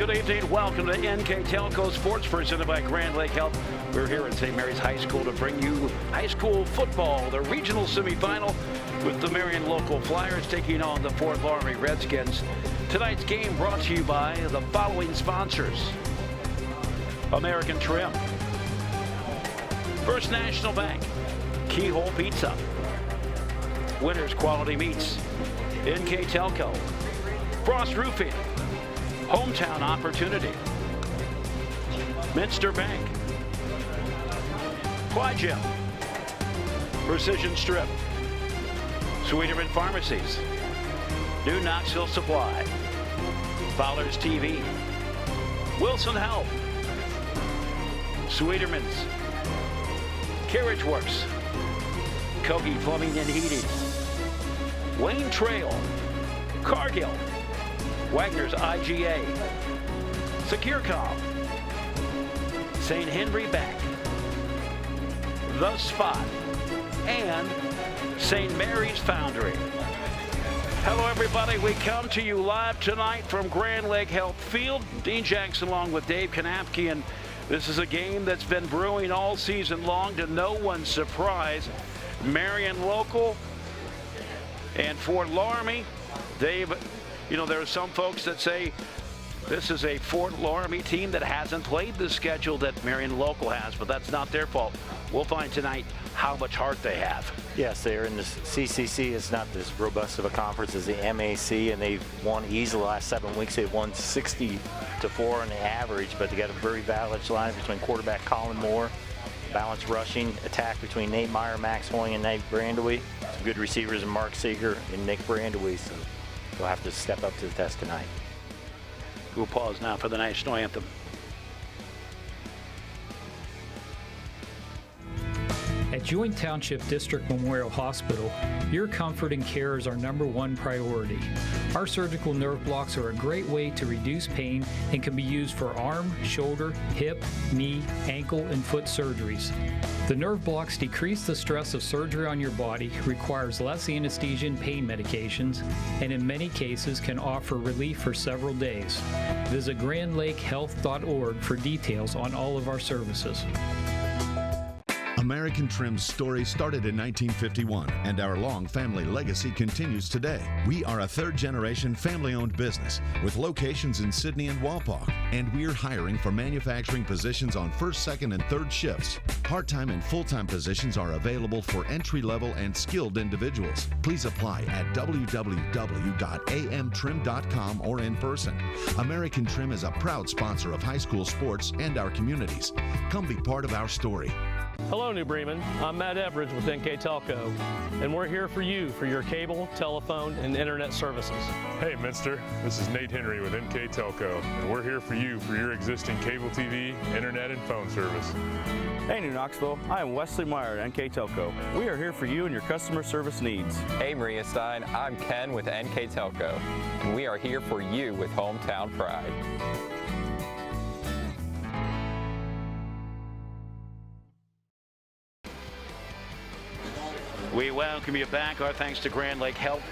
Good evening. Welcome to NKTelco Sports, presented by Grand Lake Health. We're here at St. Mary's High School to bring you high school football, the regional semifinal, with the Marion local Flyers taking on the Fort Loramie Redskins. Tonight's game brought to you by the following sponsors: American Trim, First National Bank, Keyhole Pizza, Winners Quality Meats, NKTelco, Frost Roofing, Hometown Opportunity, Minster Bank, Plygym, Precision Strip, Sweeterman Pharmacies, New Knoxville Supply, Fowler's TV, Wilson Health, Sweeterman's, Carriage Works, Kogi Plumbing and Heating, Wayne Trail, Cargill, Wagner's IGA, SecureCom, St. Henry Bank, The Spot, and St. Mary's Foundry. Hello, everybody. We come to you live tonight from Grand Lake Health Field. Dean Jackson along with Dave Kanapke, and this is a game that's been brewing all season long, to no one's surprise. Marion local and Fort Loramie. Dave, you know, there are some folks that say this is a Fort Loramie team that hasn't played the schedule that Marion local has, but that's not their fault. We'll find tonight how much heart they have. Yes, they're in the CCC. It's not as robust of a conference as the MAC, and they've won easily the last 7 weeks. They've won 60-4 on the average, but they got a very balanced line between quarterback Colin Moore, balanced rushing attack between Nate Meyer, Max Hoying, and Nate Brandewy. Some good receivers in Mark Seeger and Nick Brandewy, so they'll have to step up to the test tonight. We'll pause now for the national anthem. At Joint Township District Memorial Hospital, your comfort and care is our #1 priority. Our surgical nerve blocks are a great way to reduce pain and can be used for arm, shoulder, hip, knee, ankle, and foot surgeries. The nerve blocks decrease the stress of surgery on your body, requires less anesthesia and pain medications, and in many cases can offer relief for several days. Visit grandlakehealth.org for details on all of our services. American Trim's story started in 1951, and our long family legacy continues today. We are a third-generation family-owned business with locations in Sydney and Walpaugh, and we're hiring for manufacturing positions on first, second, and third shifts. Part-time and full-time positions are available for entry-level and skilled individuals. Please apply at www.amtrim.com or in person. American Trim is a proud sponsor of high school sports and our communities. Come be part of our story. Hello, New Bremen. I'm Matt Everidge with NKTelco, and we're here for you for your cable, telephone, and internet services. Hey, Minster. This is Nate Henry with NKTelco, and we're here for you for your existing cable TV, internet, and phone service. Hey, New Knoxville. I am Wesley Meyer at NKTelco. We are here for you and your customer service needs. Hey, Maria Stein. I'm Ken with NKTelco, and we are here for you with Hometown Pride. We welcome you back. Our thanks to Grand Lake Health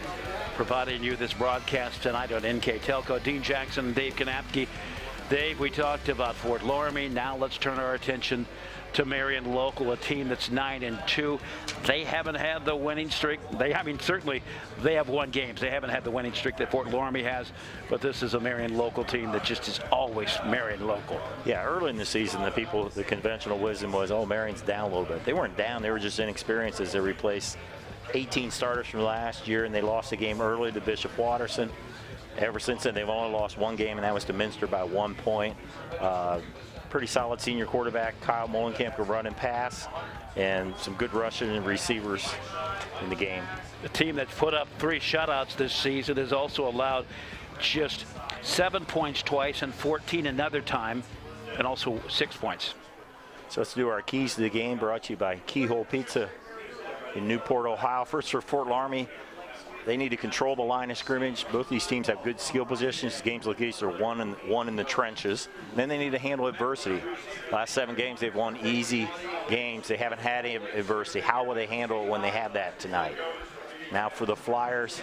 providing you this broadcast tonight on NKTelco. Dean Jackson and Dave Kanapke. Dave, we talked about Fort Loramie. Now let's turn our attention to Marion local, a team that's 9-2. They haven't had the winning streak. Certainly they have won games. They haven't had the winning streak that Fort Loramie has, but this is a Marion local team that just is always Marion local. Yeah, early in the season, the conventional wisdom was, oh, Marion's down a little bit. They weren't down. They were just inexperienced as they replaced 18 starters from last year, and they lost a game early to Bishop Watterson. Ever since then, they've only lost one game, and that was to Minster by 1 point. Pretty solid senior quarterback, Kyle Molenkamp, could run and pass, and some good rushing and receivers in the game. The team that's put up 3 shutouts this season has also allowed just 7 points twice and 14 another time, and also 6 points. So let's do our keys to the game, brought to you by Keyhole Pizza in Newport, Ohio. First for Fort Loramie, they need to control the line of scrimmage. Both these teams have good skill positions. Games like these are one in the trenches. And then they need to handle adversity. Last 7 games, they've won easy games. They haven't had any adversity. How will they handle it when they have that tonight? Now for the Flyers,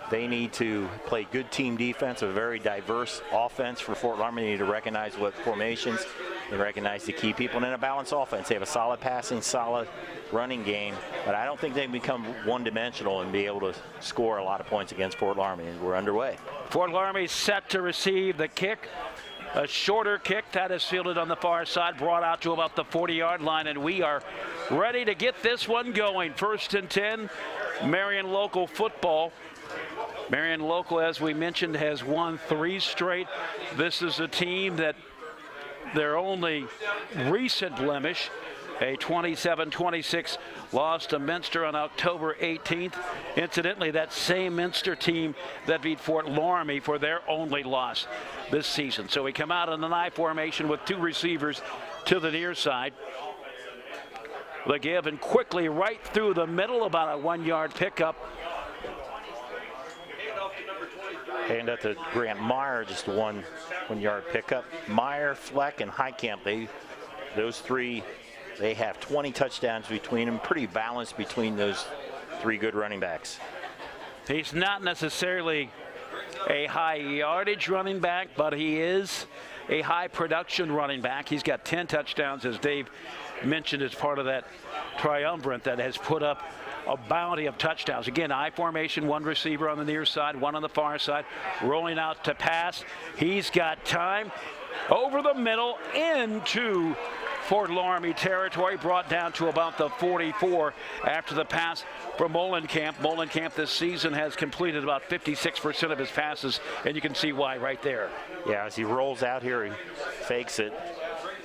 They need to play good team defense, a very diverse offense for Fort Loramie. They need to recognize what formations, they recognize the key people, and then a balanced offense. They have a solid passing, solid running game, but I don't think they become one-dimensional and be able to score a lot of points against Fort Loramie. We're underway. Fort Loramie set to receive the kick. A shorter kick that is fielded on the far side, brought out to about the 40-yard line, and we are ready to get this one going. 1st and 10, Marion local football. Marion local, as we mentioned, has won 3 straight. This is a team that their only recent blemish, a 27-26 loss to Minster on October 18th. Incidentally, that same Minster team that beat Fort Loramie for their only loss this season. So we come out in an I formation with 2 receivers to the near side. The give and quickly right through the middle, about a 1-yard pickup. Hand up to Grant Meyer, just a 1-yard pickup. Meyer, Fleck, and Highcamp, those 3, they have 20 touchdowns between them. Pretty balanced between those 3 good running backs. He's not necessarily a high yardage running back, but he is a high production running back. He's got 10 touchdowns, as Dave mentioned, as part of that triumvirate that has put up a bounty of touchdowns. Again, I formation, 1 receiver on the near side, 1 on the far side, rolling out to pass. He's got time over the middle into Fort Loramie territory, brought down to about the 44 after the pass from Molenkamp. Molenkamp this season has completed about 56% of his passes, and you can see why right there. Yeah, as he rolls out here, he fakes it,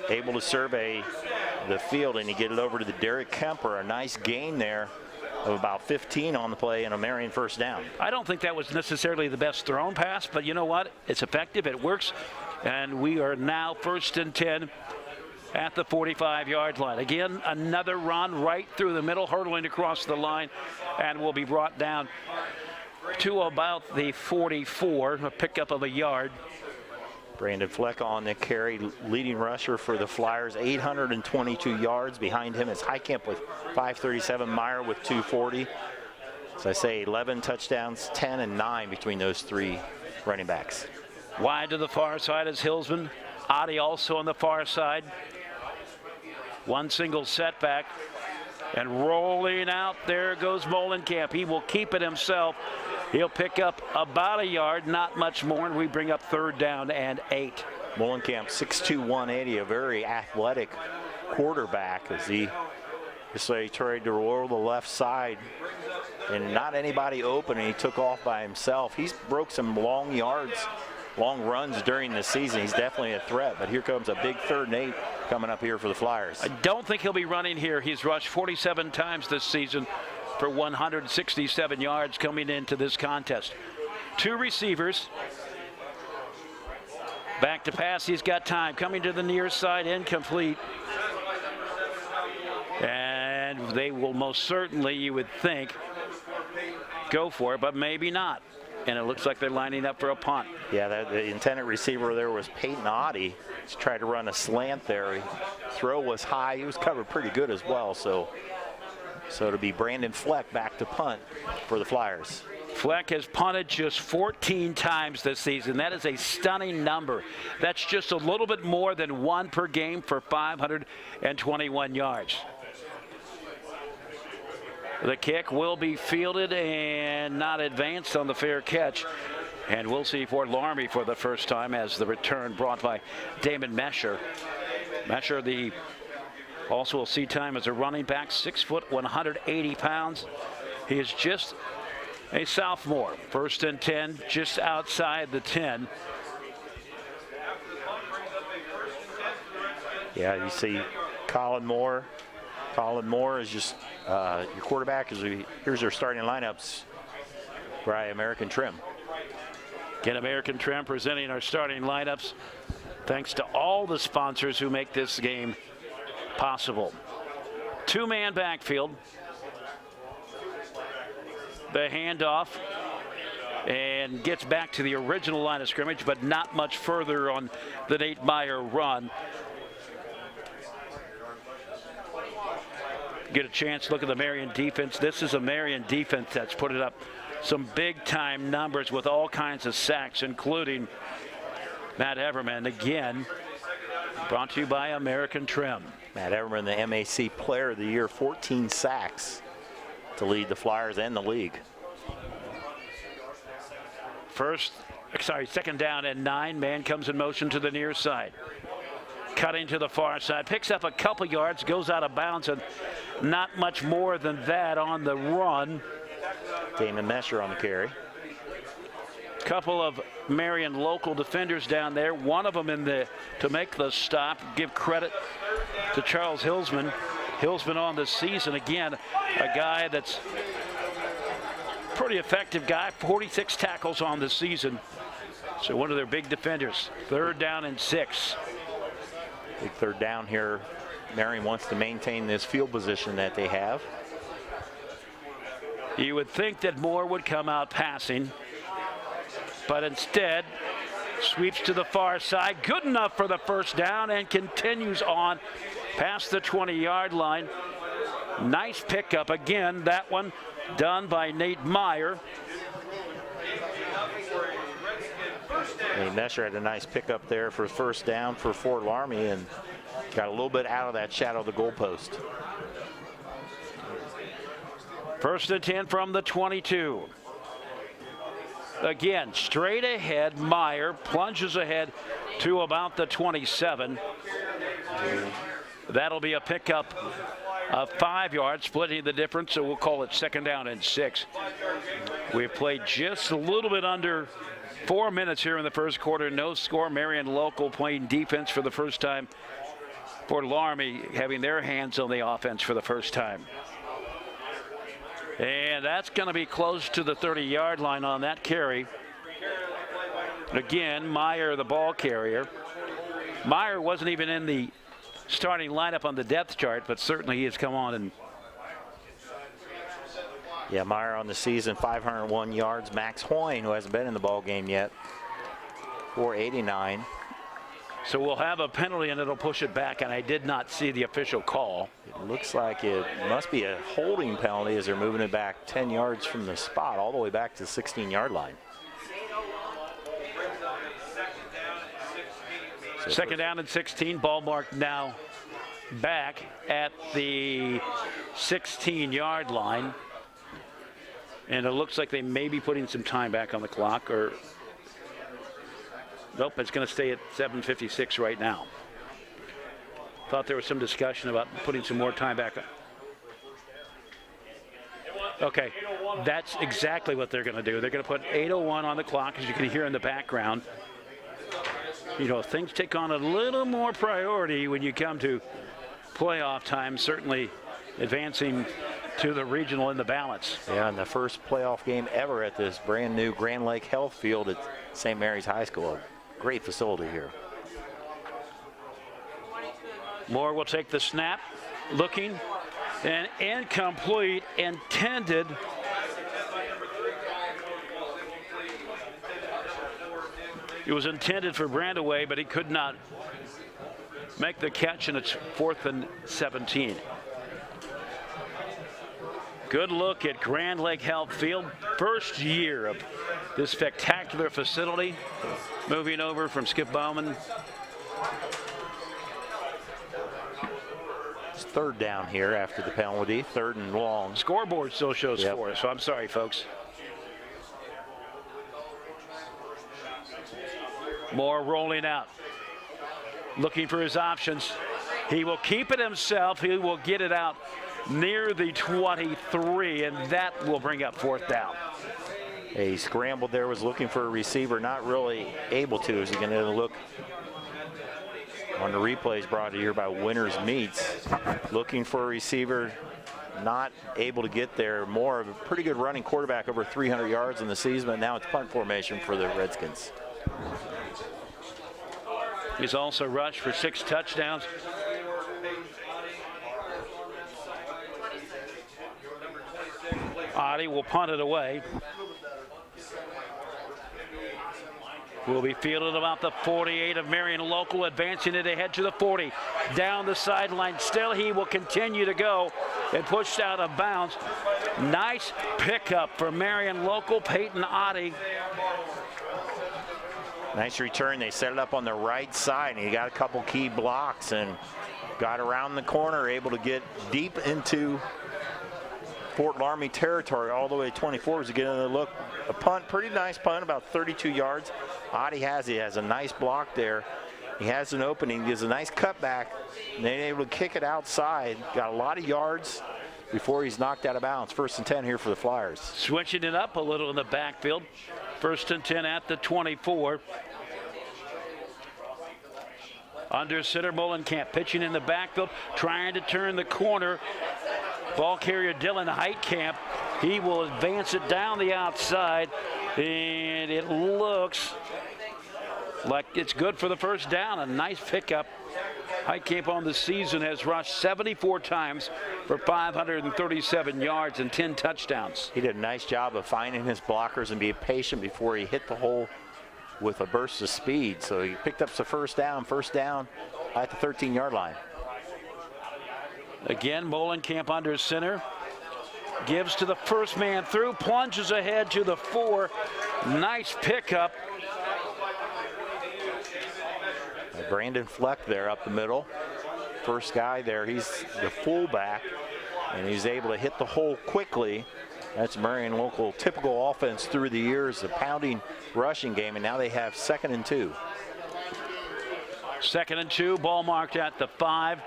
able to survey the field, and he get it over to the Derek Kemper. A nice gain there of about 15 on the play and a Marion first down. I don't think that was necessarily the best thrown pass, but you know what? It's effective, it works, and we are now 1st and 10 at the 45-yard line. Again, another run right through the middle, hurtling across the line, and will be brought down to about the 44, a pickup of a yard. Brandon Fleck on the carry, leading rusher for the Flyers, 822 yards. Behind him is Highcamp with 537, Meyer with 240. As I say, 11 touchdowns, 10 and 9 between those 3 running backs. Wide to the far side is Hillsman. Adi also on the far side. 1 single setback. And rolling out, there goes Molenkamp. He will keep it himself. He'll pick up about a yard, not much more, and we bring up 3rd down and 8. Molenkamp, 6'2", 180, a very athletic quarterback as he tried to roll the left side and not anybody open, and he took off by himself. He's broke some long yards, long runs during the season. He's definitely a threat, but here comes a big 3rd and 8 coming up here for the Flyers. I don't think he'll be running here. He's rushed 47 times this season for 167 yards coming into this contest. 2 receivers. Back to pass, he's got time. Coming to the near side, incomplete. And they will most certainly, you would think, go for it, but maybe not. And it looks like they're lining up for a punt. Yeah, the intended receiver there was Peyton Adi. He's tried to run a slant there. Throw was high. He was covered pretty good as well. So it'll be Brandon Fleck back to punt for the Flyers. Fleck has punted just 14 times this season. That is a stunning number. That's just a little bit more than 1 per game for 521 yards. The kick will be fielded and not advanced on the fair catch. And we'll see Fort Loramie for the first time as the return brought by Damon Mesher. Mesher, also will see time as a running back, 6 foot, 180 pounds. He is just a sophomore. 1st and 10, just outside the 10. Yeah, you see Colin Moore. Colin Moore is just your quarterback. Here's our starting lineups by American Trim. Again, American Trim presenting our starting lineups. Thanks to all the sponsors who make this game possible. 2-man backfield. The handoff and gets back to the original line of scrimmage, but not much further on the Nate Meyer run. Get a chance to look at the Marion defense. This is a Marion defense that's put it up some big-time numbers with all kinds of sacks, including Matt Everman. Again, brought to you by American Trim. Matt Everman, the MAC Player of the Year, 14 sacks to lead the Flyers and the league. Second down and 9. Man comes in motion to the near side. Cutting to the far side, picks up a couple yards, goes out of bounds, and not much more than that on the run. Damon Mesher on the carry. Couple of Marion local defenders down there. One of them to make the stop. Give credit to Charles Hilsman. Hilsman on the season again, a guy that's pretty effective guy. 46 tackles on the season. So one of their big defenders. Third down and 6. Big third down here. Marion wants to maintain this field position that they have. You would think that Moore would come out passing, but instead sweeps to the far side. Good enough for the first down and continues on past the 20-yard line. Nice pickup again. That one done by Nate Meyer. And Mesher had a nice pickup there for first down for Fort Loramie and got a little bit out of that shadow of the goalpost. First and 10 from the 22. Again, straight ahead. Meyer plunges ahead to about the 27. That'll be a pickup of 5 yards, splitting the difference, so we'll call it second down and 6. We've played just a little bit under 4 minutes here in the first quarter. No score. Marion local playing defense for the first time. Fort Loramie having their hands on the offense for the first time. And that's going to be close to the 30-yard line on that carry. Again, Meyer, the ball carrier. Meyer wasn't even in the starting lineup on the depth chart, but certainly he has come on and. Yeah, Meyer on the season, 501 yards. Max Hoyne, who hasn't been in the ball game yet, 489. So we'll have a penalty and it'll push it back, and I did not see the official call. It looks like it must be a holding penalty as they're moving it back 10 yards from the spot, all the way back to the 16-yard line. So second down and 16, ball marked now back at the 16-yard line. And it looks like they may be putting some time back on the clock, or nope, it's going to stay at 7:56 right now. Thought there was some discussion about putting some more time back on. Okay, that's exactly what they're going to do. They're going to put 8:01 on the clock, as you can hear in the background. You know, things take on a little more priority when you come to playoff time, certainly advancing to the regional in the balance. Yeah, and the first playoff game ever at this brand new Grand Lake Health Field at St. Mary's High School. A great facility here. Moore will take the snap, looking, and incomplete, intended. It was intended for Brandaway, but he could not make the catch, and it's 4th and 17. Good look at Grand Lake Health Field. First year of this spectacular facility. Moving over from Skip Bauman. It's third down here after the penalty, 3rd and long. Scoreboard still shows 4, so I'm sorry, folks. Moore rolling out. Looking for his options. He will keep it himself. He will get it out near the 23, and that will bring up 4th down. He scrambled there, was looking for a receiver, not really able to. Is he going to look on the replays brought here by Winners Meats? Looking for a receiver, not able to get there. More of a pretty good running quarterback, over 300 yards in the season, but now it's punt formation for the Redskins. He's also rushed for 6 touchdowns. Oddie will punt it away. will be fielded about the 48 of Marion Local, advancing it ahead to the 40. Down the sideline, still he will continue to go and pushed out of bounds. Nice pickup for Marion Local, Peyton Oddie. Nice return. They set it up on the right side, and he got a couple key blocks and got around the corner, able to get deep into Fort Loramie territory all the way to 24 to get another look. A punt, pretty nice punt, about 32 yards. Oddie has a nice block there. He has an opening, gives a nice cutback, and then able to kick it outside. Got a lot of yards before he's knocked out of bounds. 1st and 10 here for the Flyers. Switching it up a little in the backfield. 1st and 10 at the 24. Under center, Molenkamp pitching in the backfield, trying to turn the corner. Ball carrier Dylan Heitkamp. He will advance it down the outside, and it looks like it's good for the first down. A nice pickup. Heitkamp on the season has rushed 74 times for 537 yards and 10 touchdowns. He did a nice job of finding his blockers and being patient before he hit the hole with a burst of speed. So he picked up the first down at the 13-yard line. Again, Molenkamp under center. Gives to the first man through, plunges ahead to the 4. Nice pickup. Brandon Fleck there up the middle. First guy there, he's the fullback, and he's able to hit the hole quickly. That's Marion Local typical offense through the years, a pounding rushing game, and now they have 2nd and 2. 2nd and 2, ball marked at the 5.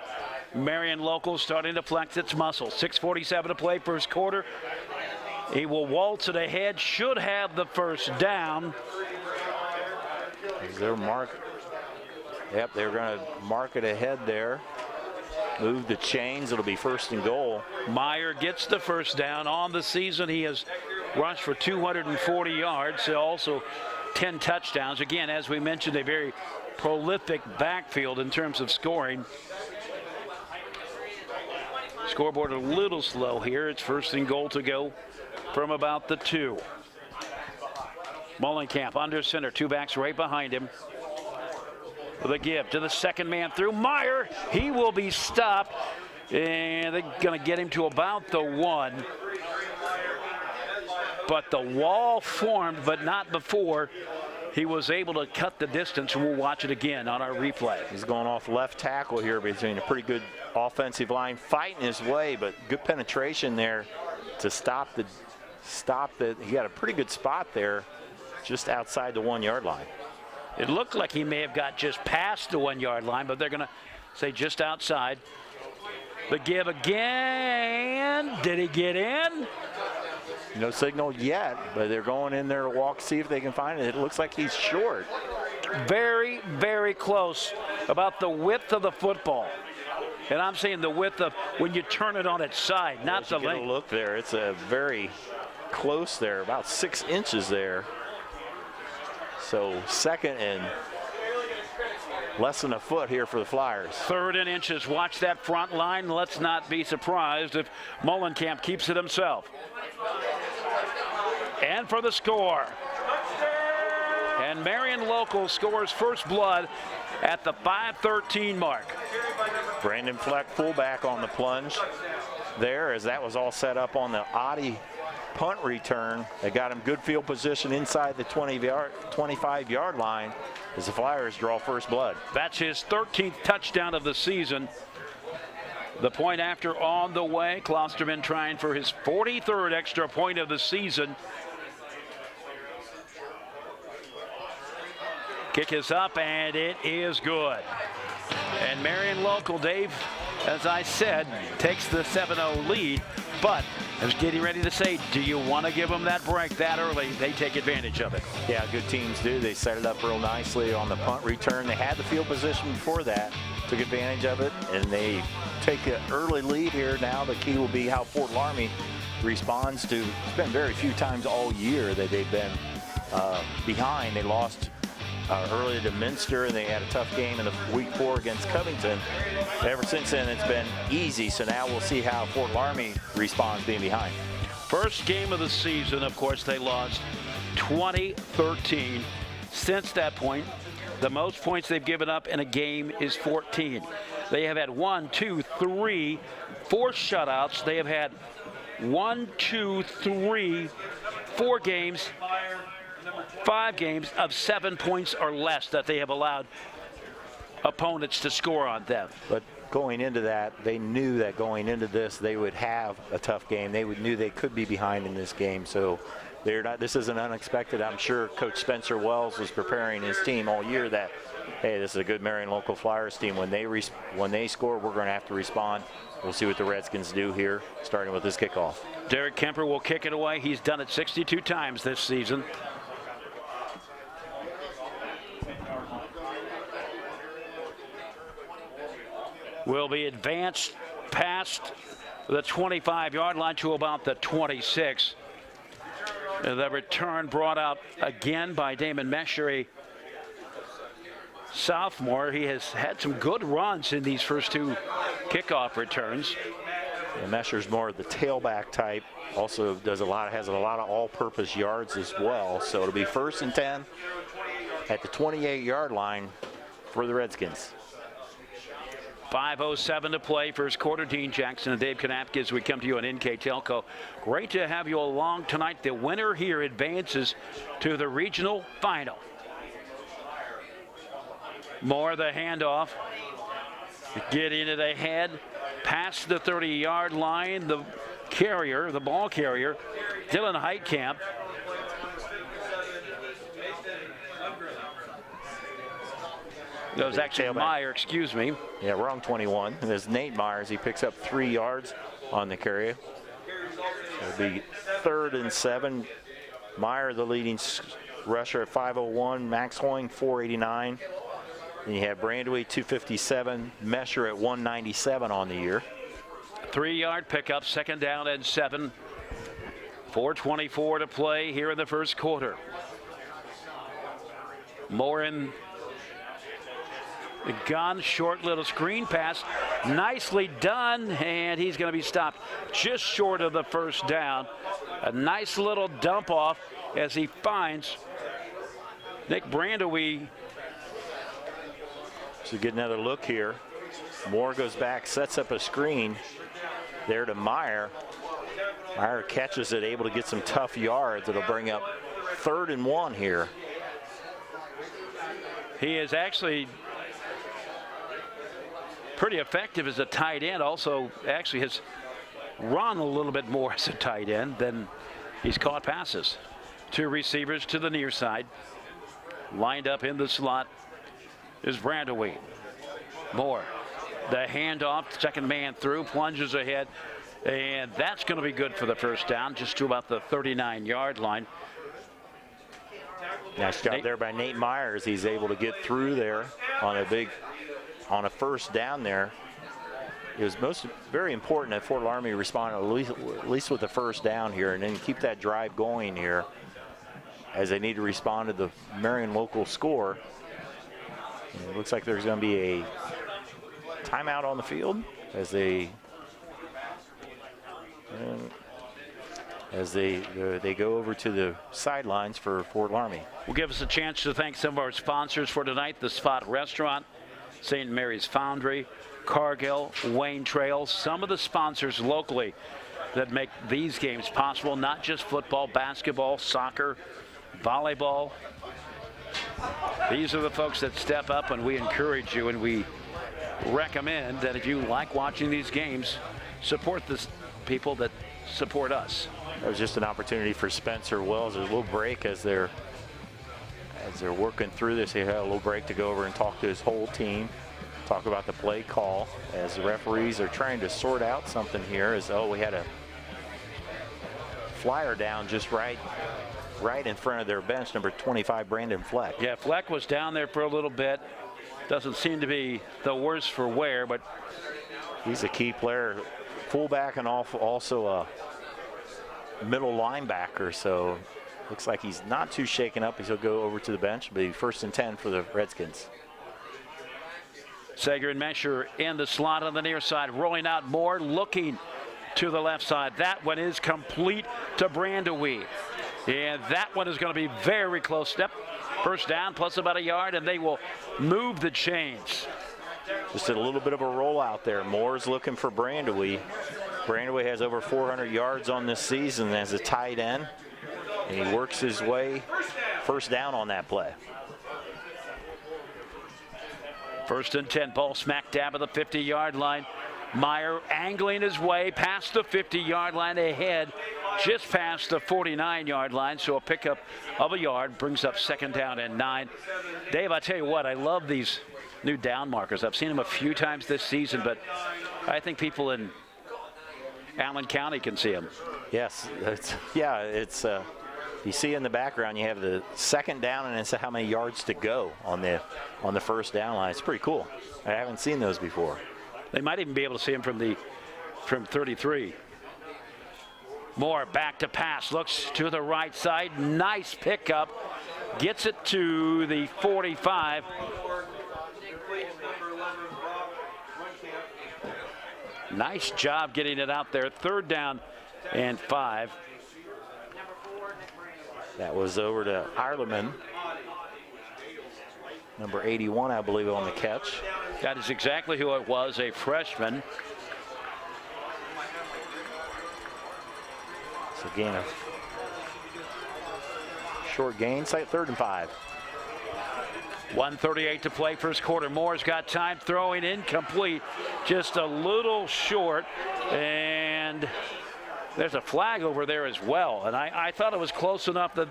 Marion Local starting to flex its muscle. 6:47 to play, first quarter. He will waltz it ahead, should have the first down. Is there mark? Yep, they're going to mark it ahead there. Move the chains, it'll be 1st and goal. Meyer gets the first down. On the season, he has rushed for 240 yards, also 10 touchdowns. Again, as we mentioned, a very prolific backfield in terms of scoring. Scoreboard a little slow here. It's 1st and goal to go from about the 2. Molenkamp under center, 2 backs right behind him. With a give to the second man through. Meyer, he will be stopped, and they're going to get him to about the 1. But the wall formed, but not before he was able to cut the distance, and we'll watch it again on our replay. He's going off left tackle here between a pretty good offensive line, fighting his way, but good penetration there to stop the. He got a pretty good spot there just outside the 1-yard line. It looked like he may have got just past the 1-yard line, but they're going to say just outside. The give again. Did he get in? No signal yet, but they're going in there to walk, see if they can find it. It looks like he's short. Very, very close. About the width of the football. And I'm saying the width of when you turn it on its side, not the length. Look there. It's a very close there, about 6 inches there. So 2nd and less than a foot here for the Flyers. 3rd and inches. Watch that front line. Let's not be surprised if Molenkamp keeps it himself. And for the score. And Marion Local scores first blood at the 5:13 mark. Brandon Fleck, fullback on the plunge there, as that was all set up on the Oddie punt return. They got him good field position inside the 25-yard line as the Flyers draw first blood. That's his 13th touchdown of the season. The point after on the way. Klosterman trying for his 43rd extra point of the season. Kick is up, and it is good. And Marion Local, Dave, as I said, takes the 7-0 lead. But I was getting ready to say, do you want to give them that break that early? They take advantage of it. Yeah, good teams do. They set it up real nicely on the punt return. They had the field position before that, took advantage of it, and they take an early lead here. Now the key will be how Fort Loramie responds to. It's been very few times all year that they've been behind. They lost early to Minster, and they had a tough game in the week 4 against Covington. Ever since then, it's been easy. So now we'll see how Fort Loramie responds being behind. First game of the season, of course, they lost 20-13 since that point. The most points they've given up in a game is 14. They have had 1, 2, 3, 4 shutouts. They have had 1, 2, 3, 4 games, 5 games of 7 points or less that they have allowed opponents to score on them. But going into that, they knew that going into this, they would have a tough game. They knew they could be behind in this game. So they're not. This isn't unexpected. I'm sure Coach Spencer Wells was preparing his team all year that, hey, this is a good Marion Local Flyers team. When they score, we're going to have to respond. We'll see what the Redskins do here, starting with this kickoff. Derek Kemper will kick it away. He's done it 62 times this season. Will be advanced past the 25-yard line to about the 26. The return brought out again by Damon Mesher, sophomore. He has had some good runs in these first 2 kickoff returns. And Mesher's more of the tailback type. Also has a lot of all-purpose yards as well. So it'll be 1st and 10 at the 28-yard line for the Redskins. 5:07 to play, first quarter. Dean Jackson and Dave Knapke as we come to you on NKTelco. Great to have you along tonight. The winner here advances to the regional final. Moore the handoff. Getting it ahead, past the 30-yard line. The ball carrier, Dylan Heitkamp. That was actually Meyer, excuse me. Yeah, wrong 21. And there's Nate Myers. He picks up 3 yards on the carry. It'll be 3rd and 7. Meyer, the leading rusher at 5:01. Max Hoying, 489. And you have Brandway, 257. Mesher at 197 on the year. 3-yard pickup, 2nd down and 7. 4:24 to play here in the first quarter. Moore in the gun, short little screen pass, nicely done, and he's going to be stopped just short of the 1st down. A nice little dump off as he finds Nick Brandway. So get another look here. Moore goes back, sets up a screen there to Meyer. Meyer catches it, able to get some tough yards. It'll bring up 3rd and 1 here. He is actually pretty effective as a tight end. Also, actually has run a little bit more as a tight end than he's caught passes. 2 receivers to the near side. Lined up in the slot is Brandway. Moore, the handoff, 2nd man through, plunges ahead, and that's going to be good for the 1st down, just to about the 39-yard line. Nice job there by Nate Myers. He's able to get through there on a 1st down there. It was very important that Fort Loramie respond at least with the 1st down here, and then keep that drive going here as they need to respond to the Marion local score. And it looks like there's going to be a timeout on the field as they go over to the sidelines for Fort Loramie. Will give us a chance to thank some of our sponsors for tonight: the Spot Restaurant, St. Mary's Foundry, Cargill, Wayne Trail, some of the sponsors locally that make these games possible, not just football, basketball, soccer, volleyball. These are the folks that step up, and we encourage you, and we recommend that if you like watching these games, support the people that support us. That was just an opportunity for Spencer Wells. There's a little break as they're working through this. He had a little break to go over and talk to his whole team, talk about the play call as the referees are trying to sort out something here. We had a flyer down just right in front of their bench, number 25, Brandon Fleck. Yeah, Fleck was down there for a little bit. Doesn't seem to be the worse for wear, but he's a key player, fullback, and also a middle linebacker. So looks like he's not too shaken up. He'll go over to the bench. It'll be 1st and 10 for the Redskins. Sager and Mesher in the slot on the near side, rolling out Moore, looking to the left side. That one is complete to Brandway. And that one is going to be very close. Step First down plus about a yard, and they will move the chains. Just a little bit of a rollout there. Moore's looking for Brandewee. Brandewee has over 400 yards on this season as a tight end, and he works his way first down on that play. First and 10, ball smack dab at the 50-yard line. Meyer angling his way past the 50-yard line ahead, just past the 49-yard line, so a pickup of a yard brings up second down and 9. Dave, I tell you what, I love these new down markers. I've seen them a few times this season, but I think people in Allen County can see them. Yes, it's you see in the background you have the second down and it's how many yards to go on the first down line. It's pretty cool. I haven't seen those before. They might even be able to see him from 33. Moore back to pass, looks to the right side. Nice pickup. Gets it to the 45. Nice job getting it out there. Third down and 5. That was over to Ireland. Number 81, I believe, on the catch. That is exactly who it was, a freshman. So gain a short gain, third and 5. 1:38 to play, first quarter. Moore's got time, throwing incomplete, just a little short, and there's a flag over there as well. And I thought it was close enough that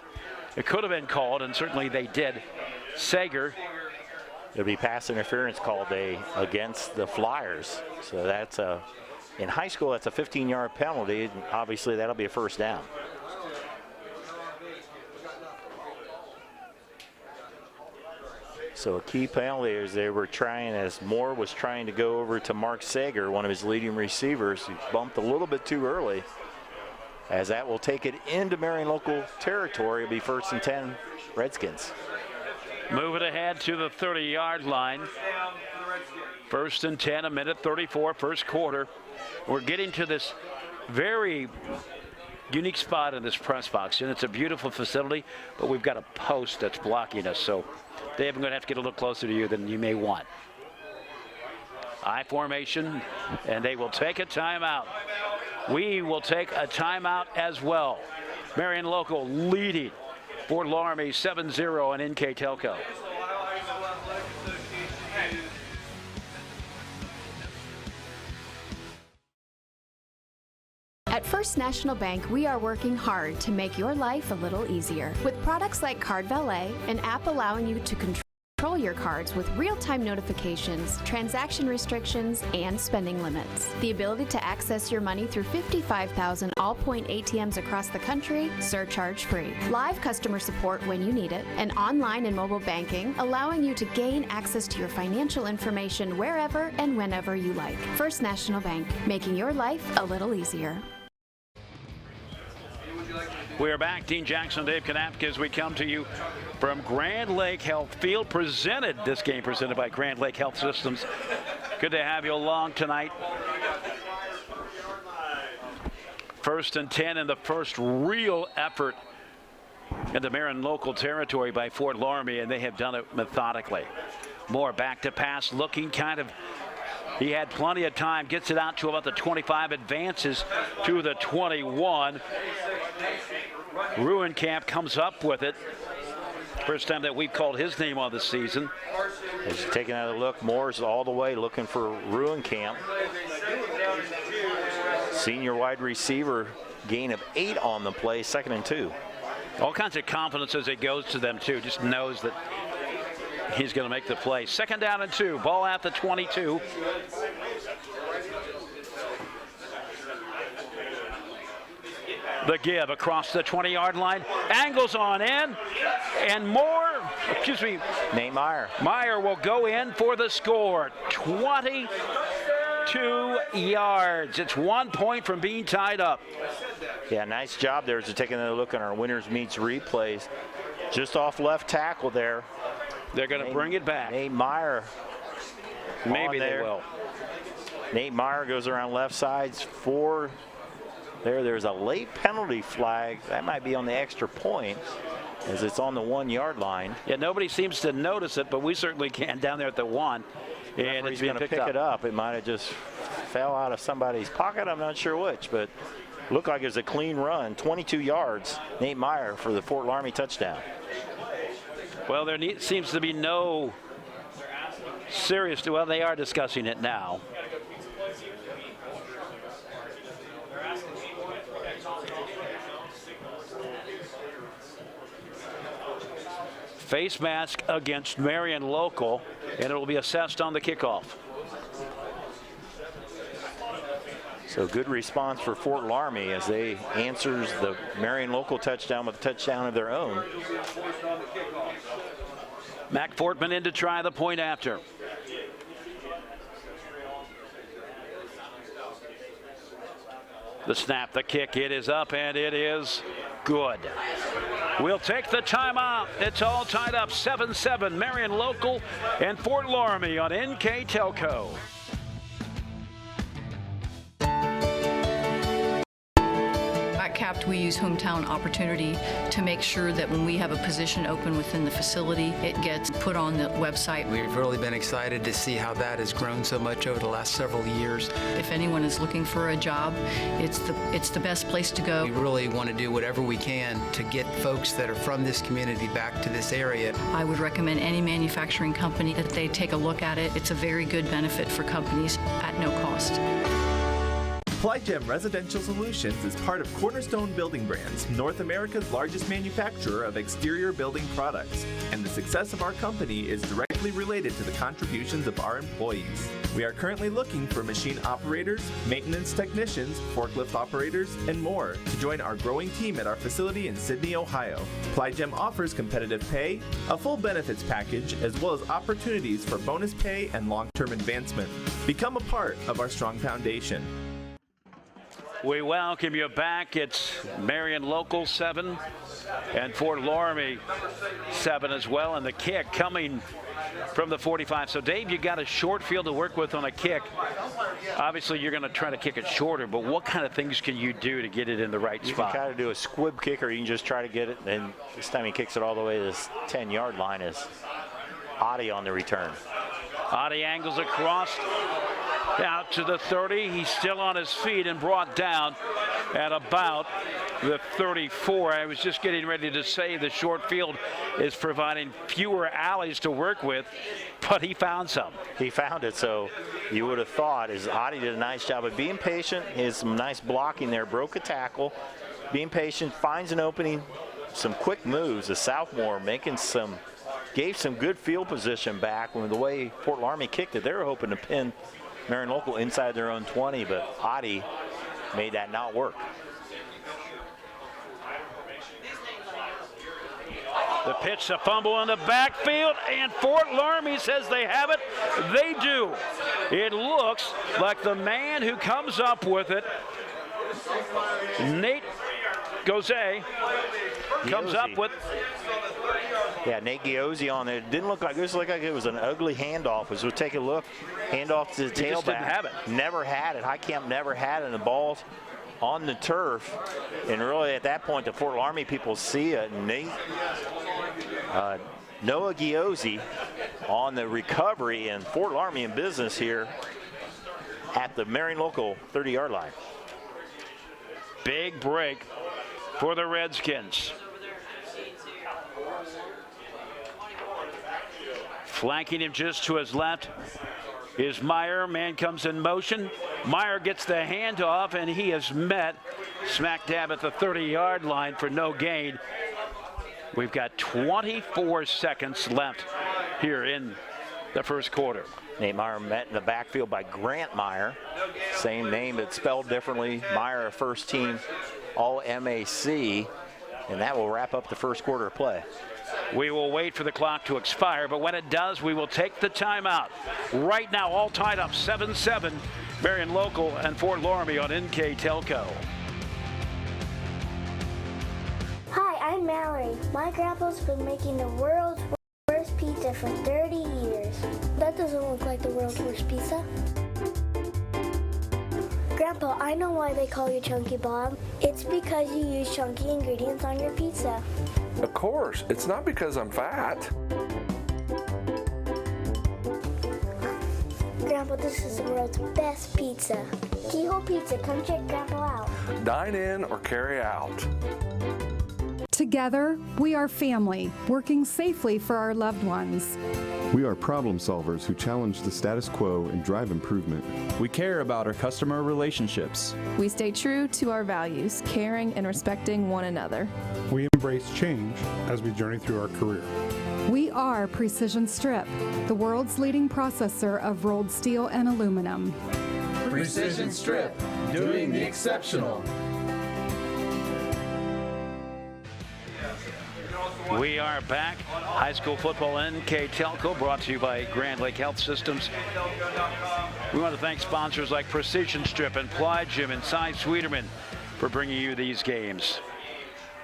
it could have been called, and certainly they did. Sager. It'll be pass interference called against the Flyers. So that's in high school, that's a 15-yard penalty. And obviously, that'll be a first down. So a key penalty is they were trying, as Moore was trying to go over to Mark Sager, one of his leading receivers, who bumped a little bit too early, as that will take it into Marion local territory. It'll be first and 10, Redskins. Move it ahead to the 30-yard line. First and 10, a minute 34, first quarter. We're getting to this very unique spot in this press box, and it's a beautiful facility, but we've got a post that's blocking us, so Dave, I'm going to have to get a little closer to you than you may want. I formation, and they will take a timeout. We will take a timeout as well. Marion local leading for Loramie 7-0 on NKTelco. At First National Bank, we are working hard to make your life a little easier. With products like Card Valet, an app allowing you to control your cards with real-time notifications, transaction restrictions, and spending limits. The ability to access your money through 55,000 all-point ATMs across the country, surcharge-free. Live customer support when you need it, and online and mobile banking, allowing you to gain access to your financial information wherever and whenever you like. First National Bank, making your life a little easier. We are back. Dean Jackson, Dave Kanapka, as we come to you from Grand Lake Health Field. This game presented by Grand Lake Health Systems. Good to have you along tonight. First and 10, and the first real effort in the Marion local territory by Fort Loramie, and they have done it methodically. Moore back to pass, looking he had plenty of time, gets it out to about the 25, advances to the 21. Ruenkamp comes up with it. First time that we've called his name on the season. As he's taking another look, Moore's all the way looking for Ruenkamp. Senior wide receiver, gain of 8 on the play, 2nd and 2. All kinds of confidence as it goes to them, too. Just knows that he's going to make the play. 2nd down and 2. Ball at the 22. The give across the 20-yard line. Angles on in. And Nate Meyer. Meyer will go in for the score. 22 yards. It's 1 point from being tied up. Yeah, nice job there as they're taking a look on our winners meets replays. Just off left tackle there. They're going to bring it back. Nate Meyer. Maybe they will. Nate Meyer goes around left sides for there's a late penalty flag. That might be on the extra point. as it's on the 1 yard line. Yeah, nobody seems to notice it, but we certainly can down there at the 1. And it's going to pick it up. It might have just fell out of somebody's pocket. I'm not sure which, but looked like it was a clean run. 22 yards, Nate Meyer for the Fort Loramie touchdown. Well, there seems to be no serious, well, they are discussing it now. Face mask against Marion Local, and it will be assessed on the kickoff. So good response for Fort Loramie as they answers the Marion Local touchdown with a touchdown of their own. Mac Fortman in to try the point after. The snap, the kick, it is up, and it is good. We'll take the timeout. It's all tied up 7-7, Marion Local and Fort Loramie on NKTelco. At CAPT, we use hometown opportunity to make sure that when we have a position open within the facility, it gets put on the website. We've really been excited to see how that has grown so much over the last several years. If anyone is looking for a job, it's the best place to go. We really want to do whatever we can to get folks that are from this community back to this area. I would recommend any manufacturing company that they take a look at it. It's a very good benefit for companies at no cost. Plygem Residential Solutions is part of Cornerstone Building Brands, North America's largest manufacturer of exterior building products, and the success of our company is directly related to the contributions of our employees. We are currently looking for machine operators, maintenance technicians, forklift operators, and more to join our growing team at our facility in Sydney, Ohio. Plygem offers competitive pay, a full benefits package, as well as opportunities for bonus pay and long-term advancement. Become a part of our strong foundation. We welcome you back. It's Marion Local 7 and Fort Loramie 7 as well. And the kick coming from the 45. So, Dave, you got a short field to work with on a kick. Obviously, you're going to try to kick it shorter, but what kind of things can you do to get it in the right spot? You can kind of do a squib kick, or you can just try to get it, and this time he kicks it all the way to this 10-yard line. Is Adi on the return. Adi angles across out to the 30. He's still on his feet and brought down at about the 34. I was just getting ready to say the short field is providing fewer alleys to work with, but he found some. He found it, so you would have thought as Adi did a nice job of being patient. He has some nice blocking there, broke a tackle, being patient, finds an opening, some quick moves. The sophomore gave some good field position back when the way Fort Loramie kicked it. They were hoping to pin Marion Local inside their own 20, but Adi made that not work. The pitch, the fumble in the backfield, and Fort Loramie says they have it. They do. It looks like the man who comes up with it, Nate Gozé, comes up with. Yeah, Nate Giozzi on there. It didn't look like it was an ugly handoff. As we take a look, handoff to the tailback. Just didn't have it. Never had it. High Camp never had it. And the ball's on the turf. And really at that point, the Fort Loramie people see it. And Noah Giozzi on the recovery, and Fort Loramie in business here at the Marion Local 30-yard line. Big break for the Redskins. Flanking him just to his left is Meyer. Man comes in motion. Meyer gets the handoff, and he is met smack dab at the 30-yard line for no gain. We've got 24 seconds left here in the first quarter. Nate Meyer met in the backfield by Grant Meyer. Same name, but spelled differently. Meyer, a first team All-MAC, and that will wrap up the first quarter of play. We will wait for the clock to expire, but when it does, we will take the timeout. Right now, all tied up 7-7, Marion Local and Fort Loramie on NKTelco. Hi, I'm Mallory. My grandpa's been making the world's worst pizza for 30 years. That doesn't look like the world's worst pizza. Grandpa, I know why they call you Chunky Bob. It's because you use chunky ingredients on your pizza. Of course, it's not because I'm fat. Grandpa, this is the world's best pizza. Keyhole Pizza, come check Grandpa out. Dine in or carry out. Together, we are family, working safely for our loved ones. We are problem solvers who challenge the status quo and drive improvement. We care about our customer relationships. We stay true to our values, caring and respecting one another. We embrace change as we journey through our career. We are Precision Strip, the world's leading processor of rolled steel and aluminum. Precision Strip, doing the exceptional. We are back. High school football NKTelco, brought to you by Grand Lake Health Systems. We want to thank sponsors like Precision Strip and Ply Gym and Cy Sweeterman for bringing you these games.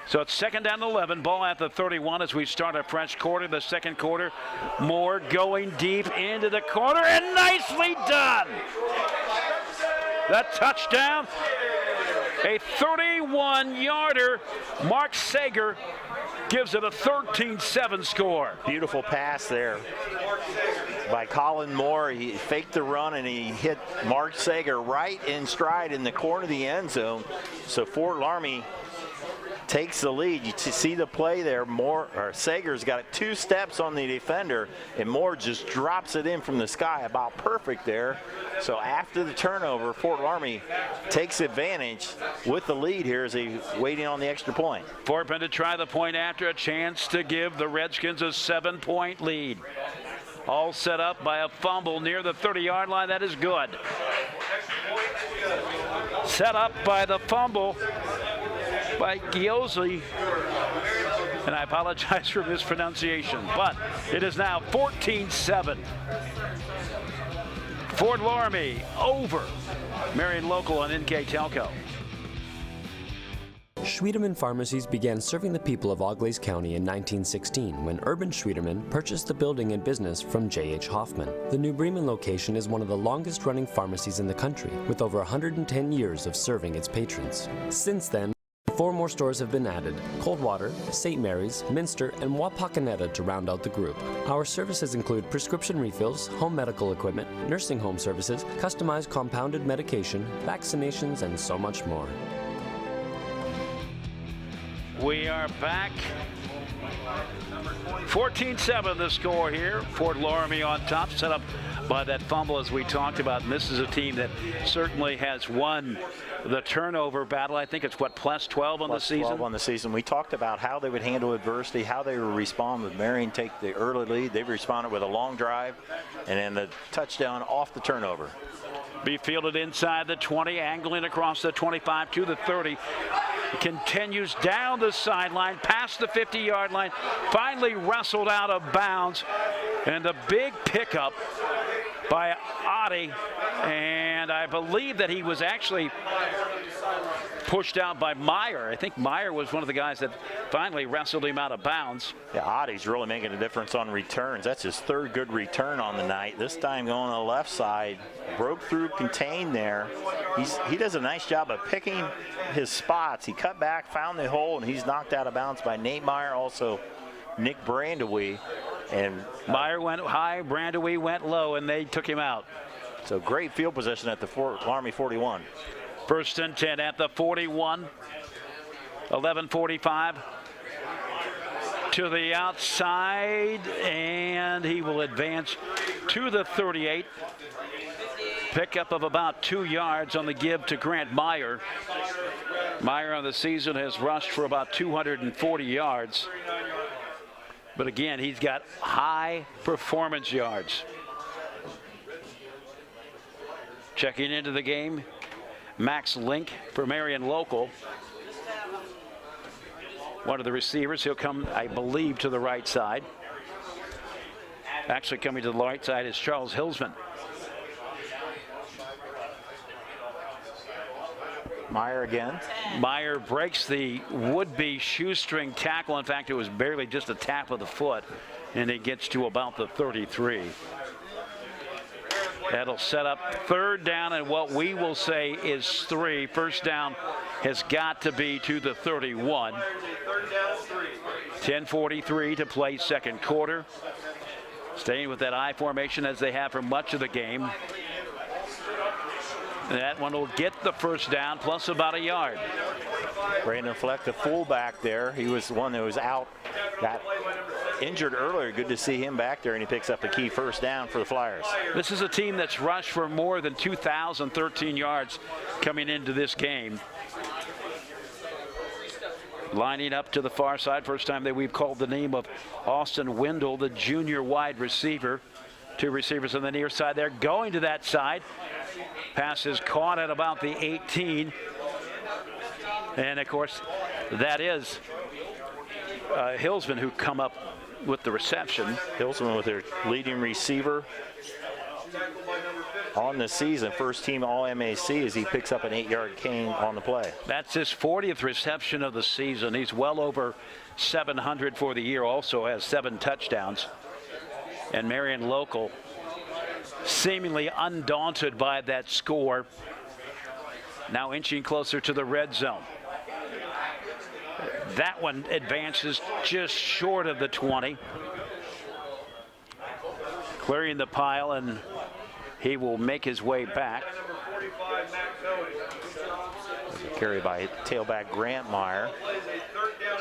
So it's second down and 11, ball at the 31 as we start a fresh quarter. The second quarter, Moore going deep into the corner, and nicely done. That touchdown, a 31-yarder. Mark Sager gives it a 13-7 score. Beautiful pass there by Colin Moore. He faked the run and he hit Mark Sager right in stride in the corner of the end zone. So Fort Loramie takes the lead. You see the play there. Sager's got 2 steps on the defender, and Moore just drops it in from the sky, about perfect there. So after the turnover, Fort Loramie takes advantage with the lead here as he's waiting on the extra point. Fort Bend to try the point after, a chance to give the Redskins a 7-point lead. All set up by a fumble near the 30-yard line. That is good. Set up by the fumble by Giozzi, and I apologize for mispronunciation, but it is now 14-7. Fort Loramie over Marion Local on NKTelco. Schwiedemann Pharmacies began serving the people of Auglaize County in 1916 when Urban Schwiedemann purchased the building and business from J.H. Hoffman. The New Bremen location is one of the longest running pharmacies in the country, with over 110 years of serving its patrons. Since then, 4 more stores have been added: Coldwater, St. Mary's, Minster, and Wapakoneta to round out the group. Our services include prescription refills, home medical equipment, nursing home services, customized compounded medication, vaccinations, and so much more. We are back. 14-7 the score here. Fort Loramie on top, set up by that fumble as we talked about. And this is a team that certainly has won the turnover battle. I think it's plus 12 on the season. 12 on the season. We talked about how they would handle adversity, how they would respond with Marion take the early lead. They responded with a long drive and then the touchdown off the turnover. Be fielded inside the 20, angling across the 25 to the 30. Continues down the sideline, past the 50-yard line, finally wrestled out of bounds. And the big pickup by Oddie, and I believe that he was actually pushed out by Meyer. I think Meyer was one of the guys that finally wrestled him out of bounds. Yeah, Oddie's really making a difference on returns. That's his 3rd good return on the night. This time going on the left side, broke through, contained there. He does a nice job of picking his spots. He cut back, found the hole, and he's knocked out of bounds by Nate Meyer, also Nick Brandewee. And Meyer went high, Brandewee went low, and they took him out. So great field position at the Fort Loramie 41. 1st and 10 at the 41. 11:45 to the outside, and he will advance to the 38. Pickup of about 2 yards on the give to Grant Meyer. Meyer on the season has rushed for about 240 yards. But again, he's got high performance yards. Checking into the game, Max Link for Marion Local. One of the receivers. He'll come, I believe, to the right side. Actually coming to the right side is Charles Hilsman. Meyer again. Meyer breaks the would-be shoestring tackle. In fact, it was barely just a tap of the foot, and it gets to about the 33. That'll set up third down and what we will say is 3. First down has got to be to the 31. 10:43 to play second quarter. Staying with that I formation as they have for much of the game. That one will get the first down plus about a yard. Brandon Fleck, the fullback there, he was the one that was out, got injured earlier. Good to see him back there, and he picks up a key first down for the Flyers. This is a team that's rushed for more than 2,013 yards coming into this game. Lining up to the far side, first time that we've called the name of Austin Wendell, the junior wide receiver. 2 receivers on the near side there, going to that side. Pass is caught at about the 18. And of course, that is Hillsman who come up with the reception. Hillsman with their leading receiver on the season, first team All-MAC, as he picks up an 8-yard gain on the play. That's his 40th reception of the season. He's well over 700 for the year, also has 7 touchdowns. And Marion Local seemingly undaunted by that score, now inching closer to the red zone. That one advances just short of the 20. Clearing the pile, and he will make his way back. Carried by tailback Grant Meyer.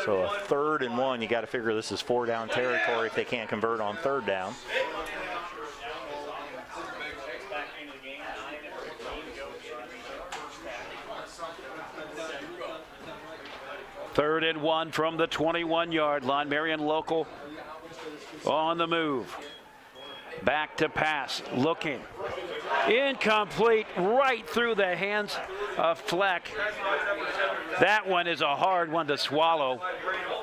So a 3rd and 1. You got to figure this is 4-down territory if they can't convert on 3rd down. Third and 1 from the 21-yard line. Marion Local on the move. Back to pass, looking. Incomplete, right through the hands of Fleck. That one is a hard one to swallow,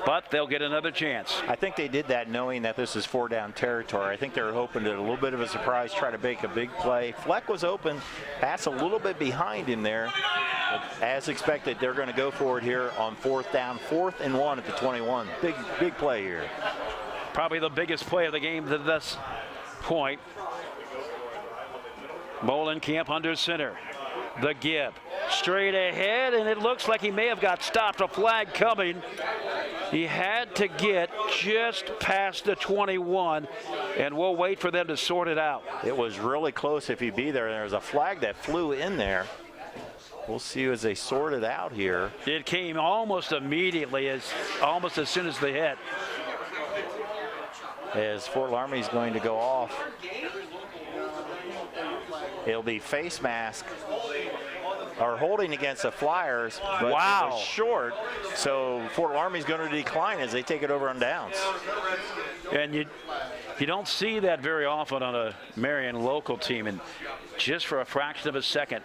but they'll get another chance. I think they did that knowing that this is 4-down territory. I think they were hoping to a little bit of a surprise, try to make a big play. Fleck was open, pass a little bit behind him there. But as expected, they're going to go for it here on 4th down, 4th and 1 at the 21. Big play here. Probably the biggest play of the game to this point. Molenkamp under center. The give. Straight ahead, and it looks like he may have got stopped. A flag coming. He had to get just past the 21, and we'll wait for them to sort it out. It was really close if he'd be there. There was a flag that flew in there. We'll see as they sort it out here. It came almost immediately, almost as soon as they hit. As Fort Loramie is going to go off. It'll be face mask or holding against the Flyers, but wow, it was short. So Fort Loramie is going to decline as they take it over on downs. And you don't see that very often on a Marion Local team, and just for a fraction of a second,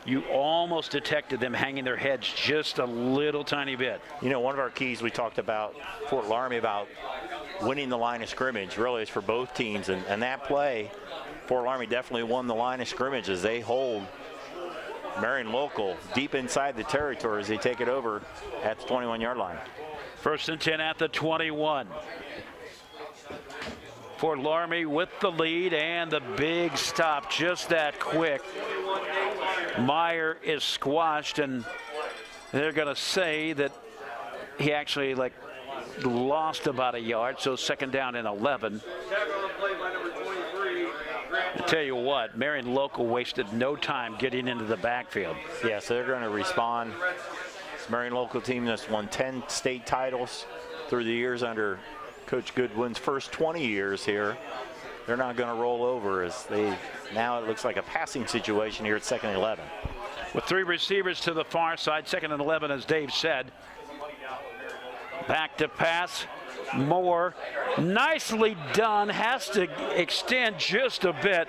you almost detected them hanging their heads just a little tiny bit. You know, one of our keys we talked about Fort Loramie about winning the line of scrimmage really is for both teams, and that play, Fort Loramie definitely won the line of scrimmage as they hold Marion Local deep inside the territory as they take it over at the 21-yard line. 1st and 10 at the 21. Fort Loramie with the lead and the big stop just that quick. Meyer is squashed, and they're going to say that he actually lost about a yard, so 2nd down and 11. I tell you what, Marion Local wasted no time getting into the backfield. Yeah, so they're going to respond. This Marion Local team that's won 10 state titles through the years under Coach Goodwin's first 20 years here. They're not going to roll over as now it looks like a passing situation here at 2nd and 11. With 3 receivers to the far side, 2nd and 11, as Dave said. Back to pass. Moore, nicely done, has to extend just a bit.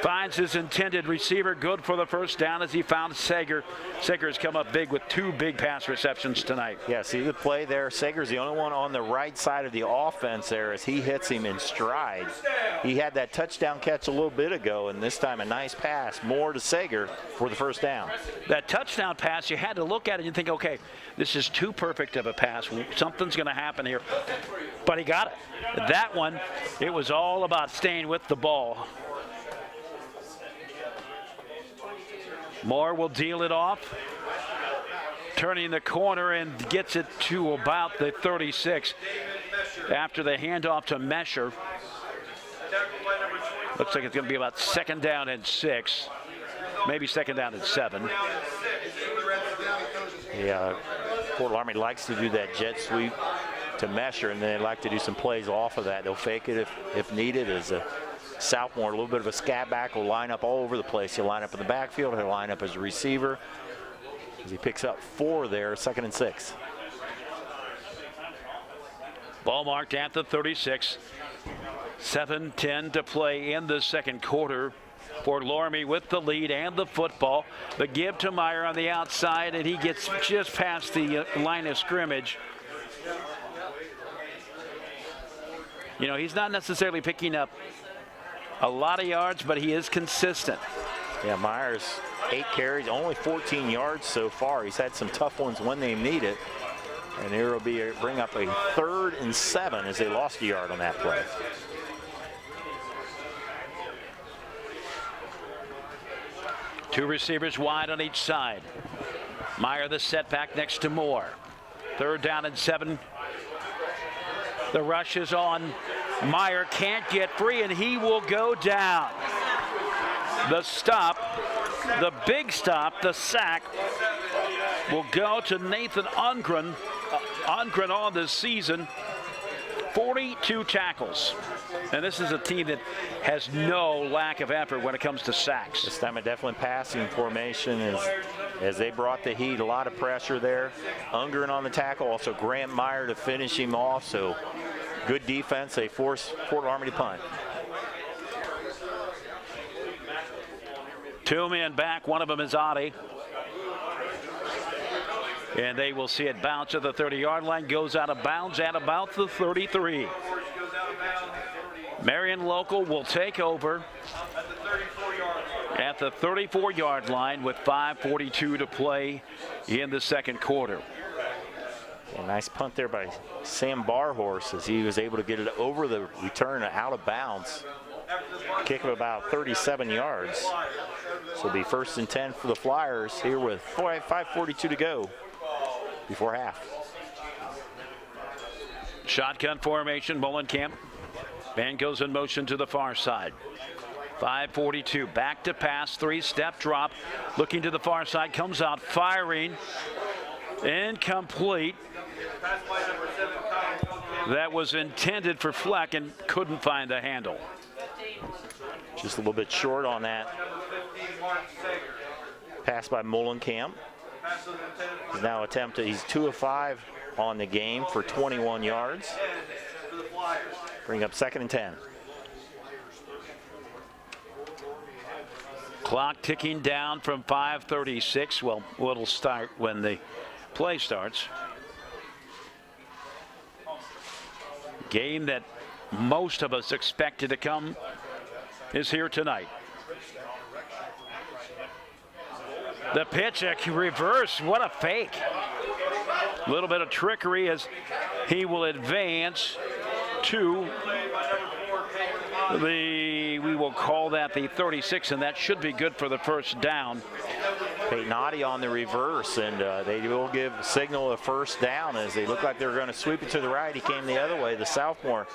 Finds his intended receiver, good for the first down as he found Sager. Sager has come up big with 2 big pass receptions tonight. Yeah, see the play there. Sager's the only one on the right side of the offense there as he hits him in stride. He had that touchdown catch a little bit ago, and this time a nice pass. More to Sager for the first down. That touchdown pass, you had to look at it and think, okay, this is too perfect of a pass. Something's going to happen here. But he got it. That one, it was all about staying with the ball. Moore will deal it off. Turning the corner and gets it to about the 36 after the handoff to Mesher. Looks like it's going to be about 2nd down and 6, maybe 2nd down and 7. Yeah, Fort Loramie likes to do that jet sweep to Mesher, and they like to do some plays off of that. They'll fake it if needed. As a Southmore, a little bit of a scat back, will line up all over the place. He'll line up in the backfield. He'll line up as a receiver. As he picks up 4 there, 2nd and 6. Ball marked at the 36. 7:10 to play in the second quarter. Fort Loramie with the lead and the football. The give to Meyer on the outside, and he gets just past the line of scrimmage. You know, he's not necessarily picking up a lot of yards, but he is consistent. Yeah, Myers, 8 carries, only 14 yards so far. He's had some tough ones when they need it. And here will be bring up a 3rd and 7 as they lost a yard on that play. Two receivers wide on each side. Meyer the setback next to Moore. 3rd down and 7. The rush is on. Meyer can't get free, and he will go down. The stop, the big stop, the sack will go to Nathan Ungren. Ungren on this season, 42 tackles. And this is a team that has no lack of effort when it comes to sacks. This time a definitely passing formation as they brought the heat. A lot of pressure there. Ungren on the tackle, also Grant Meyer to finish him off. So good defense. They force Fort Loramie to punt. 2 men back. One of them is Adi. And they will see it bounce at the 30-yard line. Goes out of bounds at about the 33. Marion Local will take over at the 34-yard line with 5:42 to play in the second quarter. A nice punt there by Sam Barhorse as he was able to get it over the return and out of bounds. Kick of about 37 yards. So it'll be 1st and 10 for the Flyers here with 5:42 to go before half. Shotgun formation, Mullenkamp. Man goes in motion to the far side. 5:42, back to pass, 3-step drop. Looking to the far side, comes out firing. Incomplete. That was intended for Fleck and couldn't find the handle. Just a little bit short on that. Pass by Mullenkamp. He's now attempted, he's 2 of 5 on the game for 21 yards. Bring up 2nd and 10. Clock ticking down from 5:36. Well, it'll start when the play starts. Game that most of us expected to come is here tonight. The pitch, a reverse, what a fake. A little bit of trickery as he will advance to we will call that the 36, and that should be good for the 1st down. Peyton Adi on the reverse, and they will give signal a 1st down as they look like they're going to sweep it to the right. He came the other way. The sophomore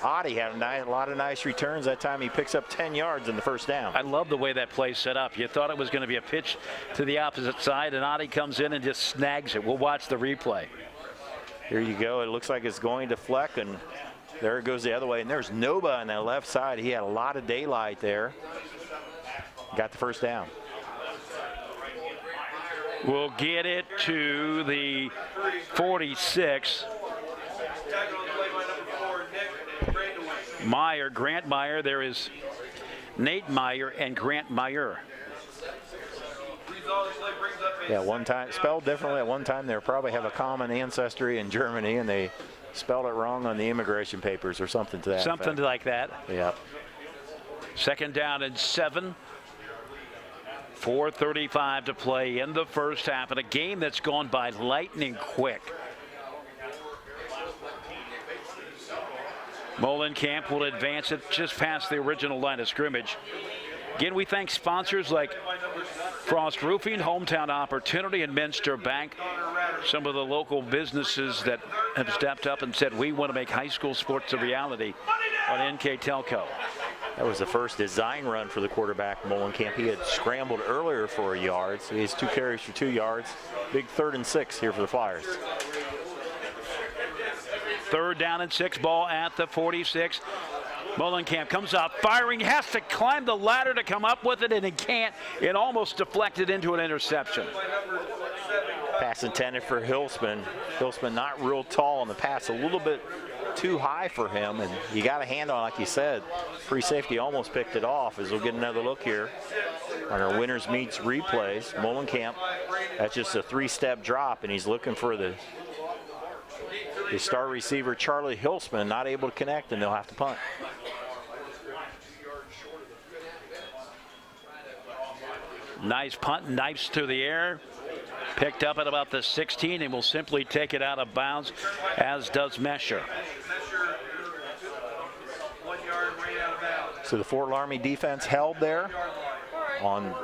Adi had a lot of nice returns that time. He picks up 10 yards in the 1st down. I love the way that play set up. You thought it was going to be a pitch to the opposite side, and Adi comes in and just snags it. We'll watch the replay. Here you go. It looks like it's going to Fleck, and there it goes the other way. And there's Noba on that left side. He had a lot of daylight there. Got the 1st down. We'll get it to the 46. Meyer, Grant Meyer. There is Nate Meyer and Grant Meyer. Yeah, one time, spelled differently. At one time, they probably have a common ancestry in Germany, and they spelled it wrong on the immigration papers or something to that Something effect. like that. Yeah. 2nd down and 7. 4:35 to play in the 1st half, and a game that's gone by lightning quick. Mullenkamp will advance it just past the original line of scrimmage. Again, we thank sponsors like Frost Roofing, Hometown Opportunity, and Minster Bank. Some of the local businesses that have stepped up and said, we want to make high school sports a reality on NKTelco. That was the first design run for the quarterback, Molenkamp. He had scrambled earlier for a yard, so he has 2 carries for 2 yards. Big 3rd and 6 here for the Flyers. 3rd down and 6, ball at the 46. Molenkamp comes out firing, has to climb the ladder to come up with it, and he can't. It almost deflected into an interception. Pass intended for Hilsman. Hilsman not real tall on the pass, a little bit too high for him, and you got a hand on, like you said. Free safety almost picked it off. As we'll get another look here on our winners meets replays. Molenkamp, that's just a 3-step drop, and he's looking for the star receiver, Charlie Hilsman, not able to connect, and they'll have to punt. Nice punt, knifes to the air. Picked up at about the 16 and will simply take it out of bounds, as does Mesher. So the Fort Loramie defense held there on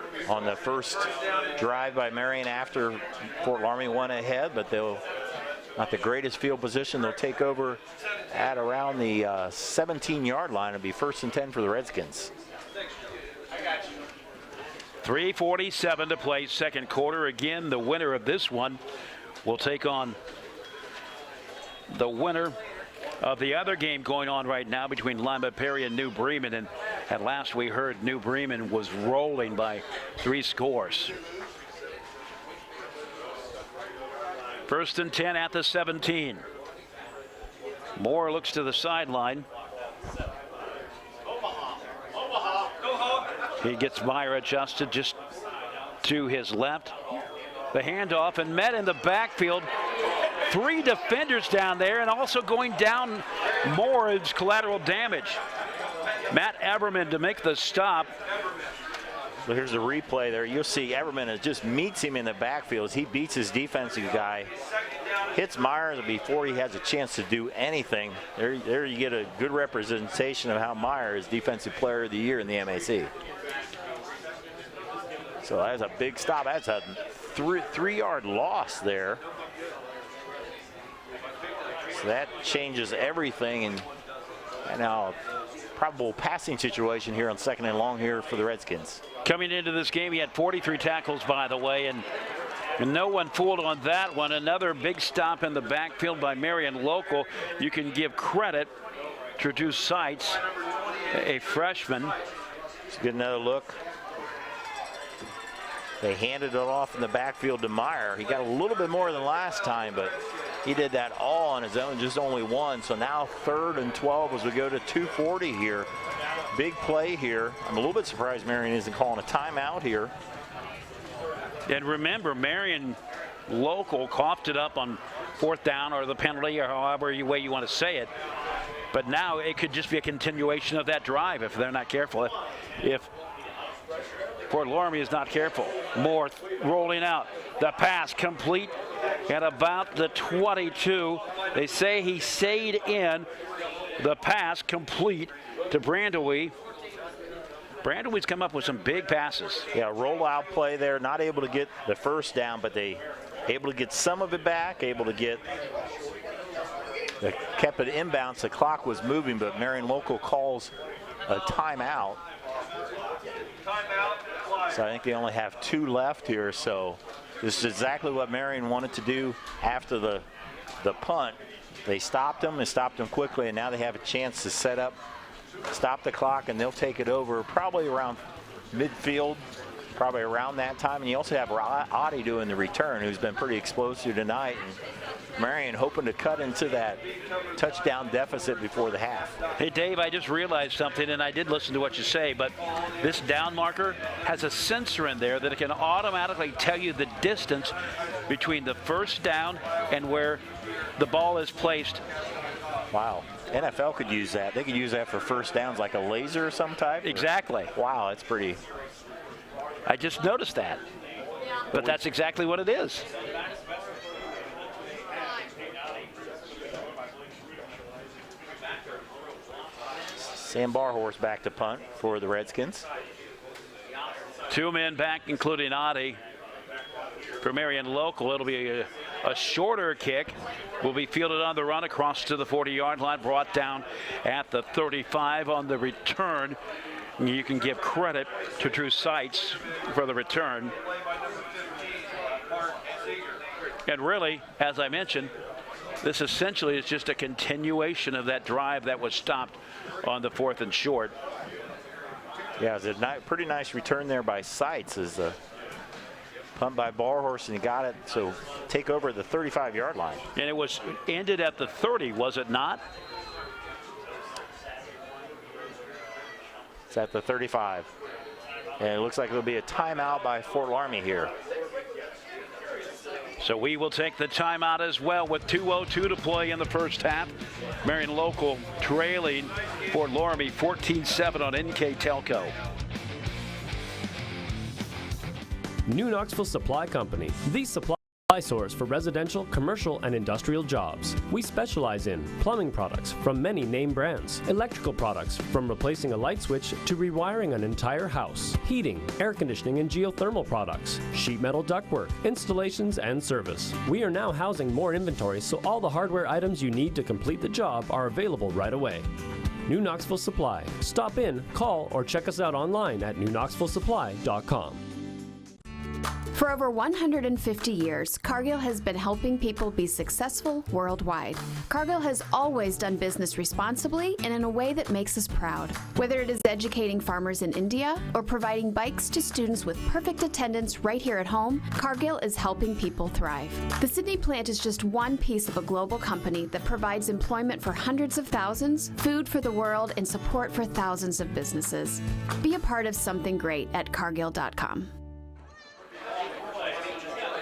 the first drive by Marion after Fort Loramie went ahead, but they'll not the greatest field position. They'll take over at around the 17-yard line. It'll be 1st and 10 for the Redskins. 3:47 to play, second quarter. Again, the winner of this one will take on the winner of the other game going on right now between Lima Perry and New Bremen. And at last we heard New Bremen was rolling by 3 scores. 1st and 10 at the 17. Moore looks to the sideline. He gets Meyer adjusted just to his left. The handoff and met in the backfield. 3 defenders down there, and also going down more is collateral damage. Matt Everman to make the stop. So here's a replay there. You'll see Everman just meets him in the backfield. He beats his defensive guy, hits Meyer before he has a chance to do anything. There you get a good representation of how Meyer is Defensive Player of the Year in the MAC. So that's a big stop. That's a 3-yard loss there. So that changes everything, and now probable passing situation here on 2nd and long here for the Redskins. Coming into this game, he had 43 tackles, by the way, and no one fooled on that one. Another big stop in the backfield by Marion local. You can give credit to Drew Seitz, a freshman. Let's get another look. They handed it off in the backfield to Meyer. He got a little bit more than last time, but he did that all on his own, just only one. So now 3rd and 12 as we go to 2:40 here. Big play here. I'm a little bit surprised Marion isn't calling a timeout here. And remember, Marion local coughed it up on 4th down or the penalty or however way you want to say it. But now it could just be a continuation of that drive if they're not careful. If Fort Loramie is not careful. Moore rolling out. The pass complete at about the 22. They say he stayed in. The pass complete to Brandewee. Brandewee's come up with some big passes. Yeah, rollout play there. Not able to get the 1st down, but they able to get some of it back. Able to get. They kept it inbounds. The clock was moving, but Marion local calls a timeout. So I think they only have 2 left here. So this is exactly what Marion wanted to do after the punt. They stopped them and stopped them quickly, and now they have a chance to set up, stop the clock, and they'll take it over probably around midfield, probably around that time. And you also have Oddie doing the return, who's been pretty explosive tonight. And Marion hoping to cut into that touchdown deficit before the half. Hey, Dave, I just realized something, and I did listen to what you say, but this down marker has a sensor in there that it can automatically tell you the distance between the 1st down and where the ball is placed. Wow. NFL could use that. They could use that for 1st downs, like a laser or some type. Exactly. Wow, that's pretty. I just noticed that. But that's exactly what it is. Sam Barhorse back to punt for the Redskins. 2 men back, including Adi. For Marion Local, it'll be a shorter kick. Will be fielded on the run across to the 40-yard line, brought down at the 35 on the return. You can give credit to Drew Seitz for the return. And really, as I mentioned, this essentially is just a continuation of that drive that was stopped on the 4th and short. Yeah, it was a pretty nice return there by Seitz as a punt by Barhorse, and he got it, so take over the 35-yard line. And it was ended at the 30, was it not? It's at the 35. And it looks like there'll be a timeout by Fort Loramie here. So we will take the timeout as well with 2:02 to play in the first half. Marion Local trailing Fort Loramie 14-7 on NKTelco. New Knoxville Supply Company, the supply source for residential, commercial, and industrial jobs. We specialize in plumbing products from many name brands, electrical products from replacing a light switch to rewiring an entire house, heating, air conditioning, and geothermal products, sheet metal ductwork, installations, and service. We are now housing more inventory, so all the hardware items you need to complete the job are available right away. New Knoxville Supply. Stop in, call, or check us out online at newknoxvillesupply.com. For over 150 years, Cargill has been helping people be successful worldwide. Cargill has always done business responsibly and in a way that makes us proud. Whether it is educating farmers in India or providing bikes to students with perfect attendance right here at home, Cargill is helping people thrive. The Sydney plant is just one piece of a global company that provides employment for hundreds of thousands, food for the world, and support for thousands of businesses. Be a part of something great at Cargill.com.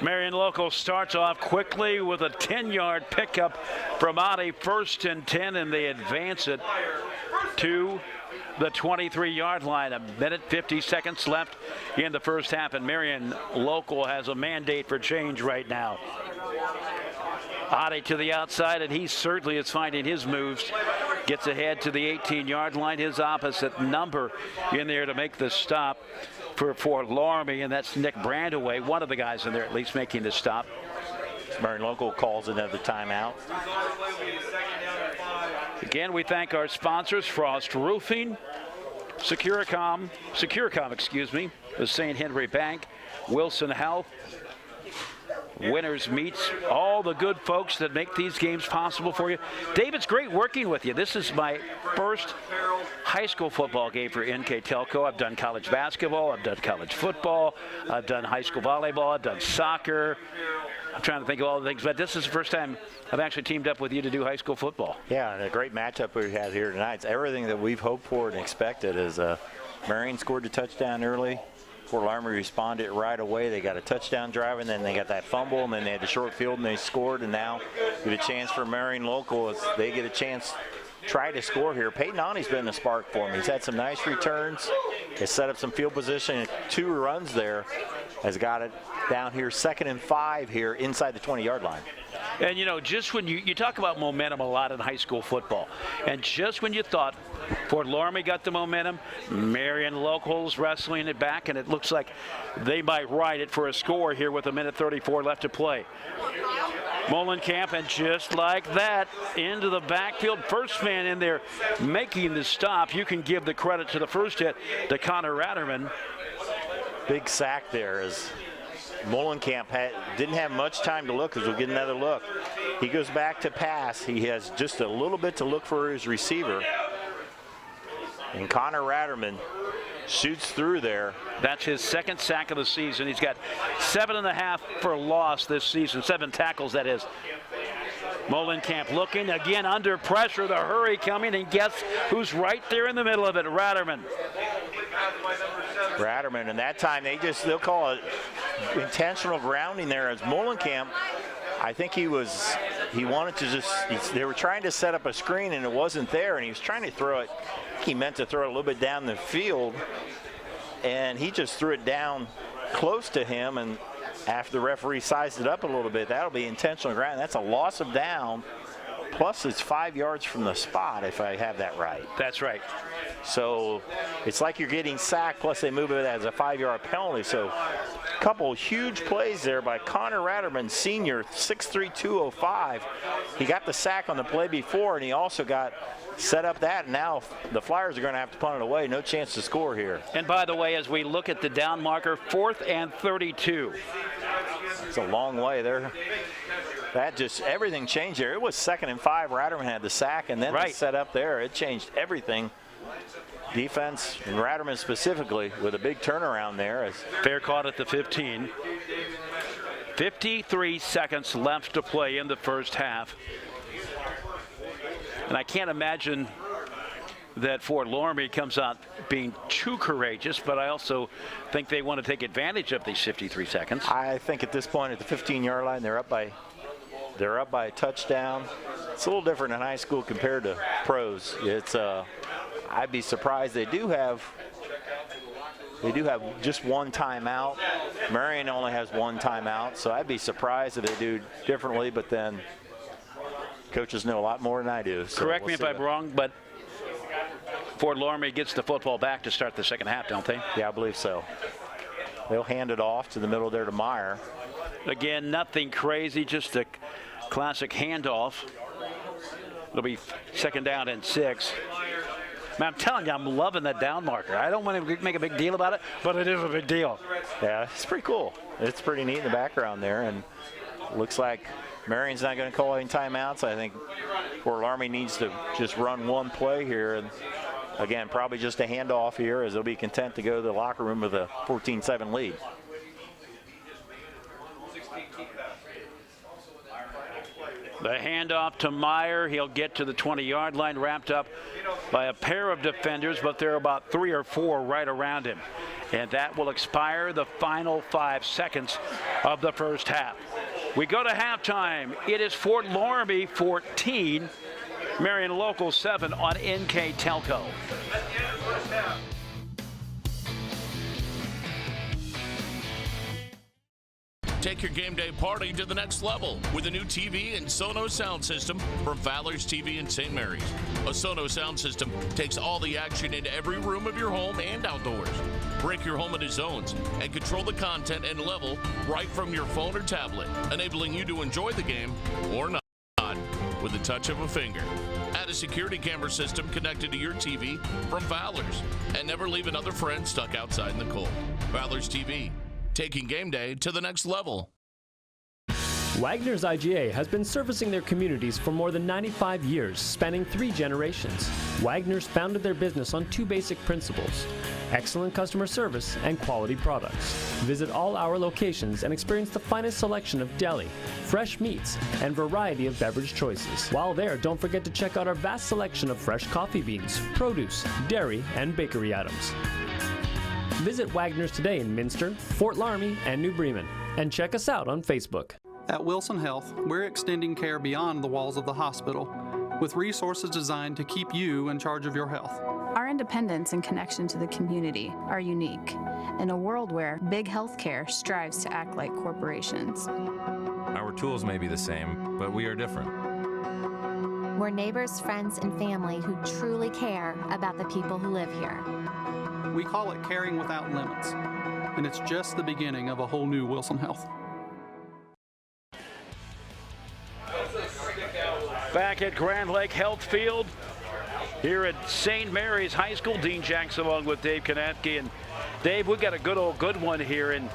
Marion Local starts off quickly with a 10-yard pickup from Adi, 1st and 10, and they advance it to the 23-yard line. 1:50 seconds left in the first half, and Marion Local has a mandate for change right now. Adi to the outside, and he certainly is finding his moves. Gets ahead to the 18-yard line, his opposite number in there to make the stop for Fort Loramie, and that's Nick Brandaway, one of the guys in there at least making the stop. Marion Local calls another timeout. Again, we thank our sponsors, Frost Roofing, Securicom, the St. Henry Bank, Wilson Health, Winners Meats, all the good folks that make these games possible for you. Dave, it's great working with you. This is my first high school football game for NKTelco. I've done college basketball, I've done college football, I've done high school volleyball, I've done soccer. I'm trying to think of all the things, but this is the first time I've actually teamed up with you to do high school football. Yeah, and a great matchup we had here tonight. It's everything that we've hoped for and expected. As Marion scored a touchdown early. Fort Loramie responded right away. They got a touchdown drive, and then they got that fumble, and then they had the short field, and they scored, and now get a chance for Marion Local as they get a chance to try to score here. Peyton Ani's been a spark for him. He's had some nice returns. He set up some field position, and 2 runs there. Has got it down here, 2nd and 5 here inside the 20-yard line. And, you know, just when you talk about momentum a lot in high school football, and just when you thought Fort Loramie got the momentum, Marion Local's wrestling it back, and it looks like they might ride it for a score here with 1:34 left to play. Molenkamp, and just like that, into the backfield. First man in there making the stop. You can give the credit to the first hit to Connor Ratterman. Big sack there as Molenkamp didn't have much time to look, as we'll get another look. He goes back to pass. He has just a little bit to look for his receiver. And Connor Ratterman shoots through there. That's his 2nd sack of the season. He's got 7.5 for loss this season, 7 tackles, that is. Molenkamp looking again under pressure, the hurry coming, and guess who's right there in the middle of it? Ratterman, and that time they'll call it intentional grounding there as Molenkamp. I think he wanted to they were trying to set up a screen and it wasn't there, and he was trying to throw it. He meant to throw it a little bit down the field, and he just threw it down close to him, and after the referee sized it up a little bit, that'll be intentional grounding. That's a loss of down plus it's 5 yards from the spot, if I have that right. That's right. So it's like you're getting sacked, plus they move it as a 5-yard penalty. So a couple huge plays there by Connor Ratterman, senior, 6'3", 205. He got the sack on the play before, and he also got set up that. And now the Flyers are going to have to punt it away. No chance to score here. And by the way, as we look at the down marker, 4th and 32. It's a long way there. That just, everything changed there. It was 2nd and 5. Ratterman had the sack, and then the set up there. It changed everything. Defense, and Ratterman specifically, with a big turnaround there. Fair caught at the 15. 53 seconds left to play in the first half. And I can't imagine that Fort Loramie comes out being too courageous, but I also think they want to take advantage of these 53 seconds. I think at this point at the 15-yard line, they're up by a touchdown. It's a little different in high school compared to pros. It's I'd be surprised. They do have just one timeout. Marion only has one timeout, so I'd be surprised if they do differently, but then coaches know a lot more than I do. So correct me if I'm wrong, but Fort Loramie gets the football back to start the second half, don't they? Yeah, I believe so. They'll hand it off to the middle there to Meyer. Again, nothing crazy, just a classic handoff. It'll be 2nd down and 6. Man, I'm telling you, I'm loving that down marker. I don't want to make a big deal about it, but it is a big deal. Yeah, it's pretty cool. It's pretty neat in the background there, and looks like Marion's not going to call any timeouts. I think Fort Loramie needs to just run one play here, and again, probably just a handoff here, as they'll be content to go to the locker room with a 14-7 lead. The handoff to Meyer. He'll get to the 20-yard line, wrapped up by a pair of defenders, but there are about 3 or 4 right around him. And that will expire the final 5 seconds of the first half. We go to halftime. It is Fort Loramie 14, Marion Local 7 on NKTelco. Take your game day party to the next level with a new TV and Sonos sound system from Fowler's TV in St. Mary's. A Sonos sound system takes all the action into every room of your home and outdoors. Break your home into zones and control the content and level right from your phone or tablet, enabling you to enjoy the game or not with the touch of a finger. Add a security camera system connected to your TV from Fowler's, and never leave another friend stuck outside in the cold. Fowler's TV, taking game day to the next level. Wagner's IGA has been servicing their communities for more than 95 years, spanning 3 generations. Wagner's founded their business on 2 basic principles: excellent customer service and quality products. Visit all our locations and experience the finest selection of deli, fresh meats, and variety of beverage choices. While there, don't forget to check out our vast selection of fresh coffee beans, produce, dairy, and bakery items. Visit Wagner's today in Minster, Fort Loramie, and New Bremen, and check us out on Facebook. At Wilson Health, we're extending care beyond the walls of the hospital, with resources designed to keep you in charge of your health. Our independence and connection to the community are unique in a world where big healthcare strives to act like corporations. Our tools may be the same, but we are different. We're neighbors, friends, and family who truly care about the people who live here. We call it caring without limits, and it's just the beginning of a whole new Wilson Health. Back at Grand Lake Health Field here at St. Mary's High School. Dean Jackson along with Dave Kanatke. And Dave, we got a good one here, and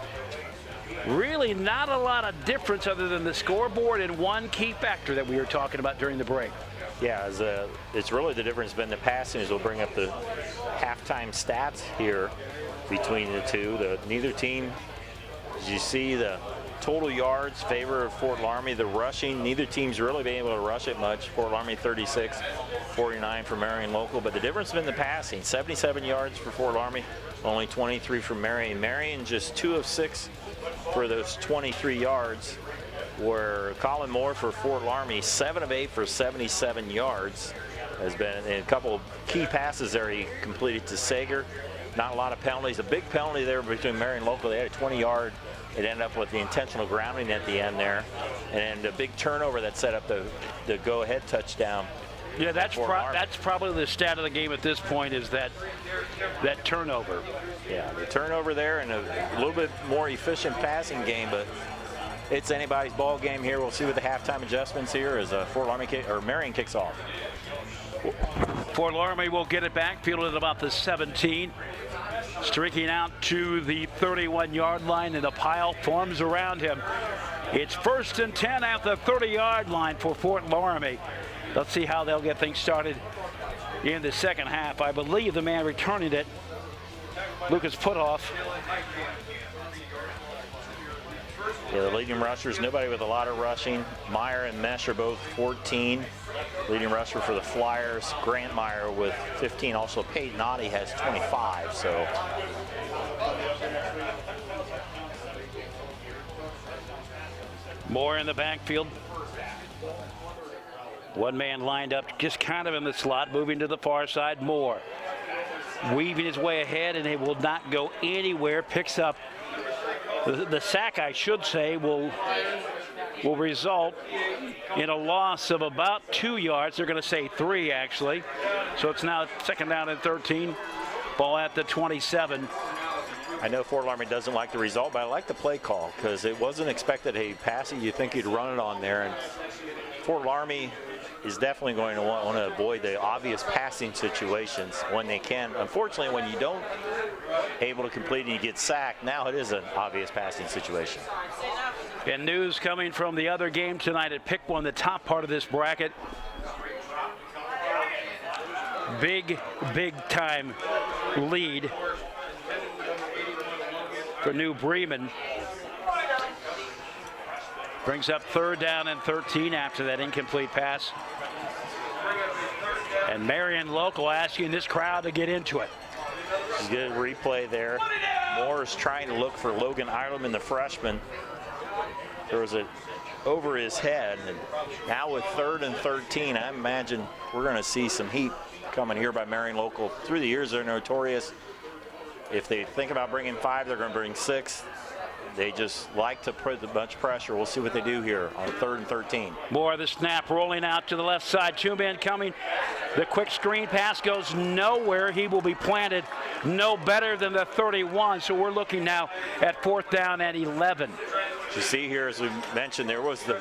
really not a lot of difference other than the scoreboard and one key factor that we were talking about during the break. Yeah, it's really the difference been the passing. We'll bring up the halftime stats here between the two. Neither team, as you see, the total yards favor of Fort Loramie. The rushing, neither team's really been able to rush it much. Fort Loramie 36, 49 for Marion Local. But the difference has been the passing. 77 yards for Fort Loramie, only 23 for Marion. Marion just 2 of 6 for those 23 yards. Where Colin Moore for Fort Loramie, 7 of 8 for 77 yards. Has been in a couple of key passes there he completed to Sager. Not a lot of penalties. A big penalty there between Marion Local. They had a 20-yard It ended up with the intentional grounding at the end there, and a big turnover that set up the go-ahead touchdown. Yeah, that's probably the stat of the game at this point, is that turnover. Yeah, the turnover there, and a little bit more efficient passing game, but it's anybody's ball game here. We'll see what the halftime adjustments here as Marion kicks off. Fort Loramie will get it back, fielded at about the 17. Streaking out to the 31-yard line, and a pile forms around him. It's 1st and 10 at the 30-yard line for Fort Loramie. Let's see how they'll get things started in the second half. I believe the man returning it, Lucas Putoff. Yeah, the leading rushers, nobody with a lot of rushing. Meyer and Mesh are both 14. Leading rusher for the Flyers, Grant Meyer with 15. Also, Peyton Oddie has 25. So Moore in the backfield. One man lined up just kind of in the slot, moving to the far side. Moore weaving his way ahead, and it will not go anywhere. Picks up the sack, I should say, will result in a loss of about 2 yards. They're going to say 3, actually. So it's now 2nd down and 13. Ball at the 27. I know Fort Loramie doesn't like the result, but I like the play call because it wasn't expected a passing. You think he'd run it on there, and Fort Loramie is definitely going to want to avoid the obvious passing situations when they can. Unfortunately, when you don't able to complete and you get sacked, now it is an obvious passing situation. And news coming from the other game tonight at Pick One, the top part of this bracket. Big time lead for New Bremen. Brings up 3rd down and 13 after that incomplete pass. And Marion local asking this crowd to get into it. Good replay there. Moore is trying to look for Logan Eilerman, the freshman. There was it over his head. And now with 3rd and 13, I imagine we're going to see some heat coming here by Marion local. Through the years, they're notorious. If they think about bringing 5, they're going to bring 6. They just like to put a bunch of pressure. We'll see what they do here on 3rd and 13. Moore, the snap, rolling out to the left side. 2 men coming. The quick screen pass goes nowhere. He will be planted no better than the 31. So we're looking now at 4th down and 11. You see here, as we mentioned, there was the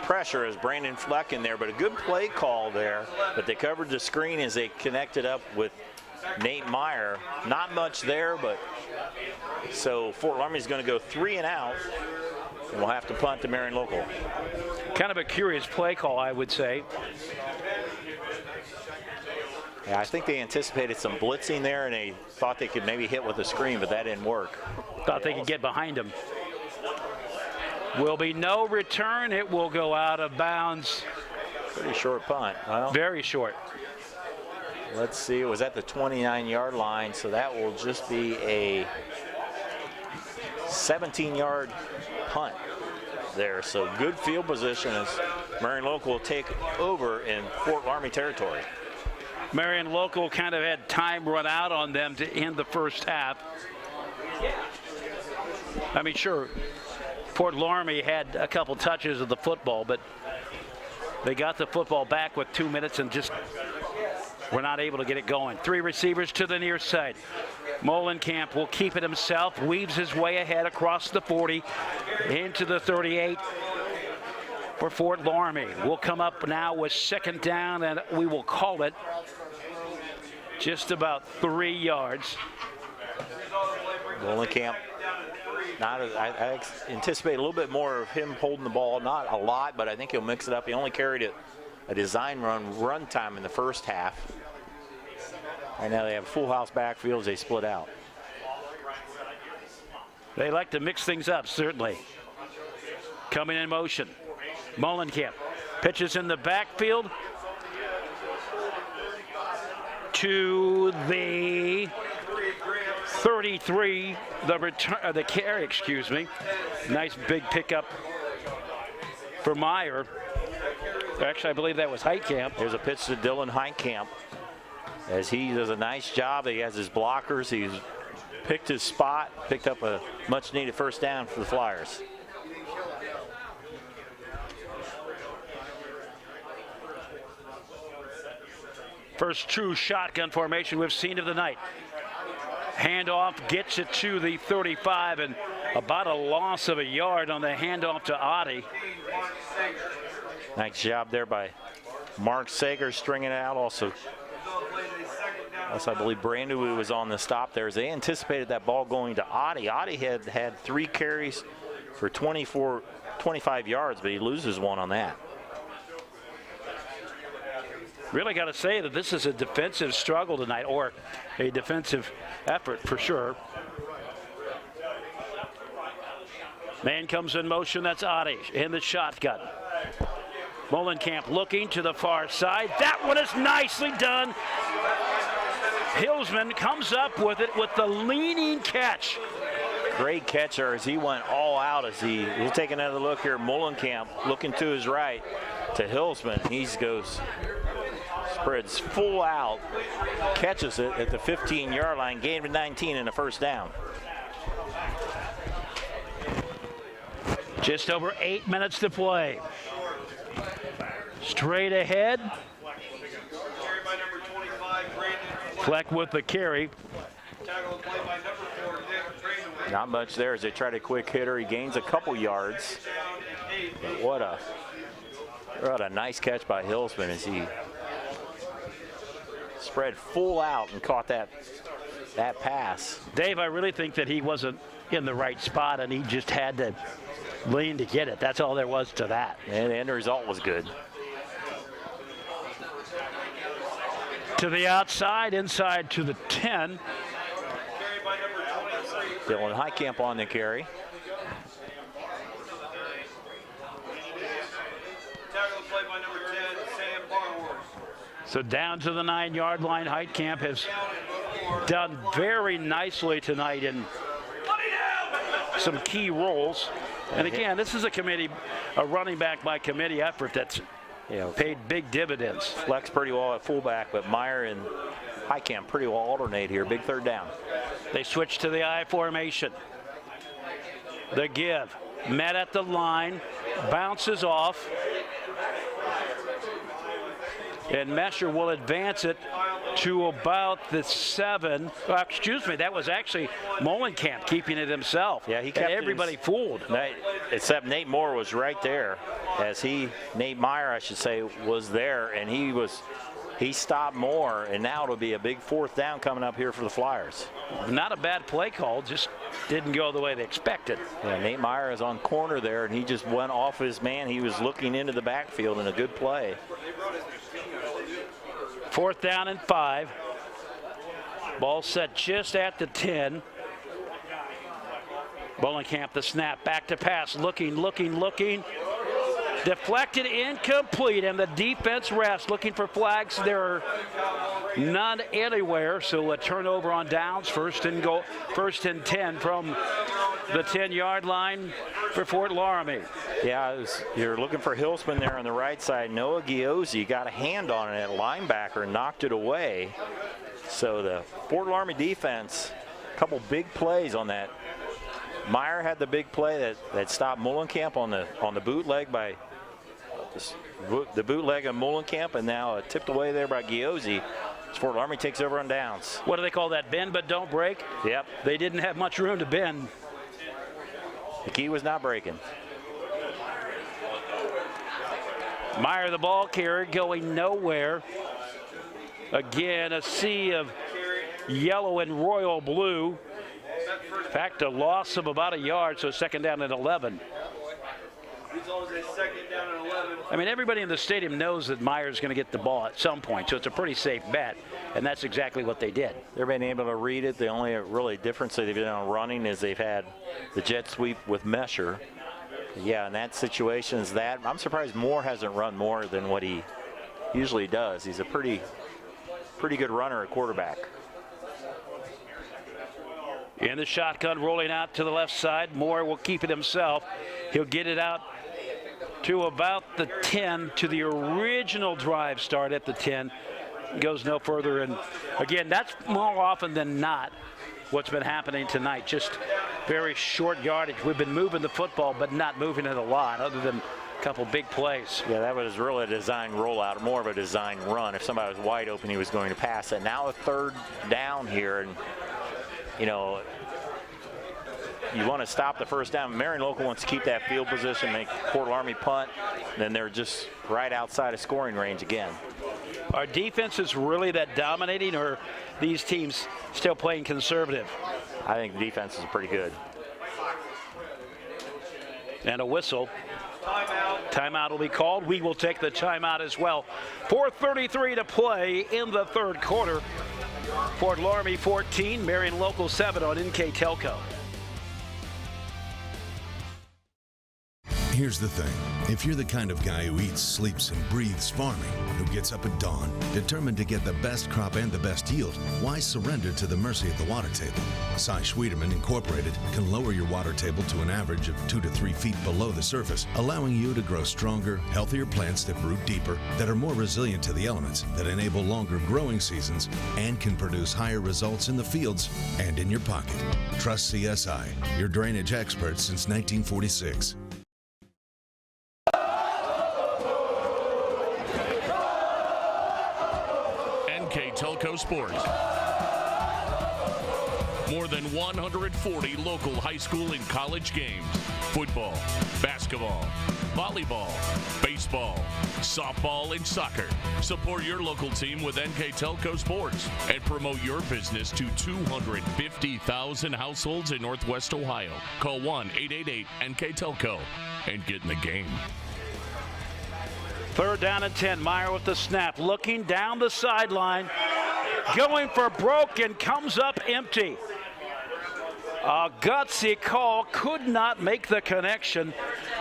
pressure as Brandon Fleck in there, but a good play call there. But they covered the screen as they connected up with Nate Meyer. Not much there, but so Fort Loramie is going to go 3 and out, and we'll have to punt to Marion local. Kind of a curious play call, I would say. Yeah, I think they anticipated some blitzing there, and they thought they could maybe hit with a screen, but that didn't work. Thought they could get behind him. Will be no return. It will go out of bounds. Pretty short punt. Well, very short. Let's see. It was at the 29-yard line, so that will just be a 17-yard punt there. So good field position as Marion local will take over in Fort Loramie territory. Marion local kind of had time run out on them to end the first half. I mean, sure, Fort Loramie had a couple touches of the football, but they got the football back with 2 minutes and just were not able to get it going. 3 receivers to the near side. Molenkamp will keep it himself, weaves his way ahead across the 40 into the 38 for Fort Loramie. We'll come up now with 2nd down, and we will call it just about 3 yards. Molenkamp, I anticipate a little bit more of him holding the ball. Not a lot, but I think he'll mix it up. He only carried it a design run time in the first half. Right now they have a full house backfield as they split out. They like to mix things up, certainly. Coming in motion. Molenkamp pitches in the backfield to the 33, the carry, excuse me. Nice big pickup for Meyer. Actually, I believe that was Heitkamp. There's a pitch to Dylan Heitkamp as he does a nice job. He has his blockers. He's picked his spot, picked up a much-needed first down for the Flyers. First true shotgun formation we've seen of the night. Handoff gets it to the 35 and about a loss of a yard on the handoff to Adi. Nice job there by Mark Sager stringing it out. Also, I believe Brandewu was on the stop there as they anticipated that ball going to Adi. Adi had 3 carries for 25 yards, but he loses one on that. Really got to say that this is a defensive struggle tonight, or a defensive effort for sure. Man comes in motion, that's Adi in the shotgun. Molenkamp looking to the far side. That one is nicely done. Hilsman comes up with it with the leaning catch. Great catcher as he went all out as we'll take another look here. Molenkamp looking to his right to Hilsman. He spreads full out, catches it at the 15-yard line, gain of 19 and a first down. Just over 8 minutes to play. Straight ahead. Fleck with the carry. Not much there as they try to quick hitter. He gains a couple yards. But what a nice catch by Hilsman as he spread full out and caught that pass. Dave, I really think that he wasn't in the right spot and he just had to lean to get it. That's all there was to that. And the end result was good. To the outside, inside to the 10. Dylan Heitkamp on the carry. So down to the 9-yard line. Heitkamp has done very nicely tonight in some key roles. And again, this is a running back by committee effort that's paid big dividends. Flex pretty well at fullback, but Meyer and Heitkamp pretty well alternate here. Big third down. They switch to the I formation. The give. Met at the line. Bounces off. And Messer will advance it to about the 7. Excuse me, that was actually Molenkamp keeping it himself. Yeah, he kept everybody fooled. Except Nate Moore was right there as Nate Meyer, I should say, was there, and he stopped Moore, and now it'll be a big fourth down coming up here for the Flyers. Not a bad play call, just didn't go the way they expected. Yeah, Nate Meyer is on corner there, and he just went off his man. He was looking into the backfield in a good play. 4th down and 5. Ball set just at the 10. Molenkamp the snap, back to pass, looking. Deflected, incomplete, and the defense rests, looking for flags. There are none anywhere, so a turnover on downs, first and 10 from the 10-yard line for Fort Loramie. Yeah, you're looking for Hilsman there on the right side. Noah Giozzi got a hand on it at linebacker and knocked it away. So the Fort Loramie defense, a couple big plays on that. Meyer had the big play that stopped Molenkamp on the bootleg by the bootleg of Molenkamp, and now tipped away there by Giozzi. Fort Loramie takes over on downs. What do they call that? Bend but don't break? Yep. They didn't have much room to bend. The key was not breaking. Meyer, the ball carrier, going nowhere. Again, a sea of yellow and royal blue. In fact, a loss of about a yard, so 2nd down and 11. I mean, everybody in the stadium knows that Meyer's going to get the ball at some point, so it's a pretty safe bet, and that's exactly what they did. They've been able to read it. The only really difference that they've been on running is they've had the jet sweep with Mesher. Yeah, in that situation is that. I'm surprised Moore hasn't run more than what he usually does. He's a pretty good runner at quarterback. In the shotgun, rolling out to the left side. Moore will keep it himself. He'll get it out to about the 10, to the original drive start at the 10. Goes no further. And again, that's more often than not what's been happening tonight. Just very short yardage. We've been moving the football, but not moving it a lot, other than a couple big plays. Yeah, that was really a design rollout, more of a design run. If somebody was wide open, he was going to pass it. Now a third down here, and you know, you want to stop the first down. Marion Local wants to keep that field position, make Fort Loramie punt, then they're just right outside of scoring range again. Are defenses really that dominating, or these teams still playing conservative? I think the defense is pretty good. And a whistle. Timeout will be called. We will take the timeout as well. 4:33 to play in the third quarter. Fort Loramie 14, Marion Local 7 on NKTelco. Here's the thing. If you're the kind of guy who eats, sleeps, and breathes farming, who gets up at dawn, determined to get the best crop and the best yield, why surrender to the mercy of the water table? Cy Schwieterman Incorporated can lower your water table to an average of 2 to 3 feet below the surface, allowing you to grow stronger, healthier plants that root deeper, that are more resilient to the elements, that enable longer growing seasons, and can produce higher results in the fields and in your pocket. Trust CSI, your drainage experts since 1946. NKTelco Sports. More than 140 local high school and college games. Football, basketball, volleyball, baseball, softball, and soccer. Support your local team with NKTelco Sports and promote your business to 250,000 households in Northwest Ohio. Call 1-888-NKTelco and get in the game. Third down and 10. Meyer with the snap, looking down the sideline, going for broke, and comes up empty. A gutsy call, could not make the connection.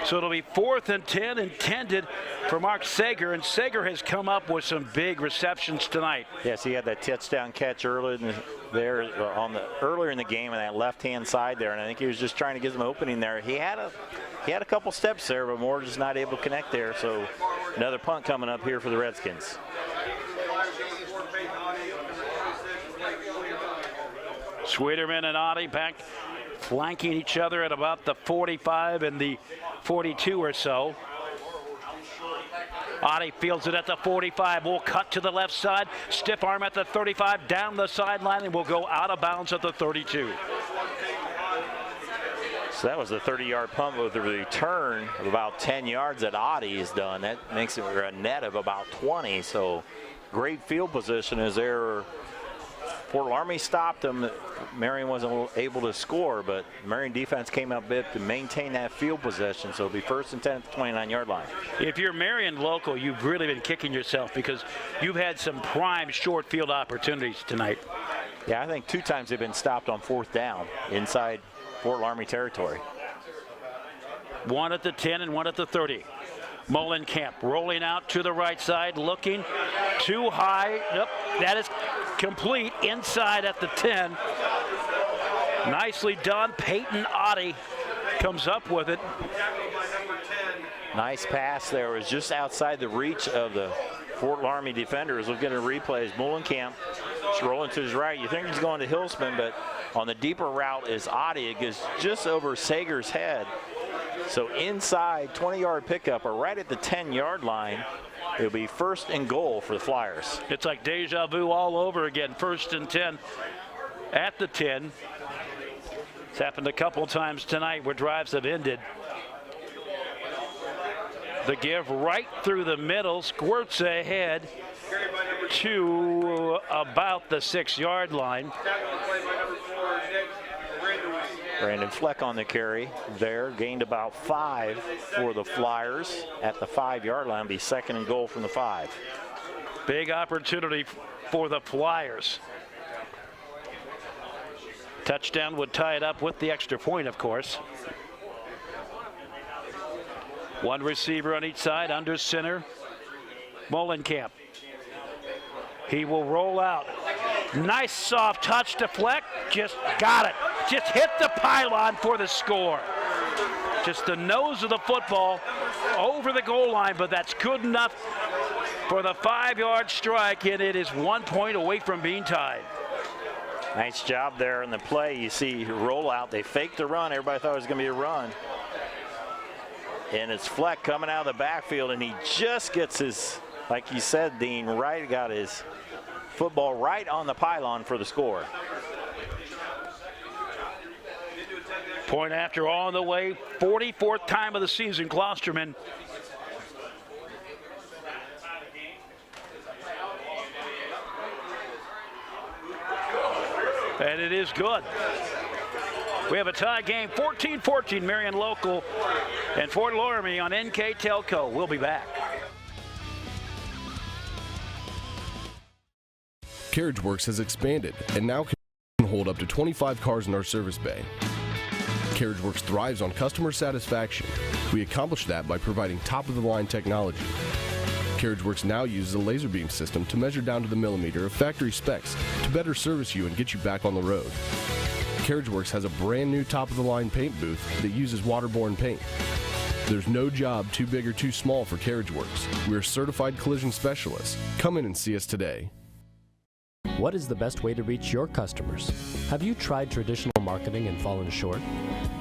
So it'll be 4th and 10 intended for Mark Sager, and Sager has come up with some big receptions tonight. Yes, he had that touchdown catch earlier in the game on that left-hand side there, and I think he was just trying to get some opening there. He had a couple steps there, but Moore just not able to connect there. So another punt coming up here for the Redskins. Schwieterman and Oddie back flanking each other at about the 45 and the 42 or so. Oddie fields it at the 45. We'll cut to the left side. Stiff arm at the 35, down the sideline, and we'll go out of bounds at the 32. So that was the 30-yard punt with a return of about 10 yards that Oddie has done. That makes it a net of about 20. So great field position as there. Fort Loramie stopped them. Marion wasn't able to score, but Marion defense came up big to maintain that field possession. So it'll be 1st and 10 at the 29-yard line. If you're Marion local, you've really been kicking yourself because you've had some prime short field opportunities tonight. Yeah, I think 2 times they've been stopped on 4th down inside Fort Loramie territory. 1 at the 10 and 1 at the 30. Mullenkamp rolling out to the right side, looking too high. Yep, that is complete inside at the 10. Nicely done. Peyton Oddie comes up with it. Nice pass there. It was just outside the reach of the Fort Loramie defenders. We'll get a replay as Mullenkamp is rolling to his right. You think he's going to Hillsman, but on the deeper route is Oddie. It goes just over Sager's head. So inside, 20-yard pickup, or right at the 10-yard line. It'll be 1st and goal for the Flyers. It's like deja vu all over again. 1st and 10 at the 10. It's happened a couple times tonight where drives have ended. The give right through the middle, squirts ahead to about the 6-yard line. Brandon Fleck on the carry there, gained about 5 for the Flyers at the 5-yard line. Be 2nd and goal from the 5. Big opportunity for the Flyers. Touchdown would tie it up with the extra point, of course. 1 receiver on each side, under center. Mullenkamp. He will roll out. Nice soft touch to Fleck. Just got it. Just hit the pylon for the score. Just the nose of the football over the goal line, but that's good enough for the 5-yard strike, and it is 1 point away from being tied. Nice job there in the play. You see rollout. They faked the run. Everybody thought it was going to be a run. And it's Fleck coming out of the backfield, and he just gets his, like you said, Dean, got his football right on the pylon for the score. Point after on the way, 44th time of the season, Klosterman. And it is good. We have a tie game, 14-14, Marion Local and Fort Loramie on NKTelco. We'll be back. Carriage Works has expanded and now can hold up to 25 cars in our service bay. Carriage Works thrives on customer satisfaction. We accomplish that by providing top-of-the-line technology. Carriage Works now uses a laser beam system to measure down to the millimeter of factory specs to better service you and get you back on the road. Carriage Works has a brand new top-of-the-line paint booth that uses waterborne paint. There's no job too big or too small for Carriage Works. We're certified collision specialists. Come in and see us today. What is the best way to reach your customers? Have you tried traditional marketing and fallen short?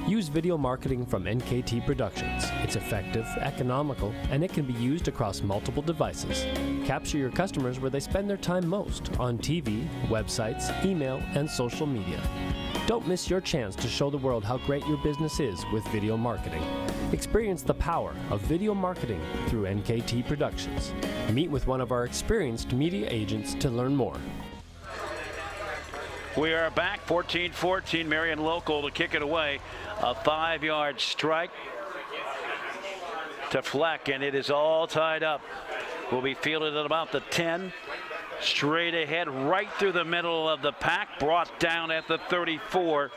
Use video marketing from NKT Productions. It's effective, economical, and it can be used across multiple devices. Capture your customers where they spend their time most, on TV, websites, email, and social media. Don't miss your chance to show the world how great your business is with video marketing. Experience the power of video marketing through NKT Productions. Meet with one of our experienced media agents to learn more. We are back, 14-14, Marion Local to kick it away. A 5-yard strike to Fleck, and it is all tied up. Will be fielded at about the 10. Straight ahead, right through the middle of the pack, brought down at the 34.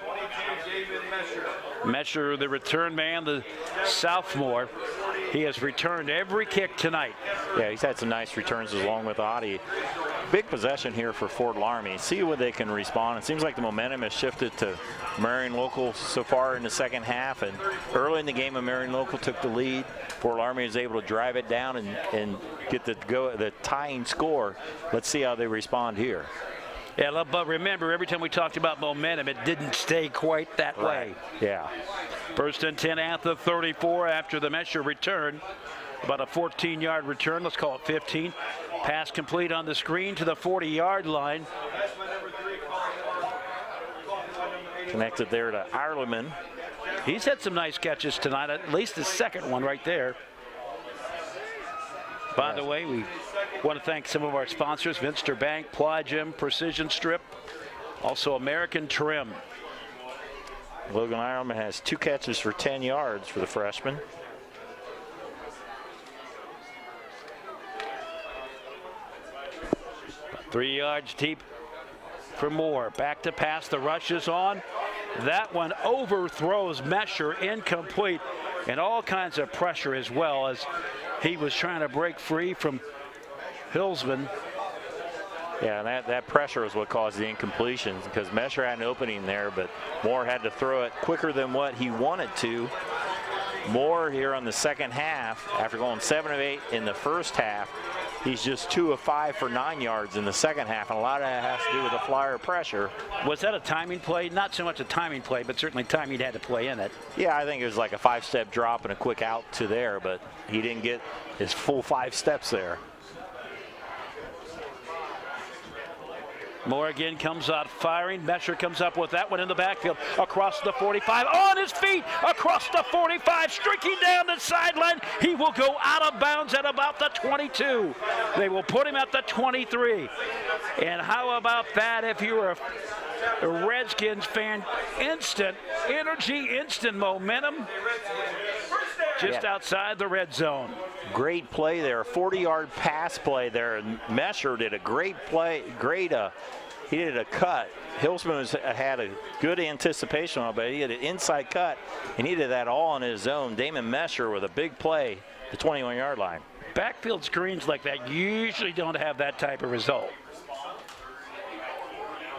Mesher, the return man, the sophomore. He has returned every kick tonight. Yeah, he's had some nice returns along with Audie. Big possession here for Fort Loramie. See what they can respond. It seems like the momentum has shifted to Marion Local so far in the second half. And early in the game, when Marion Local took the lead, Fort Loramie was able to drive it down and get the tying score. Let's see how they respond here. Yeah, but remember, every time we talked about momentum, it didn't stay quite that way. Yeah. First and 10 at the 34 after the Mesher return. About a 14-yard return, let's call it 15. Pass complete on the screen to the 40-yard line. Connected there to Ireland. He's had some nice catches tonight, at least the second one right there. By the way, we want to thank some of our sponsors, Vinster Bank, Ply Gym, Precision Strip, also American Trim. Logan Ireland has 2 catches for 10 yards for the freshman. About 3 yards deep for Moore. Back to pass, the rush is on. That one overthrows Mesher, incomplete, and all kinds of pressure as well as he was trying to break free from Hilsman. Yeah, and that pressure is what caused the incompletions because Mesher had an opening there, but Moore had to throw it quicker than what he wanted to. Moore here on the second half, after going 7 of 8 in the first half, he's just 2 of 5 for 9 yards in the second half, and a lot of that has to do with the Flyer pressure. Was that a timing play? Not so much a timing play, but certainly timing had to play in it. Yeah, I think it was like a 5-step drop and a quick out to there, but he didn't get his full 5 steps there. Moore again comes out firing. Mesher comes up with that one in the backfield. Across the 45, on his feet, across the 45, streaking down the sideline. He will go out of bounds at about the 22. They will put him at the 23. And how about that if you were a Redskins fan? Instant energy, instant momentum. Just outside the red zone. Great play there, a 40-yard pass play there. Mesher did a great play, he did a cut. Hilsman had a good anticipation on it, but he had an inside cut, and he did that all on his own. Damon Mesher with a big play, the 21-yard line. Backfield screens like that usually don't have that type of result.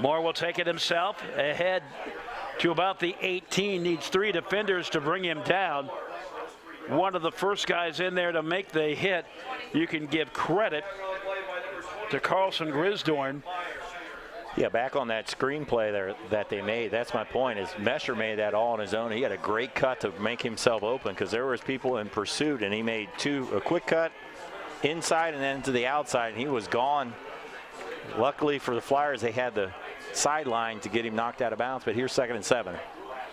Moore will take it himself, ahead to about the 18, needs 3 defenders to bring him down. One of the first guys in there to make the hit. You can give credit to Carlson Grisdorn. Yeah, back on that screenplay there that they made, that's my point, is Mesher made that all on his own. He had a great cut to make himself open because there was people in pursuit, and he made a quick cut inside and then to the outside, and he was gone. Luckily for the Flyers, they had the sideline to get him knocked out of bounds, but here's 2nd and 7.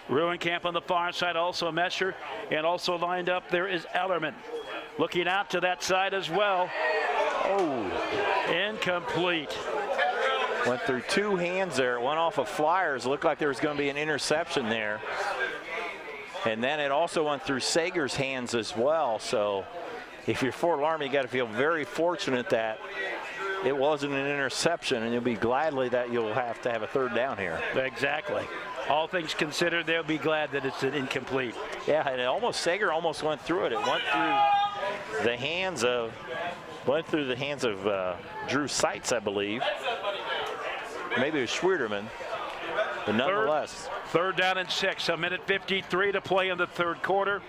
Ruenkamp on the far side, also Mesher, and also lined up there is Ellerman. Looking out to that side as well. Oh, incomplete. Went through 2 hands there. It went off of Flyers. It looked like there was going to be an interception there. And then it also went through Sager's hands as well. So if you're Fort Loramie, you got to feel very fortunate that it wasn't an interception, and you'll be gladly that you'll have to have a 3rd down here. Exactly. All things considered, they'll be glad that it's an incomplete. Yeah, and Sager almost went through it. It went through the hands of Drew Seitz, I believe. Maybe it was Schwieterman, but nonetheless. 3rd down and 6, a minute 53 to play in the 3rd quarter.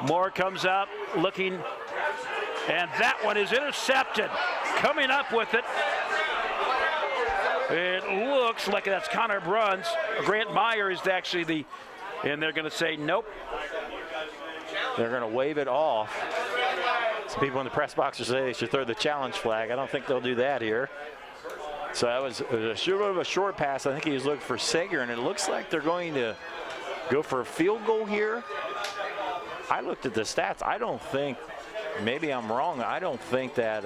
Moore comes out looking, and that one is intercepted. Coming up with it. It looks like that's Connor Bruns. Grant Meyer is actually and they're going to say nope. They're going to wave it off. Some people in the press box say they should throw the challenge flag. I don't think they'll do that here. So that was a short pass. I think he was looking for Sager, and it looks like they're going to go for a field goal here. I looked at the stats. I don't think, maybe I'm wrong, I don't think that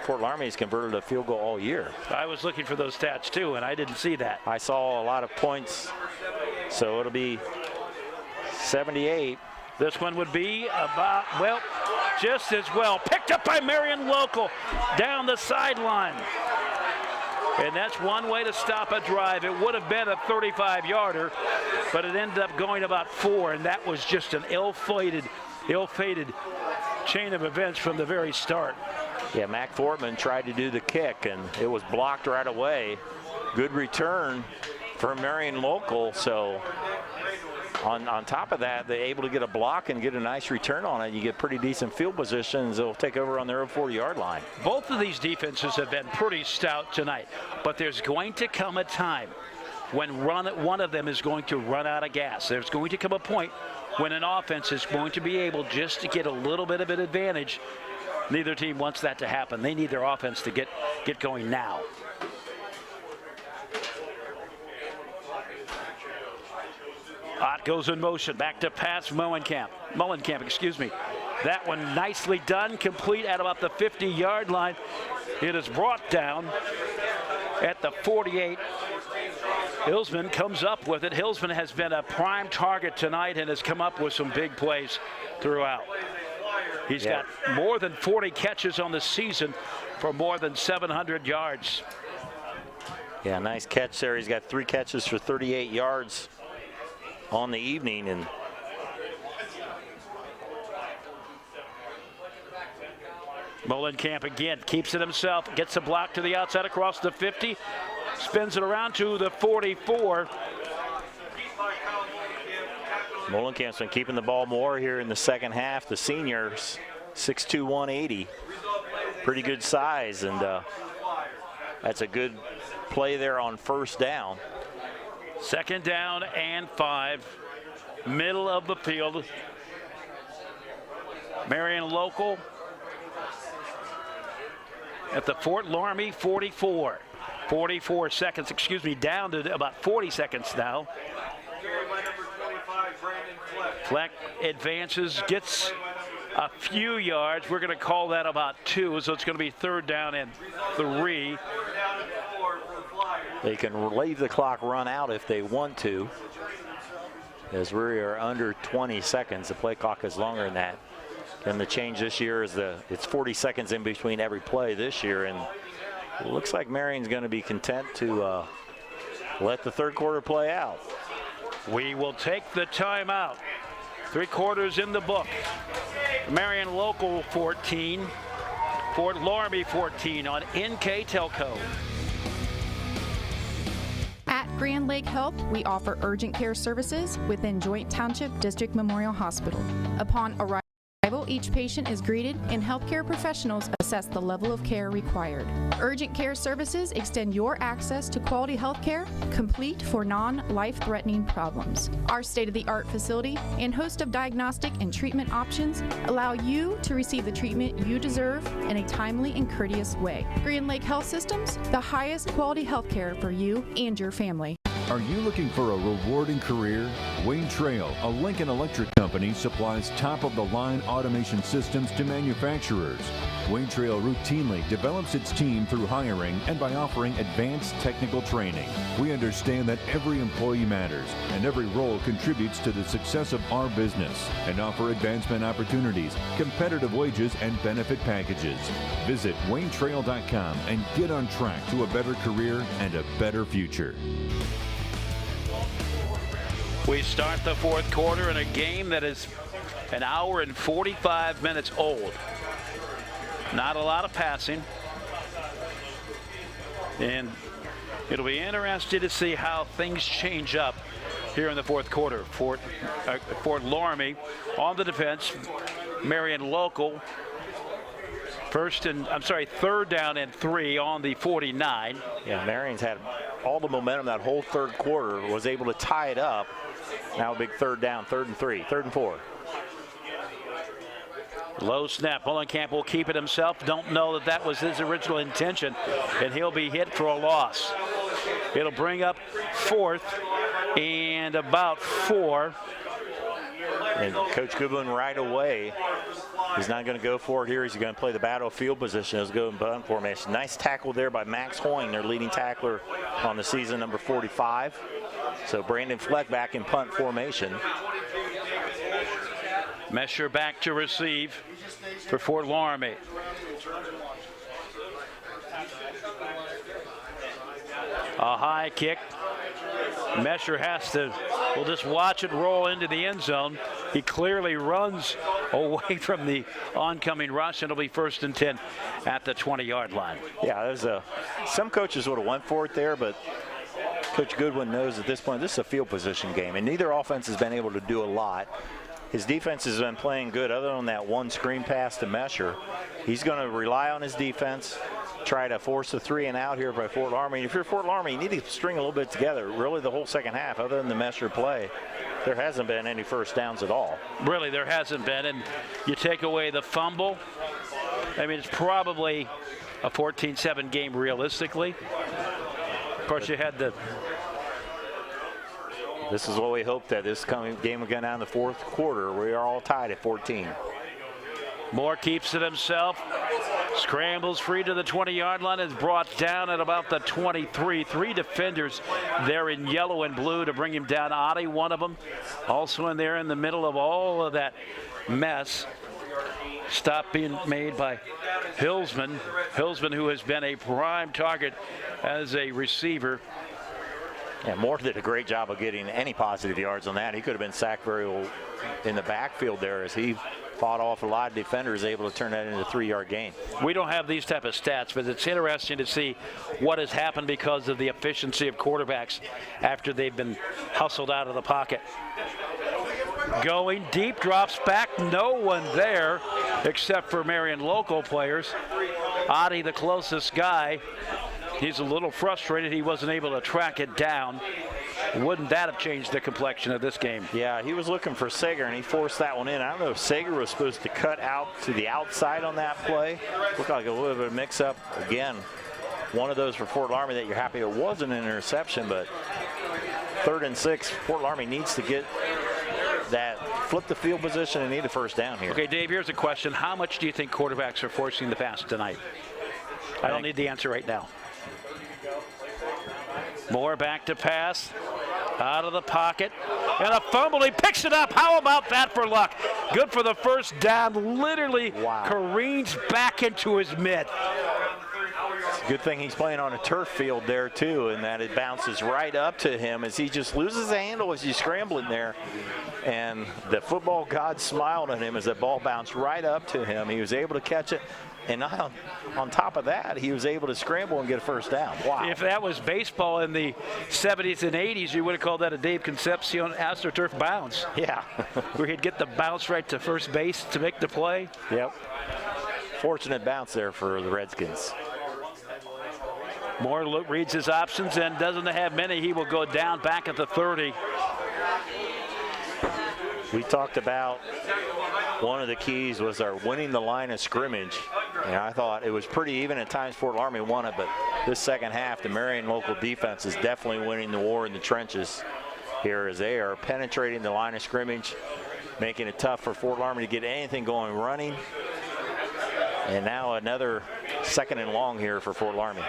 Fort Loramie has converted a field goal all year. I was looking for those stats too, and I didn't see that. I saw a lot of points, so it'll be 78. This one would be about, well, just as well. Picked up by Marion Local down the sideline. And that's one way to stop a drive. It would have been a 35-yarder, but it ended up going about 4, and that was just an ill-fated chain of events from the very start. Yeah, Mac Fortman tried to do the kick, and it was blocked right away. Good return for Marion Local, so on top of that, they're able to get a block and get a nice return on it. You get pretty decent field positions. They'll take over on their own 40-yard line. Both of these defenses have been pretty stout tonight, but there's going to come a time when one of them is going to run out of gas. There's going to come a point when an offense is going to be able just to get a little bit of an advantage. Neither team wants that to happen. They need their offense to get going now. Ott goes in motion, back to pass Mullenkamp, excuse me. That one nicely done, complete at about the 50-yard line. It is brought down at the 48. Hillsman comes up with it. Hillsman has been a prime target tonight and has come up with some big plays throughout. He's got more than 40 catches on the season for more than 700 yards. Yeah, nice catch there. He's got 3 catches for 38 yards on the evening, and Mullenkamp again keeps it himself, gets a block to the outside across the 50, spins it around to the 44. Mullenkamp's been keeping the ball more here in the second half. The seniors, 6'2", 180, pretty good size, and that's a good play there on 1st down. 2nd down and 5, middle of the field. Marion Local at the Fort Loramie 44. 44 seconds, excuse me, down to about 40 seconds now. Fleck advances, gets a few yards. We're going to call that about 2, so it's going to be 3rd down and 3. They can leave the clock run out if they want to, as we are under 20 seconds. The play clock is longer than that. And the change this year is it's 40 seconds in between every play this year, and it looks like Marion's going to be content to let the 3rd quarter play out. We will take the timeout. 3 quarters in the book. Marion Local 14, Fort Loramie 14 on NKTelco. At Grand Lake Health, we offer urgent care services within Joint Township District Memorial Hospital. Upon arrival Each patient is greeted and healthcare professionals assess the level of care required. Urgent care services extend your access to quality healthcare, complete for non-life-threatening problems. Our state-of-the-art facility and host of diagnostic and treatment options allow you to receive the treatment you deserve in a timely and courteous way. Grand Lake Health Systems, the highest quality healthcare for you and your family. Are you looking for a rewarding career? Wayne Trail, a Lincoln Electric company, supplies top-of-the-line automation systems to manufacturers. Wayne Trail routinely develops its team through hiring and by offering advanced technical training. We understand that every employee matters and every role contributes to the success of our business and offer advancement opportunities, competitive wages, and benefit packages. Visit WayneTrail.com and get on track to a better career and a better future. We start the fourth quarter in a game that is an hour and 45 minutes old. Not a lot of passing. And it'll be interesting to see how things change up here in the fourth quarter. Fort Loramie on the defense. Marion local. Third down and 3 on the 49. Yeah, Marion's had all the momentum that whole third quarter, was able to tie it up. Now a big third down, 3rd and 3, 3rd and 4. Low snap. Mullenkamp will keep it himself. Don't know that was his original intention, and he'll be hit for a loss. It'll bring up 4th and about 4. And Coach Goodwin right away, he's not going to go for it here. He's going to play the battlefield position. He's going punt formation. Nice tackle there by Max Hoying, their leading tackler on the season, number 45. So Brandon Fleck back in punt formation. Mesher back to receive for Fort Loramie. A high kick. Mesher has to, we'll just watch it roll into the end zone. He clearly runs away from the oncoming rush, and it'll be 1st and 10 at the 20-yard line. Yeah, there's some coaches would have went for it there, but Coach Goodwin knows at this point this is a field position game, and neither offense has been able to do a lot. His defense has been playing good other than that one screen pass to Mesher. He's going to rely on his defense, try to force a 3 and out here by Fort Loramie. If you're Fort Loramie, you need to string a little bit together. Really, the whole second half, other than the Mesher play, there hasn't been any first downs at all. Really, there hasn't been, and you take away the fumble. I mean, it's probably a 14-7 game realistically. Of course, you had the... This is what we hope that this coming game will go down the fourth quarter. We are all tied at 14. Moore keeps it himself. Scrambles free to the 20-yard line. Is brought down at about the 23. 3 defenders there in yellow and blue to bring him down. Adi, one of them, also in there in the middle of all of that mess. Stop being made by Hilsman. Hilsman, who has been a prime target as a receiver. Yeah, Moore did a great job of getting any positive yards on that. He could have been sacked very well in the backfield there as he fought off a lot of defenders, able to turn that into a 3-yard gain. We don't have these type of stats, but it's interesting to see what has happened because of the efficiency of quarterbacks after they've been hustled out of the pocket. Going deep, drops back, no one there except for Marion local players. Adi, the closest guy. He's a little frustrated he wasn't able to track it down. Wouldn't that have changed the complexion of this game? Yeah, he was looking for Sager, and he forced that one in. I don't know if Sager was supposed to cut out to the outside on that play. Looked like a little bit of mix-up. Again, one of those for Fort Loramie that you're happy it wasn't an interception, but 3rd and 6, Fort Loramie needs to get that, flip the field position and need a first down here. Okay, Dave, here's a question. How much do you think quarterbacks are forcing the pass tonight? I don't need the answer right now. Moore back to pass, out of the pocket, and a fumble. He picks it up. How about that for luck? Good for the first down. Literally careens back into his mid. Good thing he's playing on a turf field there too, and that it bounces right up to him as he just loses the handle as he's scrambling there. And the football god smiled at him as that ball bounced right up to him. He was able to catch it, and on top of that, he was able to scramble and get a first down. Wow. If that was baseball in the 70s and 80s, you would have called that a Dave Concepcion AstroTurf bounce. Yeah. Where he'd get the bounce right to first base to make the play. Yep. Fortunate bounce there for the Redskins. Moore reads his options and doesn't have many. He will go down back at the 30. We talked about one of the keys was our winning the line of scrimmage. And I thought it was pretty even at times. Fort Loramie won it, but this second half, the Marion local defense is definitely winning the war in the trenches here as they are penetrating the line of scrimmage, making it tough for Fort Loramie to get anything going running. And now another 2nd and long here for Fort Loramie.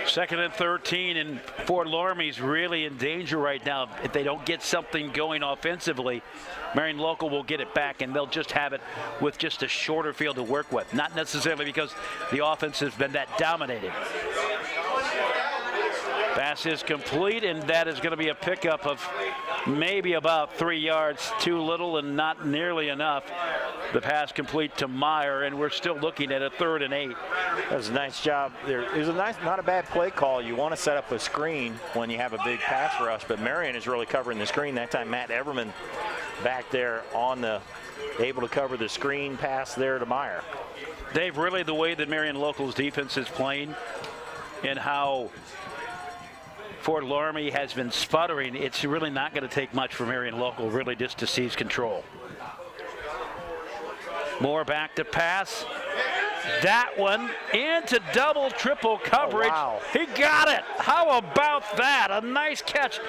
2nd and 13, and Fort Loramie's really in danger right now. If they don't get something going offensively, Marion local will get it back, and they'll just have it with just a shorter field to work with. Not necessarily because the offense has been that dominated. Pass is complete, and that is going to be a pickup of maybe about 3 yards. Too little and not nearly enough. The pass complete to Meyer, and we're still looking at a 3rd and 8. That was a nice job there. It was not a bad play call. You want to set up a screen when you have a big pass rush, but Marion is really covering the screen. That time Matt Everman back there able to cover the screen pass there to Meyer. Dave, really the way that Marion local's defense is playing and how Fort Loramie has been sputtering, it's really not going to take much for Marion local really just to seize control. Moore back to pass. That one into double, triple coverage. Oh, wow. He got it. How about that? A nice catch.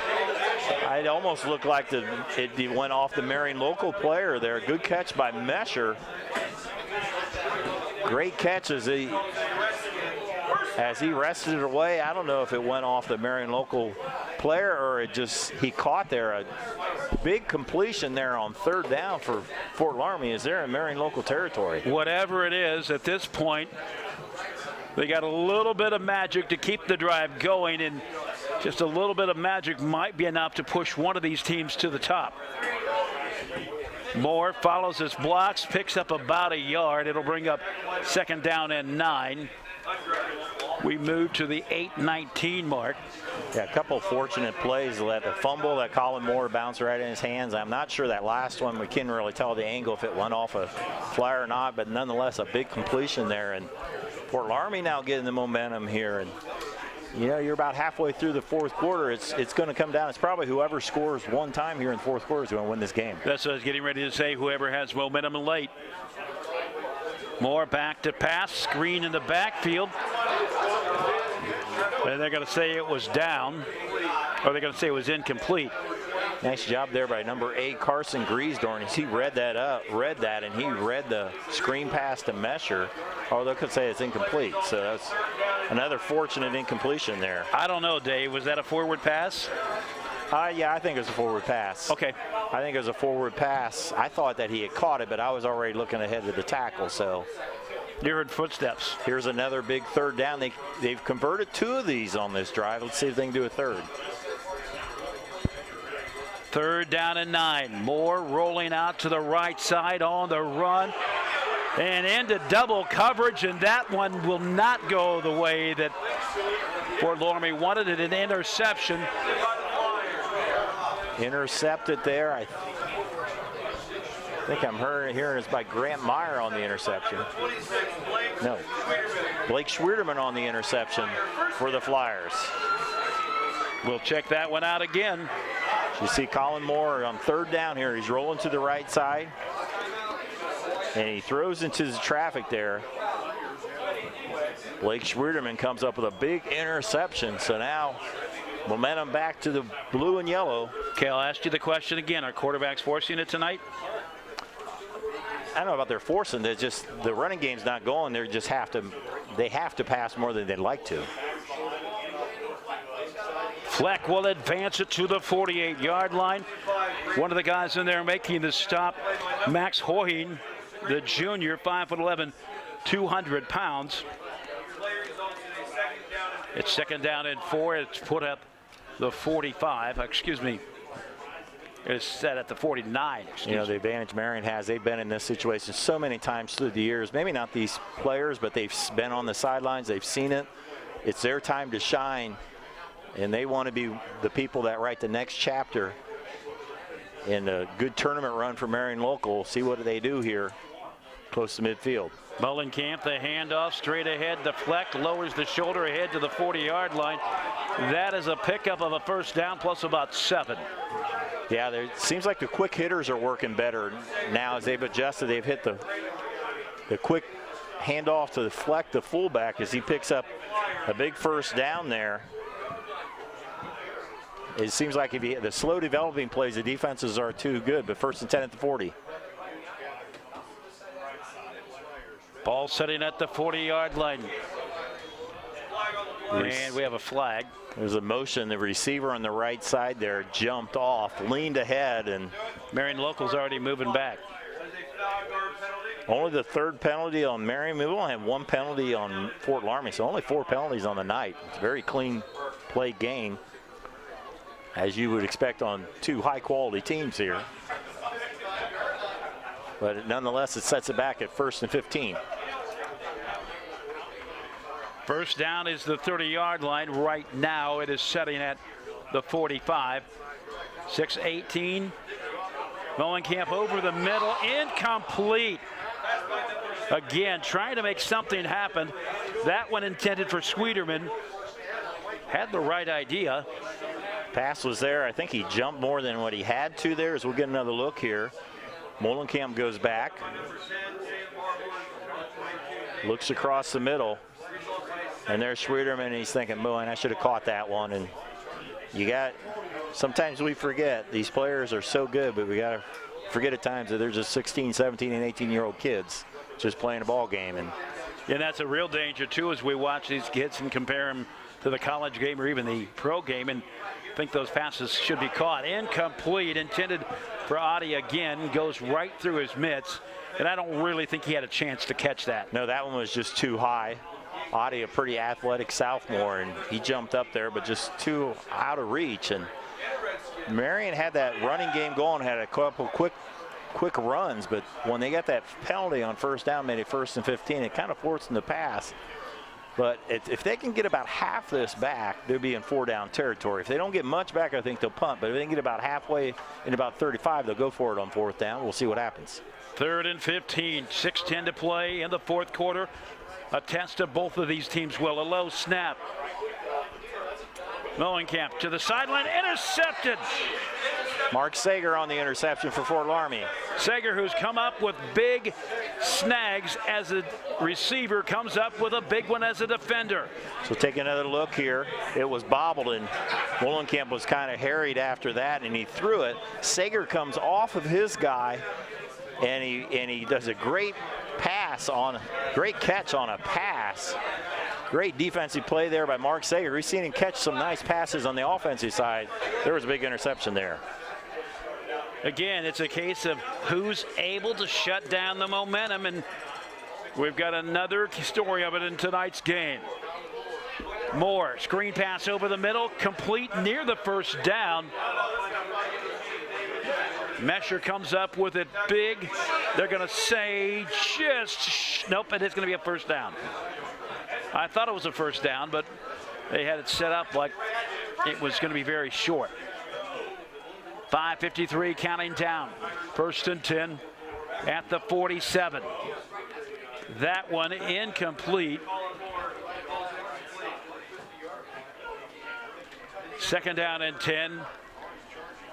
It almost looked like it went off the Marion local player there. Good catch by Mesher. Great catch as he wrested it away. I don't know if it went off the Marion local player or he caught there. A big completion there on 3rd down for Fort Loramie as they're in Marion local territory. Whatever it is at this point, they got a little bit of magic to keep the drive going, and just a little bit of magic might be enough to push one of these teams to the top. Moore follows his blocks, picks up about a yard. It'll bring up 2nd down and 9. We move to the 8-19 mark. Yeah, a couple of fortunate plays. Let the fumble that Colin Moore bounced right in his hands. I'm not sure that last one, we couldn't really tell the angle if it went off a flyer or not, but nonetheless a big completion there. And Fort Loramie now getting the momentum here. And you're about halfway through the 4th quarter. It's going to come down. It's probably whoever scores one time here in the 4th quarter is going to win this game. That's what I was getting ready to say. Whoever has momentum late. Moore back to pass, screen in the backfield. And they're going to say it was down, or they're going to say it was incomplete. Nice job there by number 8, Carson Griesdorn. He read that, and he read the screen pass to Mesher, or they could say it's incomplete. So that's another fortunate incompletion there. I don't know, Dave. Was that a forward pass? Yeah, I think it was a forward pass. Okay. I think it was a forward pass. I thought that he had caught it, but I was already looking ahead to the tackle, so. You heard footsteps. Here's another big 3rd down. They've converted 2 of these on this drive. Let's see if they can do a 3rd. 3rd down and 9. Moore rolling out to the right side on the run and into double coverage, and that one will not go the way that Fort Loramie wanted it. An interception. Intercepted there. I think I'm hearing it's by Grant Meyer on the interception. No, Blake Schwierderman on the interception for the Flyers. We'll check that one out again. You see Colin Moore on 3rd down here. He's rolling to the right side, and he throws into the traffic there. Blake Schwierderman comes up with a big interception. So now momentum back to the blue and yellow. Okay, I'll ask you the question again. Are quarterbacks forcing it tonight? I don't know about they're forcing. They're just, the running game's not going. They have to pass more than they'd like to. Fleck will advance it to the 48-yard line. One of the guys in there making the stop, Max Hoying, the junior, 5'11", 200 pounds. It's 2nd down and 4. It's put at the 45. Excuse me. It's set at the 49. You know, the advantage Marion has, they've been in this situation so many times through the years. Maybe not these players, but they've been on the sidelines. They've seen it. It's their time to shine, and they want to be the people that write the next chapter in a good tournament run for Marion Local. See what they do here close to midfield. Mullenkamp, the handoff, straight ahead, deflect, lowers the shoulder ahead to the 40-yard line. That is a pickup of a 1st down plus about 7. Yeah, it seems like the quick hitters are working better now as they've adjusted. They've hit the quick handoff to deflect the fullback as he picks up a big 1st down there. It seems like if the slow developing plays, the defenses are too good, but 1st and 10 at the 40. Ball setting at the 40-yard line. And we have a flag. There's a motion. The receiver on the right side there jumped off, leaned ahead, and Marion Local's already moving back. Only the 3rd penalty on Marion. We only have 1 penalty on Fort Loramie, so only 4 penalties on the night. It's a very clean play game, as you would expect on 2 high-quality teams here. But nonetheless, it sets it back at 1st and 15. 1st down is the 30-yard line. Right now, it is setting at the 45. 6-18. Mullenkamp over the middle, incomplete. Again, trying to make something happen. That one intended for Sweeterman. Had the right idea. Pass was there. I think he jumped more than what he had to there, as we'll get another look here. Mullenkamp goes back. Looks across the middle. And there's Sweeterman, and he's thinking, boy, I should have caught that one. And sometimes we forget these players are so good, but we got to forget at times that they're just 16, 17, and 18-year-old kids just playing a ball game. And that's a real danger, too, as we watch these kids and compare them to the college game or even the pro game, and think those passes should be caught. Incomplete, intended for Adi again, goes right through his mitts, and I don't really think he had a chance to catch that. No, that one was just too high. Adi, a pretty athletic sophomore, and he jumped up there, but just too out of reach. And Marion had that running game going, had a couple quick runs, but when they got that penalty on 1st down, made it 1st and 15, it kind of forced them to pass. But if they can get about half this back, they'll be in 4-down territory. If they don't get much back, I think they'll punt. But if they can get about halfway in about 35, they'll go for it on 4th down. We'll see what happens. 3rd and 15, 6:10 to play in the 4th quarter. A test of both of these teams will. A low snap. Mullenkamp to the sideline, intercepted. Mark Sager on the interception for Fort Loramie. Sager, who's come up with big snags as a receiver, comes up with a big one as a defender. So take another look here. It was bobbled, and Mullenkamp was kind of harried after that, and he threw it. Sager comes off of his guy, and he does a great catch on a pass. Great defensive play there by Mark Sager. We've seen him catch some nice passes on the offensive side. There was a big interception there. Again, it's a case of who's able to shut down the momentum, and we've got another story of it in tonight's game. Moore, screen pass over the middle, complete near the 1st down. Mesher comes up with it big. They're going to say nope, it is going to be a 1st down. I thought it was a 1st down, but they had it set up like it was going to be very short. 5:53 counting down. 1st and 10 at the 47. That one incomplete. 2nd down and 10.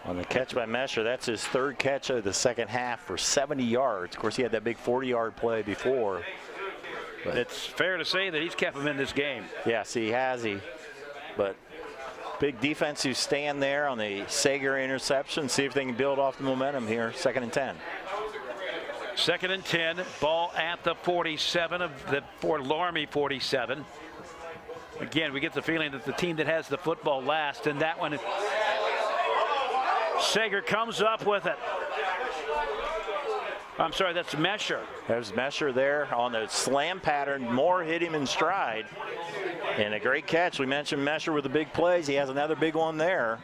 On the catch by Mesher, that's his 3rd catch of the 2nd half for 70 yards. Of course, he had that big 40-yard play before. But it's fair to say that he's kept him in this game. Yes, he has. But big defensive stand there on the Sager interception. See if they can build off the momentum here. 2nd and 10. 2nd and 10. Ball at the 47 of the Fort Loramie 47. Again, we get the feeling that the team that has the football last, and that one, Sager comes up with it. I'm sorry, that's Mesher. There's Mesher there on the slam pattern. Moore hit him in stride. And a great catch. We mentioned Mesher with the big plays. He has another big one there.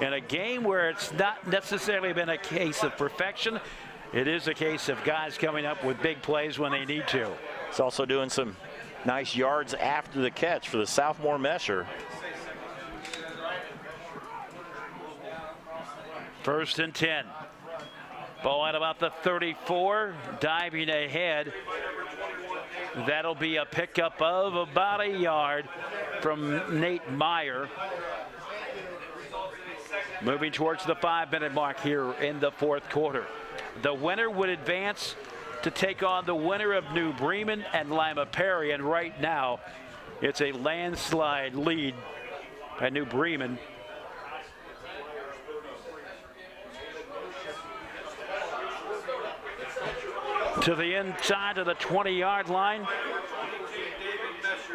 In a game where it's not necessarily been a case of perfection, it is a case of guys coming up with big plays when they need to. He's also doing some nice yards after the catch for the sophomore Mesher. First and 10. Ball at about the 34, diving ahead. That'll be a pickup of about a yard from Nate Meyer. Moving towards the 5-minute mark here in the fourth quarter. The winner would advance to take on the winner of New Bremen and Lima Perry, and right now it's a landslide lead by New Bremen. To the inside of the 20-yard line.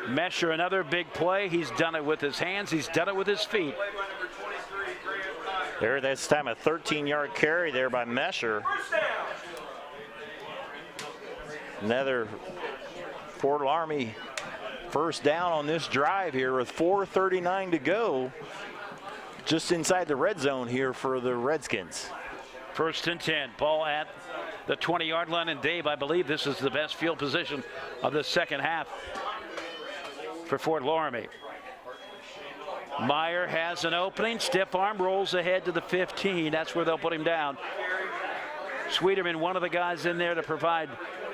Mesher, another big play. He's done it with his hands. He's done it with his feet. There, this time a 13-yard carry there by Mesher. Another Fort Loramie first down on this drive here with 4:39 to go. Just inside the red zone here for the Redskins. First and 10. Ball at the 20-yard line. And Dave, I believe this is the best field position of the second half for Fort Loramie. Meyer has an opening. Stiff arm, rolls ahead to the 15. That's where they'll put him down. Sweeterman, one of the guys in there to provide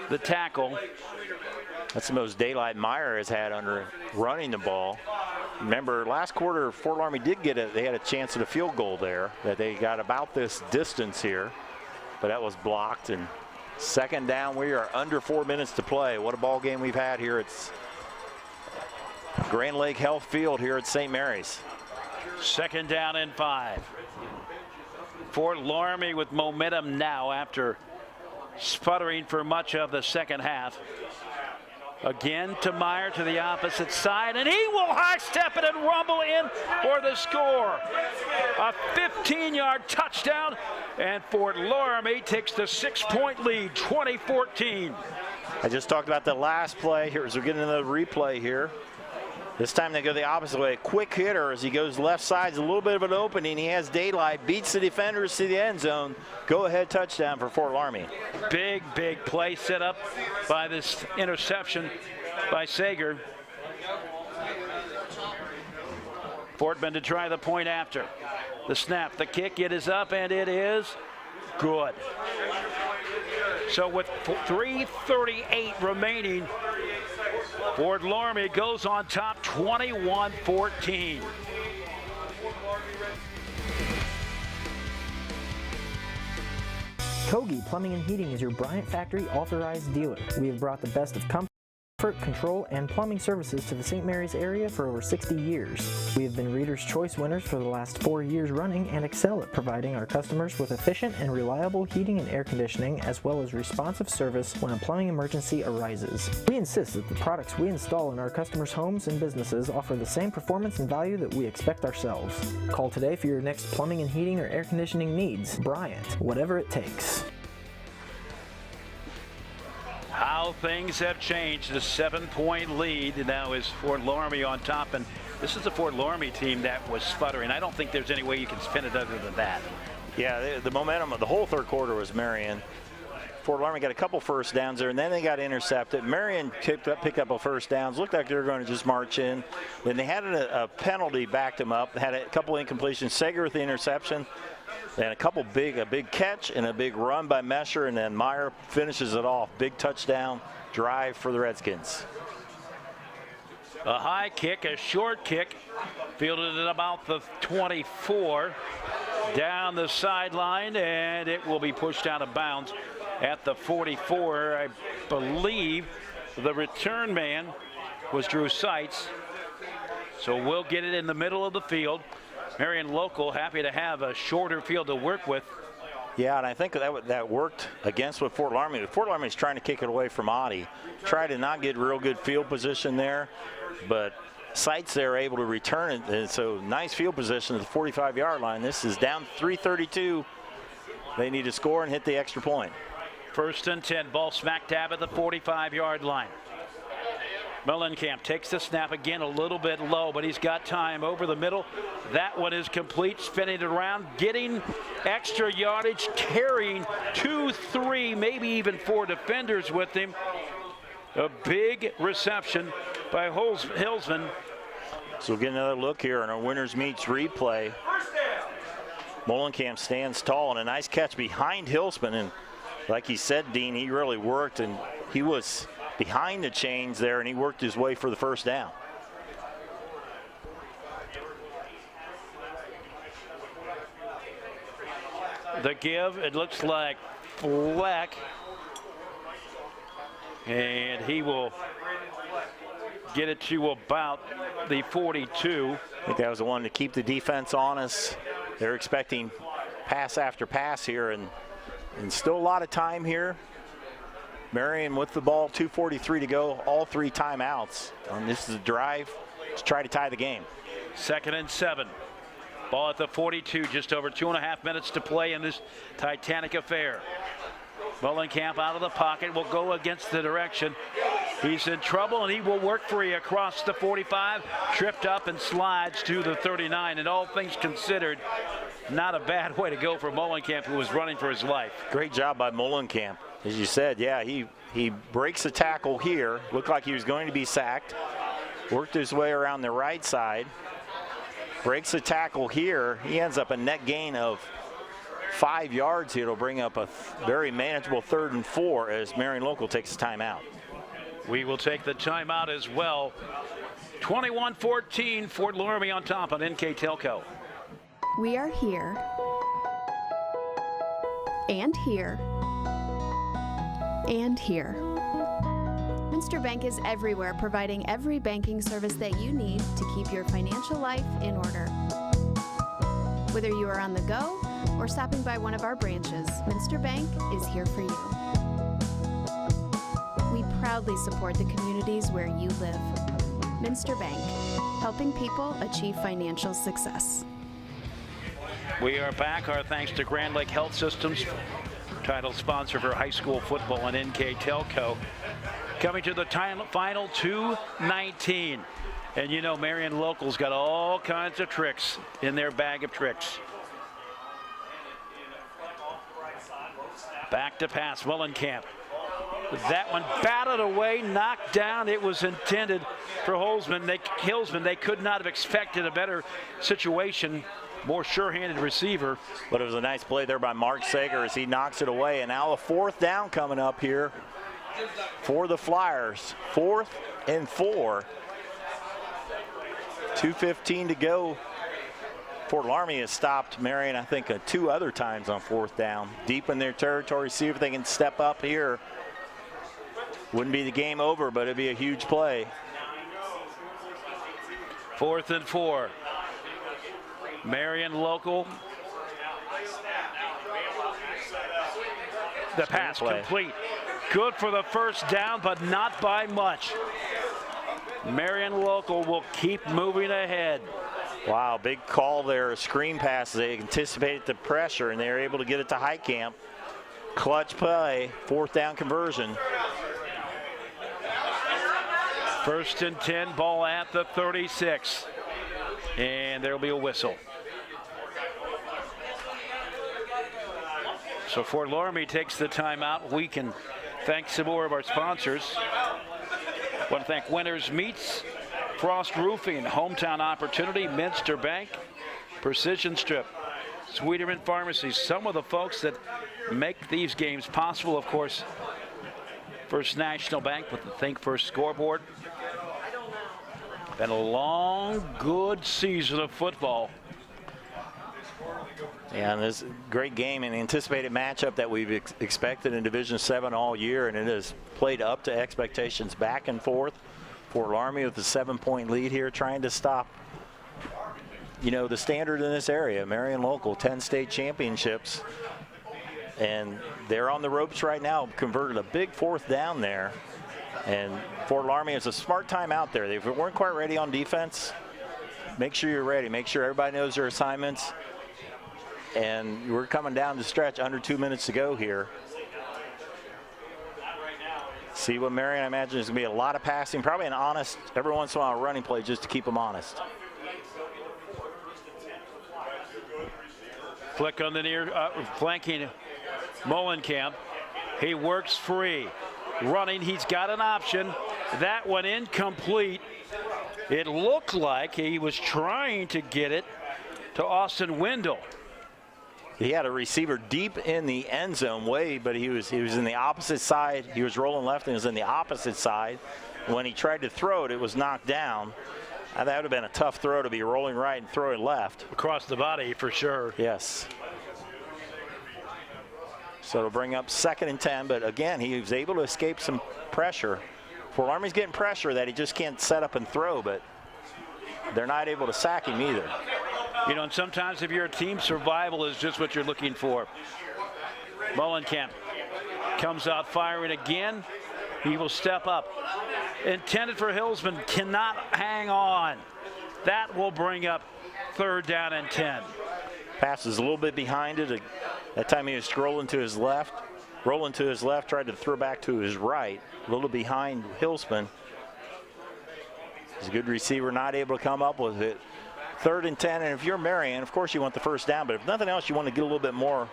the tackle. That's the most daylight Meyer has had under running the ball. Remember, last quarter, Fort Loramie did get they had a chance at a field goal there, that they got about this distance here, but that was blocked. And second down, we are under 4 minutes to play. What a ball game we've had here. It's Grand Lake Health Field here at St. Mary's. Second down and 5. Fort Loramie with momentum now after sputtering for much of the second half. Again to Meyer to the opposite side, and he will high step it and rumble in for the score. A 15-yard touchdown, and Fort Loramie takes the 6-point lead, 20-14. I just talked about the last play here as we're getting another replay here. This time they go the opposite way. Quick hitter as he goes left side. A little bit of an opening. He has daylight, beats the defenders to the end zone. Go ahead touchdown for Fort Loramie. Big play set up by this interception by Sager. Fortman to try the point after. The snap, the kick, it is up, and it is good. So with 3:38 remaining, Fort Loramie goes on top 21-14. Kogi Plumbing and Heating is your Bryant Factory authorized dealer. We have brought the best of comfort, control, and plumbing services to the St. Mary's area for over 60 years. We have been Reader's Choice winners for the last 4 years running and excel at providing our customers with efficient and reliable heating and air conditioning, as well as responsive service when a plumbing emergency arises. We insist that the products we install in our customers' homes and businesses offer the same performance and value that we expect ourselves. Call today for your next plumbing and heating or air conditioning needs. Bryant, whatever it takes. How things have changed. The 7-point lead now is Fort Loramie on top, and this is a Fort Loramie team that was sputtering. I don't think there's any way you can spin it other than that. Yeah, the momentum of the whole third quarter was Marion. Fort Loramie got a couple first downs there, and then they got intercepted. Marion picked up a first downs. Looked like they were going to just march in. Then they had a penalty backed them up. Had a couple incompletions. Sager with the interception. And a big catch and a big run by Mesher, and then Meyer finishes it off. Big touchdown drive for the Redskins. A high kick, a short kick, fielded at about the 24, down the sideline, and it will be pushed out of bounds at the 44. I believe the return man was Drew Seitz, so we'll get it in the middle of the field. Marion local happy to have a shorter field to work with. Yeah, and I think that worked against what Fort Loramie. Fort Loramie is trying to kick it away from Audi. Try to not get real good field position there, but Seitz there able to return it. And so nice field position at the 45-yard line. This is down 3:32 they need to score and hit the extra point. 1st and 10, ball smack dab at the 45-yard line. Mullenkamp takes the snap again, a little bit low, but he's got time over the middle. That one is complete, spinning it around, getting extra yardage, carrying 2, 3, maybe even 4 defenders with him. A big reception by Hilsman. So we'll get another look here on our winners meets replay. Mullenkamp stands tall, and a nice catch behind Hilsman. And like he said, Dean, he really worked, and he was behind the chains there, and he worked his way for the first down. The give, it looks like Fleck, and he will get it to about the 42. I think that was the one to keep the defense honest. They're expecting pass after pass here, and still a lot of time here. Marion with the ball, 2:43 to go, all 3 timeouts. This is a drive to try to tie the game. 2nd and 7. Ball at the 42, just over 2.5 minutes to play in this Titanic affair. Mullenkamp out of the pocket, will go against the direction. He's in trouble, and he will work free across the 45, tripped up and slides to the 39. And all things considered, not a bad way to go for Mullenkamp, who was running for his life. Great job by Mullenkamp. As you said, yeah, he breaks a tackle here. Looked like he was going to be sacked. Worked his way around the right side. Breaks a tackle here. He ends up a net gain of 5 yards here. It'll bring up a very manageable 3rd and 4 as Marion Local takes a timeout. We will take the timeout as well. 21-14, Fort Loramie on top on NKTelco. We are here and here and here. Minster Bank is everywhere, providing every banking service that you need to keep your financial life in order. Whether you are on the go or stopping by one of our branches, Minster Bank is here for you. We proudly support the communities where you live. Minster Bank, helping people achieve financial success. We are back. Our thanks to Grand Lake Health Systems, title sponsor for high school football on NKTelco. Coming to the final 2:19. And you know, Marion Local's got all kinds of tricks in their bag of tricks. Back to pass, Mullenkamp. That one batted away, knocked down. It was intended for Hilsman. They could not have expected a better situation. More sure-handed receiver. But it was a nice play there by Mark Sager as he knocks it away. And now a 4th down coming up here for the Flyers. 4th and 4. 2:15 to go. Fort Loramie has stopped Marion, I think, 2 other times on 4th down. Deep in their territory, see if they can step up here. Wouldn't be the game over, but it'd be a huge play. 4th and 4. Marion Local. The pass complete. Good for the first down, but not by much. Marion Local will keep moving ahead. Wow, big call there, a screen pass. They anticipated the pressure, and they were able to get it to Heitkamp. Clutch play, 4th down conversion. 1st and 10, ball at the 36. And there'll be a whistle. So Fort Loramie takes the timeout. We can thank some more of our sponsors. I want to thank Winners Meats, Frost Roofing, Hometown Opportunity, Minster Bank, Precision Strip, Sweeterman Pharmacy. Some of the folks that make these games possible, of course, First National Bank with the Think First scoreboard. Been a long, good season of football. Yeah, and this great game and anticipated matchup that we've expected in Division 7 all year, and it has played up to expectations back and forth. Fort Loramie with a 7-point lead here, trying to stop, you know, the standard in this area. Marion Local, 10 state championships, and they're on the ropes right now. Converted a big 4th down there, and Fort Loramie is a smart time out there. They weren't quite ready on defense. Make sure you're ready. Make sure everybody knows their assignments. And we're coming down the stretch, under 2 minutes to go here. See what Marion, I imagine, is going to be a lot of passing, probably an honest, every once in a while, a running play just to keep them honest. Flick on the near, flanking Molenkamp. He works free. Running, he's got an option. That one incomplete. It looked like he was trying to get it to Austin Wendell. He had a receiver deep in the end zone but he was in the opposite side. He was rolling left and was in the opposite side. When he tried to throw it, it was knocked down. That would have been a tough throw to be rolling right and throwing left. Across the body for sure. Yes. So it'll bring up 2nd and 10, but again, he was able to escape some pressure. Fort Army's getting pressure that he just can't set up and throw, but they're not able to sack him either. You know, and sometimes if you're a team, survival is just what you're looking for. Molenkamp comes out firing again. He will step up. Intended for Hillsman, cannot hang on. That will bring up 3rd down and 10. Pass is a little bit behind it. That time he was rolling to his left, tried to throw back to his right, a little behind Hillsman. He's a good receiver, not able to come up with it. 3rd and 10, and if you're Marion, of course you want the 1st down, but if nothing else, you want to get a little bit more.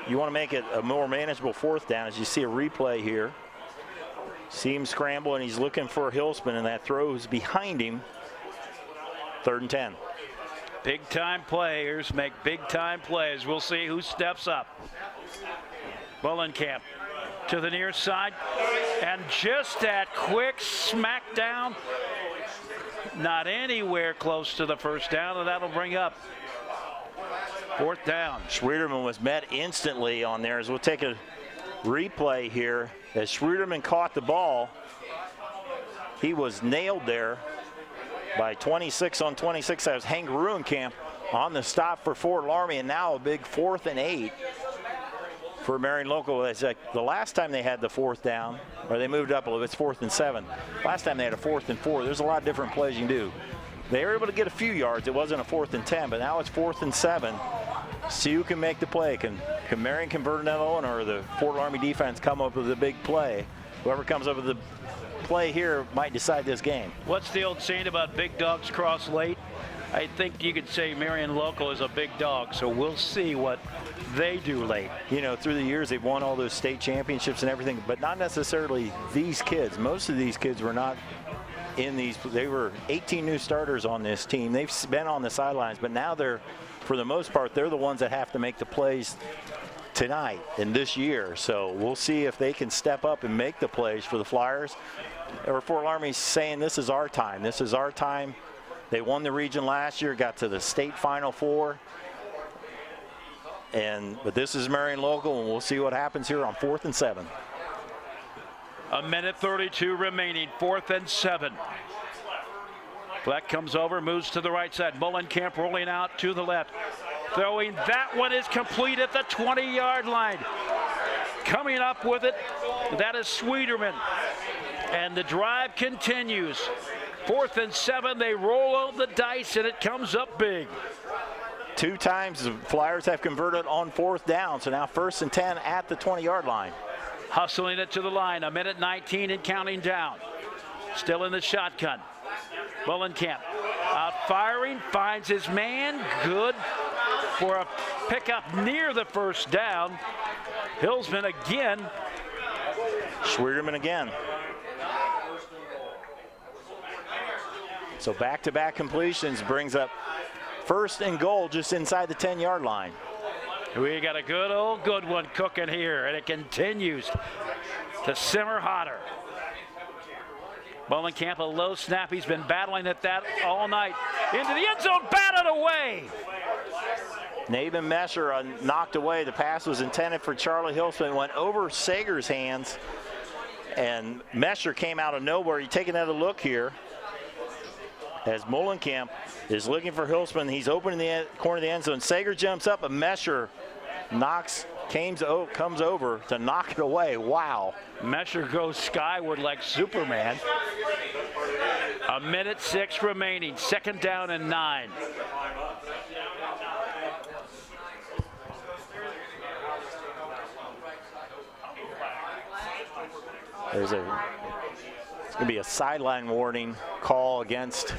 You want to make it a more manageable 4th down. As you see a replay here, see him scramble, and he's looking for Hillsman, and that throw is behind him. 3rd and 10. Big time players make big time plays. We'll see who steps up. Molenkamp to the near side, and just that quick smackdown. Not anywhere close to the 1st down, and that'll bring up 4th down. Schwederman was met instantly on there. As we'll take a replay here. As Schwederman caught the ball, he was nailed there by 26 on 26. That was Hank Ruenkamp on the stop for Fort Loramie, and now a big 4th and 8 for Marion Local. It's like the last time they had the 4th down, or they moved up a little bit, it's 4th and 7. Last time they had a 4th and 4. There's a lot of different plays you can do. They were able to get a few yards. It wasn't a 4th and 10, but now it's 4th and 7. See who can make the play. Can Marion convert another one, or the Fort Loramie defense come up with a big play? Whoever comes up with the play here might decide this game. What's the old saying about big dogs cross late? I think you could say Marion Local is a big dog, so we'll see what they do late. You know, through the years, they've won all those state championships and everything, but not necessarily these kids. Most of these kids were not in these. They were 18 new starters on this team. They've been on the sidelines, but now they're, for the most part, they're the ones that have to make the plays tonight and this year. So we'll see if they can step up and make the plays for the Flyers. Or Fort Loramie's saying this is our time. This is our time. They won the region last year, got to the state Final Four. But this is Marion Local, and we'll see what happens here on 4th and 7. A minute 32 remaining, 4th and 7. Fleck comes over, moves to the right side. Molenkamp rolling out to the left. Throwing, that one is complete at the 20-yard line. Coming up with it, that is Schwederman. And the drive continues. 4th and 7, they roll out the dice, and it comes up big. 2 times the Flyers have converted on 4th down, so now 1st and 10 at the 20-yard line. Hustling it to the line, a minute 19 and counting down. Still in the shotgun. Molenkamp out firing, finds his man, good for a pickup near the 1st down. Hillsman again. Schwederman again. So back-to-back completions brings up 1st and goal just inside the 10-yard line. We got a good one cooking here, and it continues to simmer hotter. Molenkamp, a low snap. He's been battling at that all night. Into the end zone, batted away. Nabin Mesher knocked away. The pass was intended for Charlie Hillsman. Went over Sager's hands, and Mesher came out of nowhere. You take another look here. As Molenkamp is looking for Hillsman, he's opening the corner of the end zone. Sager jumps up, and Mesher comes over to knock it away. Wow. Mesher goes skyward like Superman. A minute 6 remaining, 2nd down and 9. It's going to be a sideline warning call against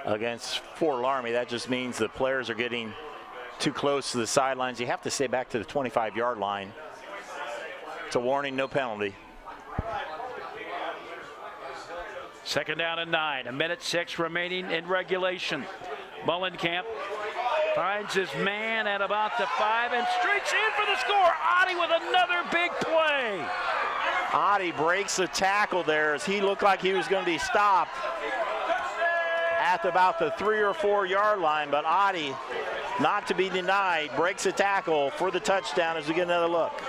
Fort Loramie. That just means the players are getting too close to the sidelines. You have to stay back to the 25-yard line. It's a warning, no penalty. 2nd down and 9, 1:06 remaining in regulation. Mullenkamp finds his man at about the 5 and streaks in for the score. Adi with another big play. Adi breaks the tackle there as he looked like he was going to be stopped at about the 3 or 4 yard line, but Adi, not to be denied, breaks the tackle for the touchdown as we get another look.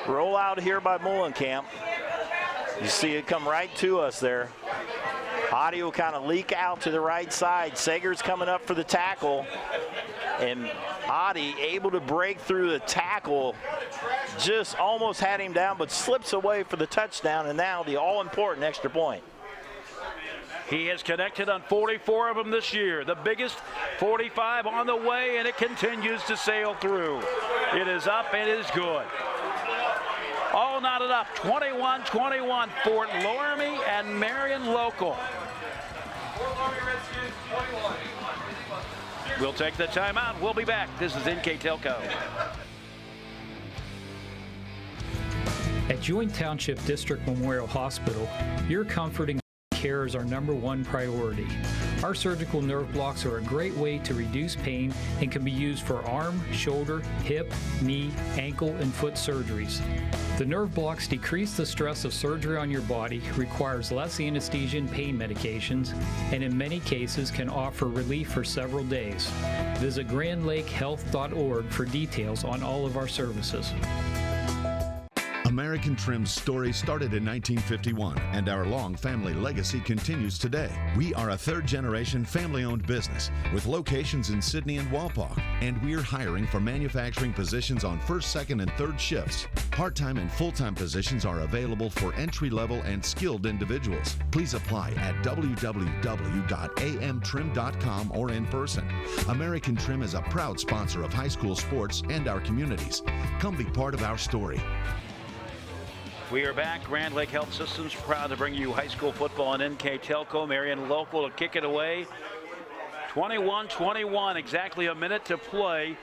Roll out here by Mullenkamp. You see it come right to us there. Adi will kind of leak out to the right side. Sager's coming up for the tackle, and Adi able to break through the tackle. Just almost had him down, but slips away for the touchdown, and now the all-important extra point. He has connected on 44 of them this year. The biggest 45 on the way, and it continues to sail through. It is up, it is good. All knotted up, 21-21, Fort Loramie and Marion local. We'll take the timeout. We'll be back. This is NKTelco. At Joint Township District Memorial Hospital, your comfort and care is our #1 priority. Our surgical nerve blocks are a great way to reduce pain and can be used for arm, shoulder, hip, knee, ankle, and foot surgeries. The nerve blocks decrease the stress of surgery on your body, requires less anesthesia and pain medications, and in many cases can offer relief for several days. Visit grandlakehealth.org for details on all of our services. American Trim's story started in 1951, and our long family legacy continues today. We are a third-generation family-owned business with locations in Sydney and Walpaugh, and we're hiring for manufacturing positions on first, second, and third shifts. Part-time and full-time positions are available for entry-level and skilled individuals. Please apply at www.amtrim.com or in person. American Trim is a proud sponsor of high school sports and our communities. Come be part of our story. We are back. Grand Lake Health Systems proud to bring you high school football on NKTelco. Marion local to kick it away. 21-21, exactly a minute to play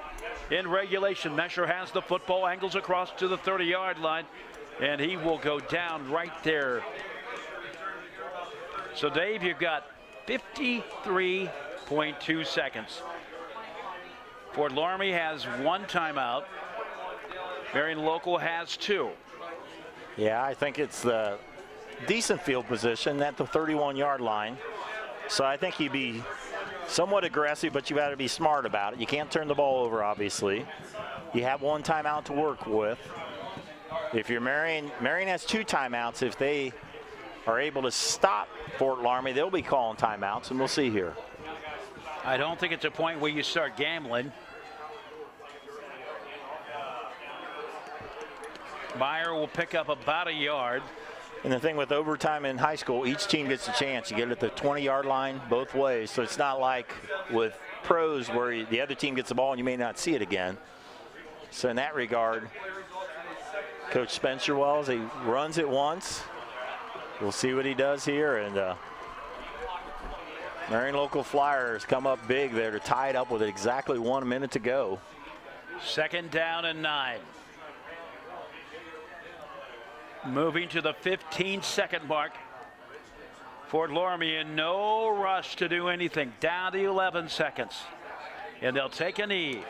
in regulation. Mesher has the football, angles across to the 30-yard line, and he will go down right there. So, Dave, you've got 53.2 seconds. Fort Loramie has 1 timeout. Marion local has 2. Yeah, I think it's the decent field position at the 31-yard line. So I think you'd be somewhat aggressive, but you got to be smart about it. You can't turn the ball over, obviously. You have 1 timeout to work with. If you're Marion has 2 timeouts. If they are able to stop Fort Loramie, they'll be calling timeouts, and we'll see here. I don't think it's a point where you start gambling. Meyer will pick up about a yard. And the thing with overtime in high school, each team gets a chance. You get it at the 20-yard line both ways. So it's not like with pros where the other team gets the ball and you may not see it again. So in that regard, Coach Spencer Wells, he runs it once. We'll see what he does here. And Marion local Flyers come up big there to tie it up with exactly 1 minute to go. 2nd down and 9. Moving to the 15-second mark. Fort Loramie in no rush to do anything. Down to 11 seconds. And they'll take a knee.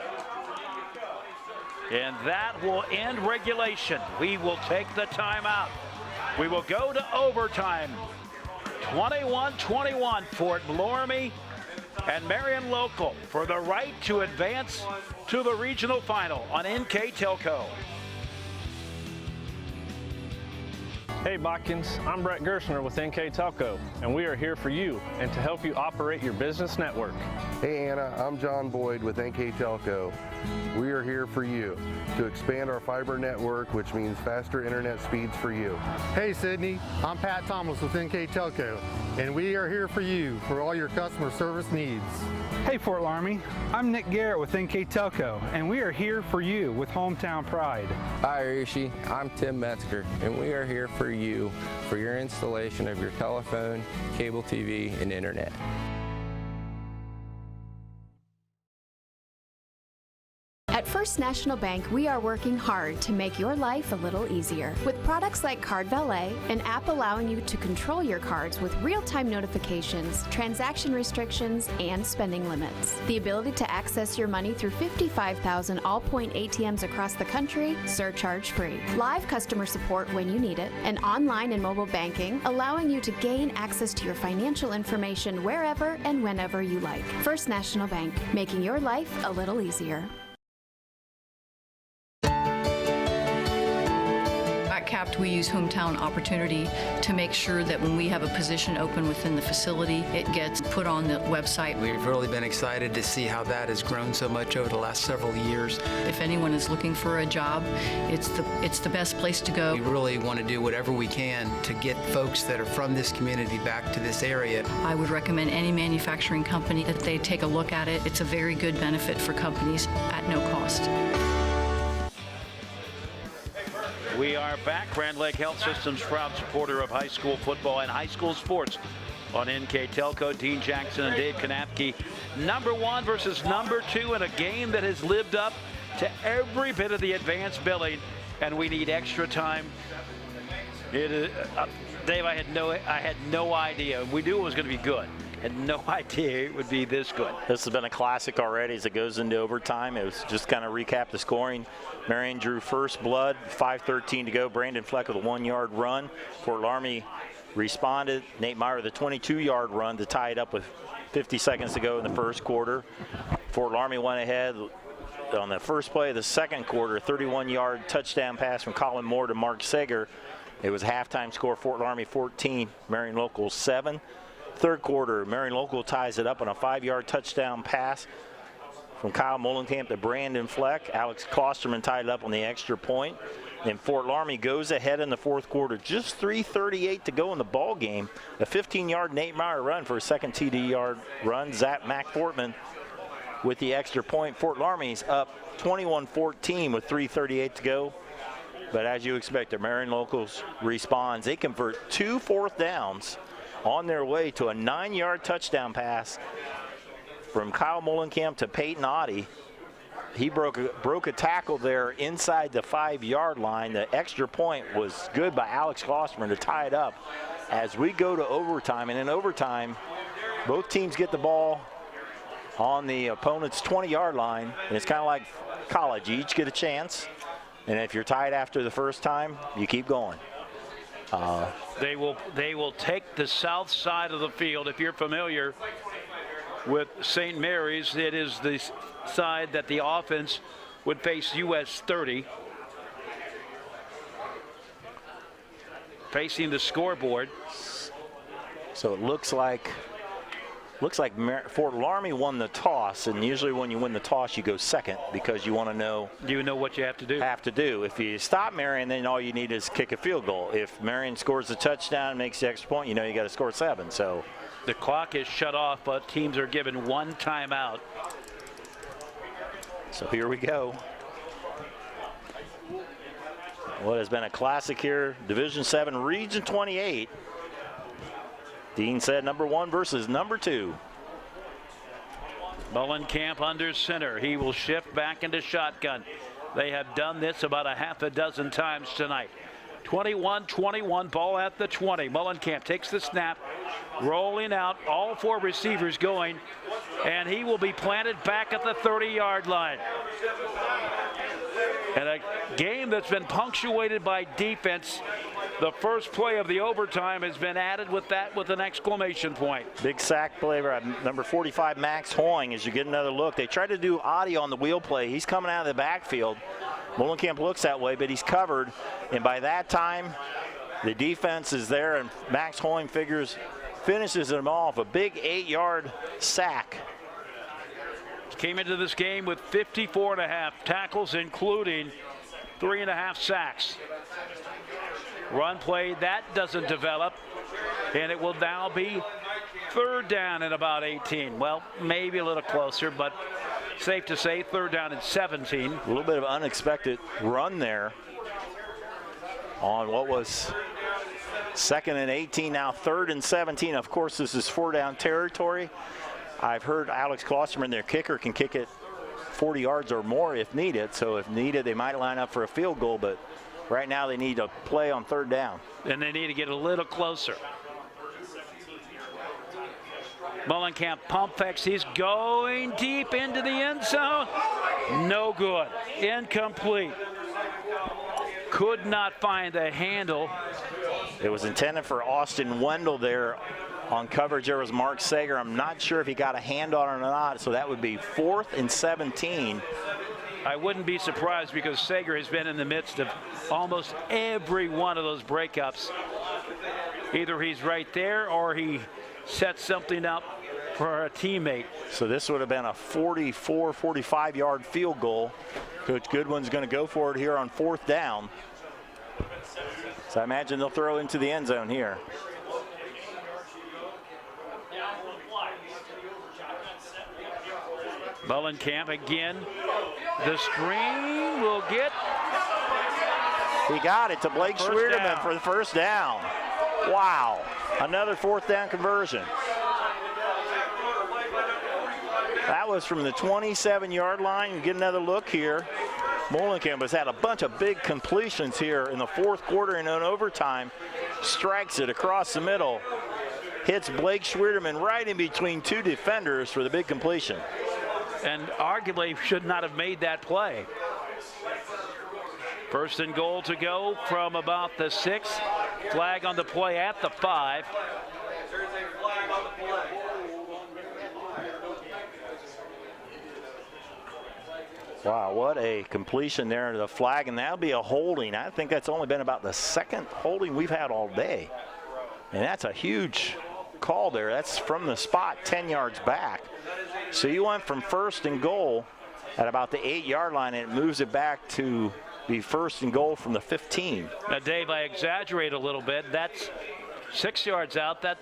And that will end regulation. We will take the timeout. We will go to overtime. 21-21, Fort Loramie and Marion local for the right to advance to the regional final on NKTelco. Hey Botkins, I'm Brett Gershner with NKTelco, and we are here for you and to help you operate your business network. Hey Anna, I'm John Boyd with NKTelco, We are here for you to expand our fiber network, which means faster internet speeds for you. Hey Sydney, I'm Pat Thomas with NKTelco, and we are here for you for all your customer service needs. Hey Fort Loramie, I'm Nick Garrett with NKTelco, and we are here for you with Hometown Pride. Hi Rishi, I'm Tim Metzger, and we are here for you for your installation of your telephone, cable TV, and internet. At First National Bank, we are working hard to make your life a little easier. With products like Card Valet, an app allowing you to control your cards with real-time notifications, transaction restrictions, and spending limits. The ability to access your money through 55,000 all-point ATMs across the country, surcharge-free. Live customer support when you need it, and online and mobile banking, allowing you to gain access to your financial information wherever and whenever you like. First National Bank, making your life a little easier. At CAPT, we use Hometown Opportunity to make sure that when we have a position open within the facility, it gets put on the website. We've really been excited to see how that has grown so much over the last several years. If anyone is looking for a job, it's the best place to go. We really want to do whatever we can to get folks that are from this community back to this area. I would recommend any manufacturing company that they take a look at it. It's a very good benefit for companies at no cost. We are back. Grand Lake Health System's proud supporter of high school football and high school sports on NKTelco. Dean Jackson and Dave Kanapke, number 1 versus number 2 in a game that has lived up to every bit of the advanced billing, and we need extra time. It is, Dave, I had no idea. We knew it was going to be good. Had no idea it would be this good. This has been a classic already as it goes into overtime. It was just kind of recap the scoring. Marion drew first blood, 5:13 to go. Brandon Fleck with a 1-yard run. Fort Loramie responded. Nate Meyer with a 22-yard run to tie it up with 50 seconds to go in the first quarter. Fort Loramie went ahead on the first play of the second quarter, 31-yard touchdown pass from Colin Moore to Mark Sager. It was a halftime score, Fort Loramie 14, Marion Local 7. Third quarter, Marion Local ties it up on a 5-yard touchdown pass from Kyle Mullenkamp to Brandon Fleck. Alex Klosterman tied it up on the extra point. And Fort Loramie goes ahead in the fourth quarter. Just 3:38 to go in the ball game. A 15-yard Nate Meyer run for a second TD-yard run. Mac Fortman with the extra point. Fort Loramie's up 21-14 with 3:38 to go. But as you expected, Marion Locals responds. They convert 2 fourth downs on their way to a 9-yard touchdown pass from Kyle Mullenkamp to Peyton Oddie. He broke a tackle there inside the 5-yard line. The extra point was good by Alex Klosterman to tie it up as we go to overtime. And in overtime, both teams get the ball on the opponent's 20-yard line. And it's kind of like college. You each get a chance. And if you're tied after the first time, you keep going. They will take the south side of the field. If you're familiar with St. Mary's, it is the side that the offense would face US 30. Facing the scoreboard. So it looks like Fort Loramie won the toss, and usually when you win the toss, you go second because you want to know. You know what you have to do. If you stop Marion, then all you need is kick a field goal. If Marion scores the touchdown and makes the extra point, you know you got to score 7. So the clock is shut off, but teams are given 1 timeout. So here we go. What has been a classic here, Division 7, Region 28. Dean said number 1 versus number 2. Mullenkamp under center. He will shift back into shotgun. They have done this about a half a dozen times tonight. 21-21, ball at the 20. Mullenkamp takes the snap, rolling out, all 4 receivers going, and he will be planted back at the 30-yard line. And a game that's been punctuated by defense. The first play of the overtime has been added with an exclamation point. Big sack play by number 45, Max Hoying, as you get another look. They tried to do Oddie on the wheel play. He's coming out of the backfield. Mullenkamp looks that way, but he's covered. And by that time, the defense is there, and Max Hoying finishes him off. A big 8-yard sack Came into this game with 54.5 tackles, including 3.5 sacks. Run play, that doesn't develop, and it will now be 3rd down and about 18. Well, maybe a little closer, but safe to say 3rd down and 17. A little bit of unexpected run there on what was 2nd and 18, now 3rd and 17. Of course, this is 4-down territory. I've heard Alex Klosterman, their kicker, can kick it 40 yards or more if needed. So if needed, they might line up for a field goal, but right now they need a play on 3rd down. And they need to get a little closer. Mullenkamp pump fakes. He's going deep into the end zone. No good. Incomplete. Could not find the handle. It was intended for Austin Wendell there. On coverage, there was Mark Sager. I'm not sure if he got a hand on it or not, so that would be 4th and 17. I wouldn't be surprised because Sager has been in the midst of almost every one of those breakups. Either he's right there or he sets something up for a teammate. So this would have been a 44, 45-yard field goal. Coach Goodwin's going to go for it here on 4th down. So I imagine they'll throw into the end zone here. Mullenkamp again. The screen will get. He got it to Blake Schwierdeman for the 1st down. Wow. Another 4th down conversion. That was from the 27-yard line. You get another look here. Mullenkamp has had a bunch of big completions here in the 4th quarter and in overtime. Strikes it across the middle. Hits Blake Schwierdeman right in between 2 defenders for the big completion. And arguably should not have made that play. 1st and goal to go from about the 6. Flag on the play at the 5. Wow, what a completion there to the flag, and that'll be a holding. I think that's only been about the 2nd holding we've had all day. And that's a huge call there. That's from the spot 10 yards back. So you went from 1st and goal at about the 8-yard line, and it moves it back to be 1st and goal from the 15. Now, Dave, I exaggerate a little bit. That's 6 yards out. That,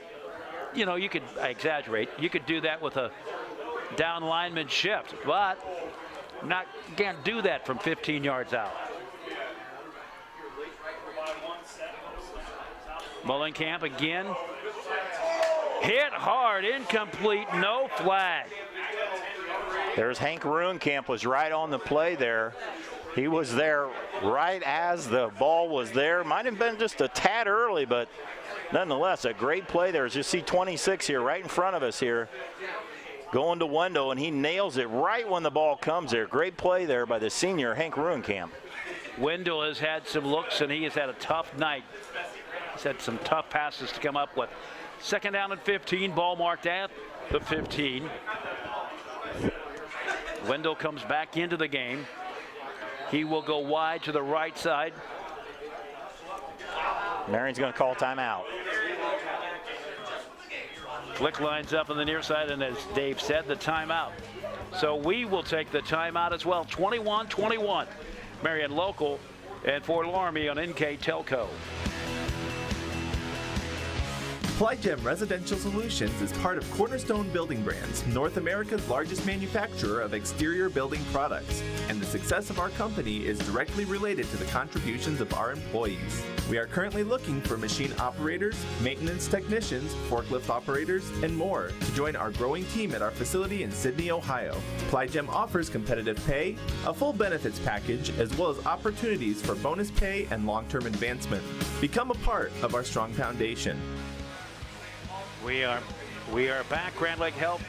you know, I exaggerate. You could do that with a down lineman shift, but can't do that from 15 yards out. Mullenkamp again. Hit hard, incomplete, no flag. There's Hank Ruenkamp was right on the play there. He was there right as the ball was there. Might have been just a tad early, but nonetheless, a great play there. As you see 26 here, right in front of us here, going to Wendell, and he nails it right when the ball comes there. Great play there by the senior, Hank Ruenkamp. Wendell has had some looks, and he has had a tough night. He's had some tough passes to come up with. 2nd down and 15, ball marked at the 15. Wendell comes back into the game. He will go wide to the right side. Marion's going to call timeout. Flick lines up on the near side, and as Dave said, the timeout. So we will take the timeout as well. 21-21. Marion local and for Loramie on NKTelco. Plygem Residential Solutions is part of Cornerstone Building Brands, North America's largest manufacturer of exterior building products, and the success of our company is directly related to the contributions of our employees. We are currently looking for machine operators, maintenance technicians, forklift operators, and more to join our growing team at our facility in Sydney, Ohio. Plygem offers competitive pay, a full benefits package, as well as opportunities for bonus pay and long-term advancement. Become a part of our strong foundation. We are back. Grand Lake Health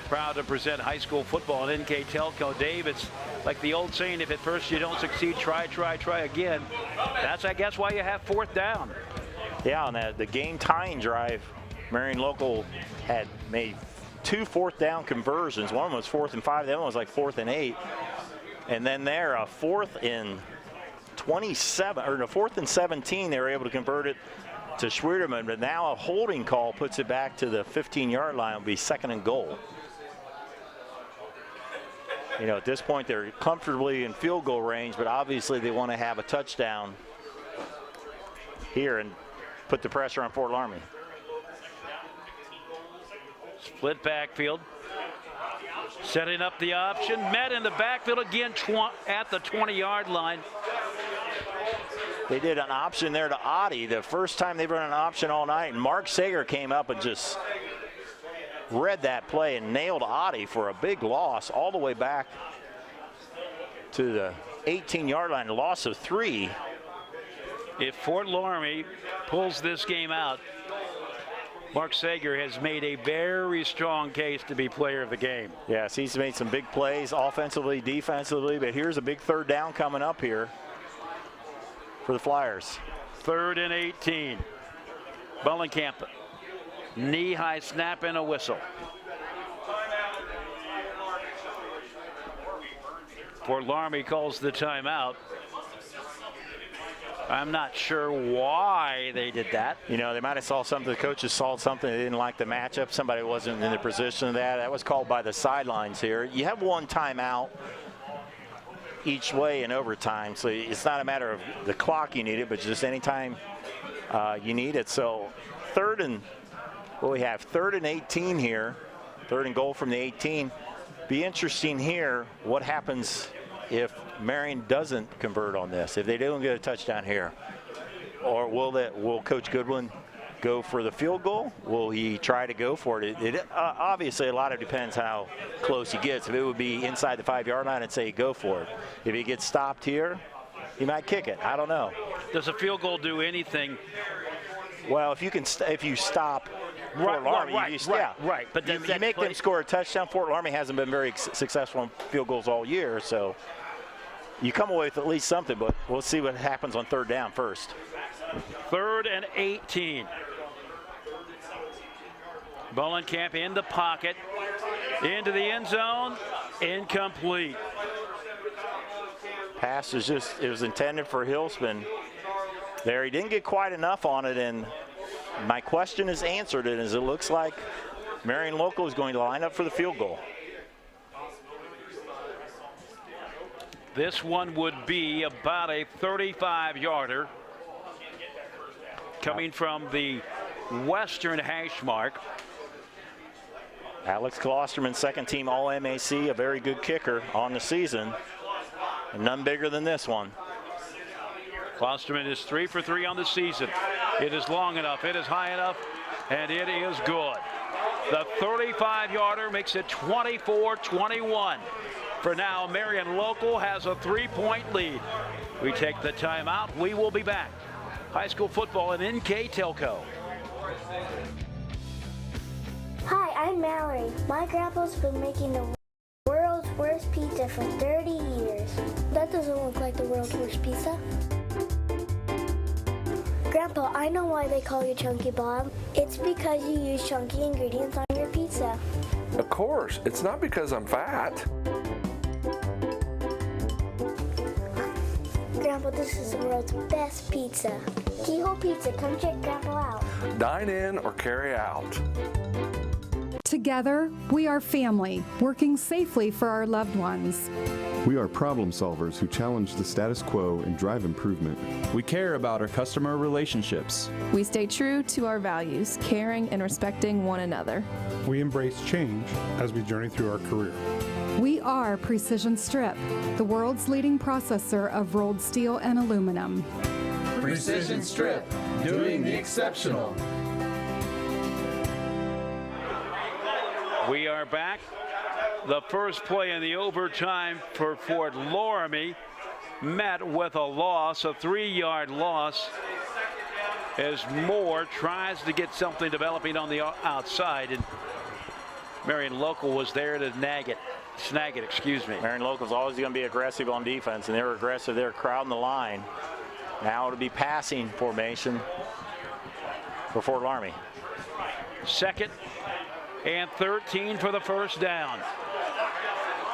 proud to present high school football at NKTelco. Dave, it's like the old saying, if at first you don't succeed, try again. That's, I guess, why you have 4th down. Yeah, on the game tying drive, Marion local had made 2 4th down conversions. One was 4th and 5, the other one was like 4th and 8. And then there, a 4th and 27, or no, 4th and 17, they were able to convert it to Schwierdeman, but now a holding call puts it back to the 15-yard line. It'll be 2nd and goal. You know, at this point, they're comfortably in field goal range, but obviously they want to have a touchdown here and put the pressure on Fort Loramie. Split backfield. Setting up the option. Met in the backfield again at the 20-yard line. They did an option there to Oddie. The first time they've run an option all night. And Mark Sager came up and just read that play and nailed Oddie for a big loss all the way back to the 18-yard line, a loss of 3. If Fort Loramie pulls this game out, Mark Sager has made a very strong case to be player of the game. Yes, he's made some big plays offensively, defensively, but here's a big third down coming up here for the Flyers. 3rd and 18. Bullenkamp, knee-high snap and a whistle. Fort Loramie calls the timeout. I'm not sure why they did that. You know, they might have saw something, the coaches saw something, they didn't like the matchup. Somebody wasn't in the position of that. That was called by the sidelines here. You have one timeout each way in overtime, so it's not a matter of the clock you need it, but just any time you need it. So 3rd and, well, we have 3rd and 18 here, 3rd and goal from the 18. Be interesting here what happens if Marion doesn't convert on this, if they don't get a touchdown here. Or will Coach Goodwin go for the field goal? Will he try to go for it? Obviously, a lot of it depends how close he gets. If it would be inside the 5-yard line, I'd say go for it. If he gets stopped here, he might kick it. I don't know. Does a field goal do anything? Well, if you stop Fort Loramie, right. But you make them score a touchdown. Fort Loramie hasn't been very successful on field goals all year, so you come away with at least something, but we'll see what happens on 3rd down first. 3rd and 18. Bullenkamp in the pocket, into the end zone, incomplete. Pass is it was intended for Hillsman. There, he didn't get quite enough on it, and my question is answered, and as it looks like Marion Local is going to line up for the field goal. This one would be about a 35-yarder coming from the western hash mark. Alex Klosterman, second-team All-MAC, a very good kicker on the season, and none bigger than this one. Klosterman is 3 for 3 on the season. It is long enough, it is high enough, and it is good. The 35-yarder makes it 24-21. For now, Marion Local has a 3-point lead. We take the timeout. We will be back. High school football in NKTelco. Hi, I'm Mallory. My grandpa's been making the world's worst pizza for 30 years. That doesn't look like the world's worst pizza. Grandpa, I know why they call you Chunky Bob. It's because you use chunky ingredients on your pizza. Of course. It's not because I'm fat. Grandpa, this is the world's best pizza. Keyhole Pizza, come check Grandpa out. Dine in or carry out. Together, we are family, working safely for our loved ones. We are problem solvers who challenge the status quo and drive improvement. We care about our customer relationships. We stay true to our values, caring and respecting one another. We embrace change as we journey through our career. We are Precision Strip, the world's leading processor of rolled steel and aluminum. Precision Strip, doing the exceptional. We are back. The first play in the overtime for Fort Loramie met with a loss, a 3-yard loss, as Moore tries to get something developing on the outside, and Marion Local was there to snag it, excuse me. Marion Local's always going to be aggressive on defense, and they're aggressive. They're crowding the line. Now it'll be passing formation for Fort Loramie. 2nd and 13 for the first down.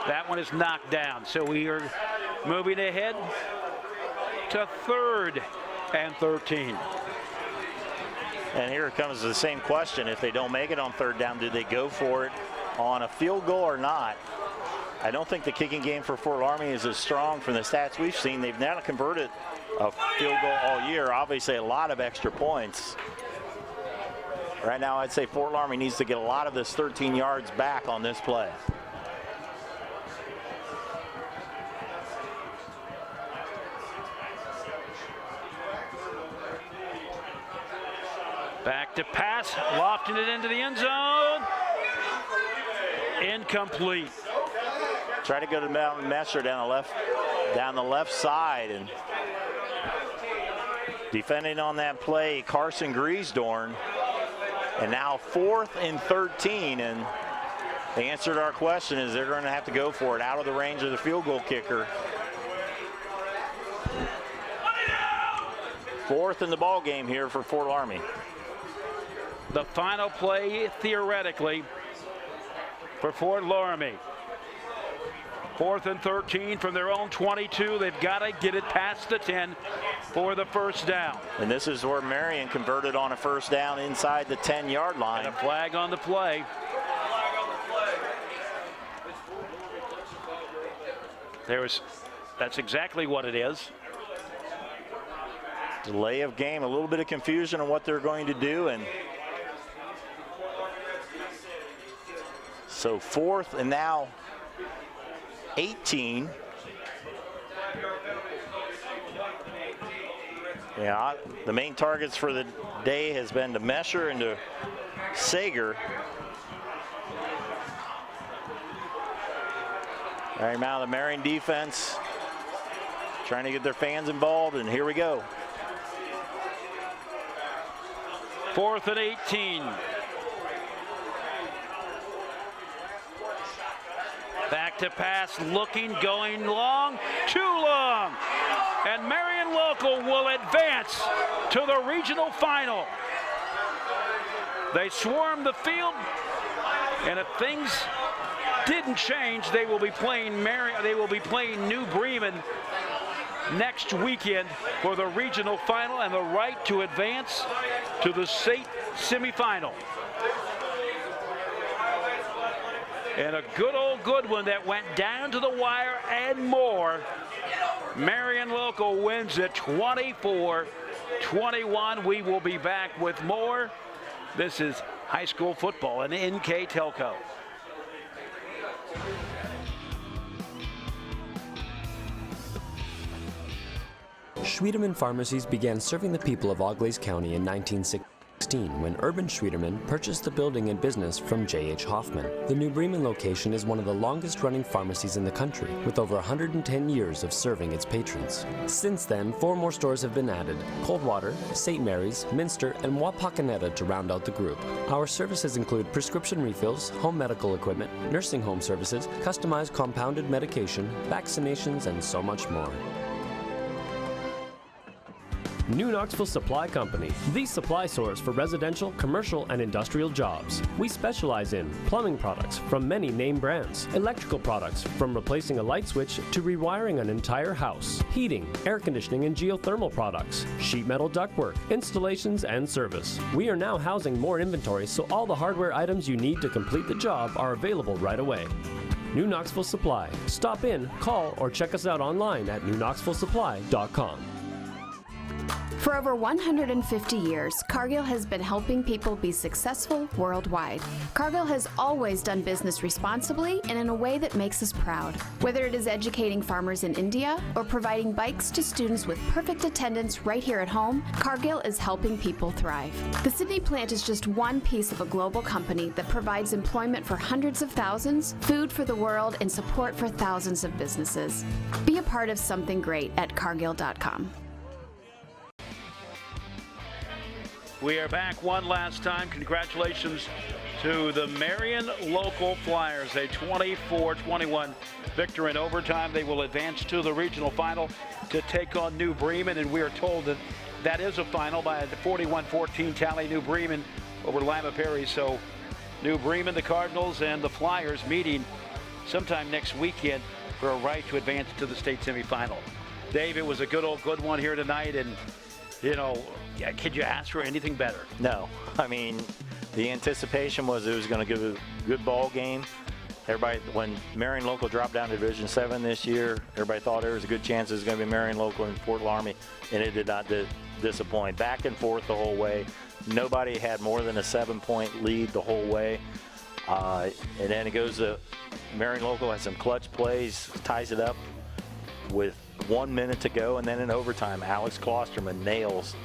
That one is knocked down, so we are moving ahead to 3rd and 13. And here comes the same question. If they don't make it on 3rd down, do they go for it on a field goal or not? I don't think the kicking game for Fort Loramie is as strong from the stats we've seen. They've now converted a field goal all year, obviously a lot of extra points. Right now, I'd say Fort Loramie needs to get a lot of this 13 yards back on this play. Back to pass, lofting it into the end zone. Incomplete. Try to go to Messer down the left side, and defending on that play, Carson Griesdorn. And now 4th and 13, and the answer to our question is they're going to have to go for it out of the range of the field goal kicker. 4th in the ball game here for Fort Loramie. The final play, theoretically, for Fort Loramie. 4th and 13 from their own 22. They've got to get it past the 10 for the first down. And this is where Marion converted on a first down inside the 10-yard line. And a flag on the play. That's exactly what it is. Delay of game, a little bit of confusion on what they're going to do, and so 4th and now 18. Yeah, the main targets for the day has been to Mesher and to Sager. All right, now the Marion defense trying to get their fans involved, and here we go. 4th and 18. Back to pass, looking, going long, too long. And Marion Local will advance to the regional final. They swarm the field, and if things didn't change, they will be playing New Bremen next weekend for the regional final and the right to advance to the state semifinal. And a good one that went down to the wire and more. Marion Local wins it 24-21. We will be back with more. This is high school football and NKTelco. Schwiedemann Pharmacies began serving the people of Auglaize County in 1916 when Urban Schwiedemann purchased the building and business from J.H. Hoffman. The New Bremen location is one of the longest-running pharmacies in the country, with over 110 years of serving its patrons. Since then, 4 more stores have been added: Coldwater, St. Mary's, Minster, and Wapakoneta to round out the group. Our services include prescription refills, home medical equipment, nursing home services, customized compounded medication, vaccinations, and so much more. New Knoxville Supply Company, the supply source for residential, commercial, and industrial jobs. We specialize in plumbing products from many name brands, electrical products from replacing a light switch to rewiring an entire house, heating, air conditioning, and geothermal products, sheet metal ductwork, installations, and service. We are now housing more inventory, so all the hardware items you need to complete the job are available right away. New Knoxville Supply. Stop in, call, or check us out online at newknoxvillesupply.com. For over 150 years, Cargill has been helping people be successful worldwide. Cargill has always done business responsibly and in a way that makes us proud. Whether it is educating farmers in India or providing bikes to students with perfect attendance right here at home, Cargill is helping people thrive. The Sydney plant is just one piece of a global company that provides employment for hundreds of thousands, food for the world, and support for thousands of businesses. Be a part of something great at Cargill.com. We are back one last time. Congratulations to the Marion Local Flyers. A 24-21 victory in overtime. They will advance to the regional final to take on New Bremen, and we are told that that is a final by a 41-14 tally. New Bremen over Lima Perry. So New Bremen, the Cardinals, and the Flyers meeting sometime next weekend for a right to advance to the state semifinal. Dave, it was a good one here tonight, and you know, could you ask for anything better? No. I mean, the anticipation was it was going to give a good ball game. everybody, when Marion Local dropped down to Division 7 this year, everybody thought there was a good chance it was going to be Marion Local and Fort Loramie, and it did not disappoint. Back and forth the whole way. Nobody had more than a 7-point lead the whole way. And then it goes to Marion Local has some clutch plays, ties it up with 1 minute to go, and then in overtime, Alex Klosterman nails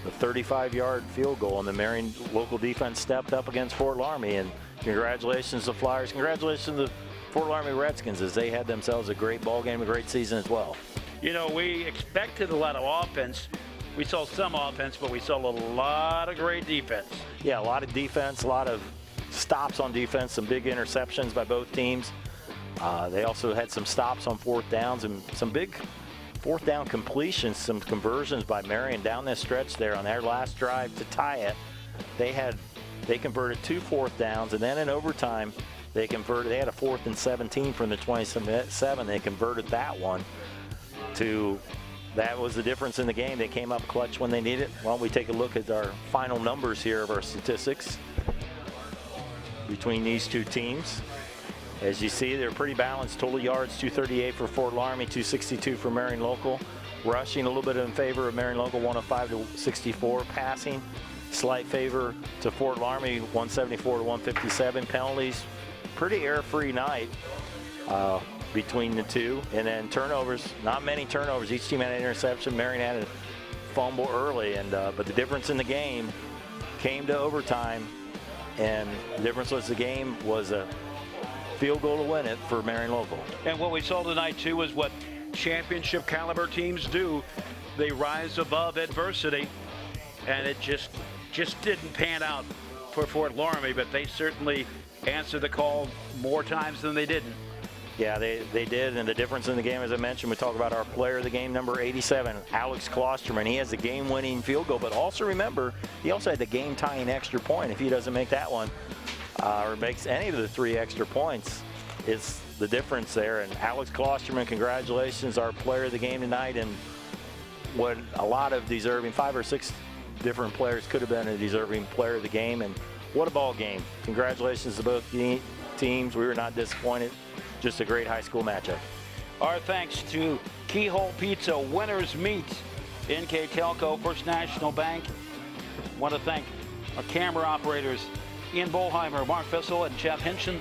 the 35-yard field goal, and the Marion Local defense stepped up against Fort Loramie. And congratulations to Flyers. Congratulations to the Fort Loramie Redskins, as they had themselves a great ball game, a great season as well. You know, we expected a lot of offense. We saw some offense, but we saw a lot of great defense. Yeah, a lot of defense, a lot of stops on defense, some big interceptions by both teams. They also had some stops on fourth downs and some big fourth down completions, some conversions by Marion down this stretch there on their last drive to tie it. They converted 2 fourth downs, and then in overtime they had a 4th and 17 from the 27. They converted that one that was the difference in the game. They came up clutch when they needed it. Why don't we take a look at our final numbers here of our statistics between these two teams. As you see, they're pretty balanced. Total yards, 238 for Fort Loramie, 262 for Marion Local. Rushing a little bit in favor of Marion Local, 105 to 64. Passing, slight favor to Fort Loramie, 174 to 157. Penalties, pretty error-free night between the two. And then turnovers, not many turnovers. Each team had an interception. Marion had a fumble early, but the difference in the game came to overtime, and the difference was the game was a field goal to win it for Marion Local. And what we saw tonight, too, is what championship caliber teams do. They rise above adversity, and it just didn't pan out for Fort Loramie, but they certainly answered the call more times than they didn't. Yeah, they did, and the difference in the game, as I mentioned, we talk about our player of the game, number 87, Alex Klosterman. He has the game-winning field goal, but also remember, he also had the game-tying extra point. If he doesn't make that one, or makes any of the 3 extra points, it's the difference there. And Alex Klosterman, congratulations, our player of the game tonight, and what a lot of deserving, 5 or 6 different players could have been a deserving player of the game, and what a ball game. Congratulations to both teams. We were not disappointed. Just a great high school matchup. Our thanks to Keyhole Pizza, Winners Meat, NKTelco, First National Bank. Want to thank our camera operators, Ian Bolheimer, Mark Fissel, and Jeff Hinchin.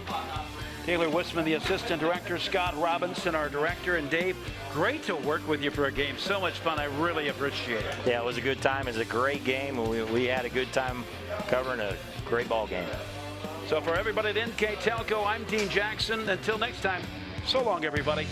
Taylor Wisman, the assistant director, Scott Robinson, our director, and Dave, great to work with you for a game. So much fun. I really appreciate it. Yeah, it was a good time. It was a great game. We had a good time covering a great ball game. So for everybody at NKTelco, I'm Dean Jackson. Until next time, so long, everybody.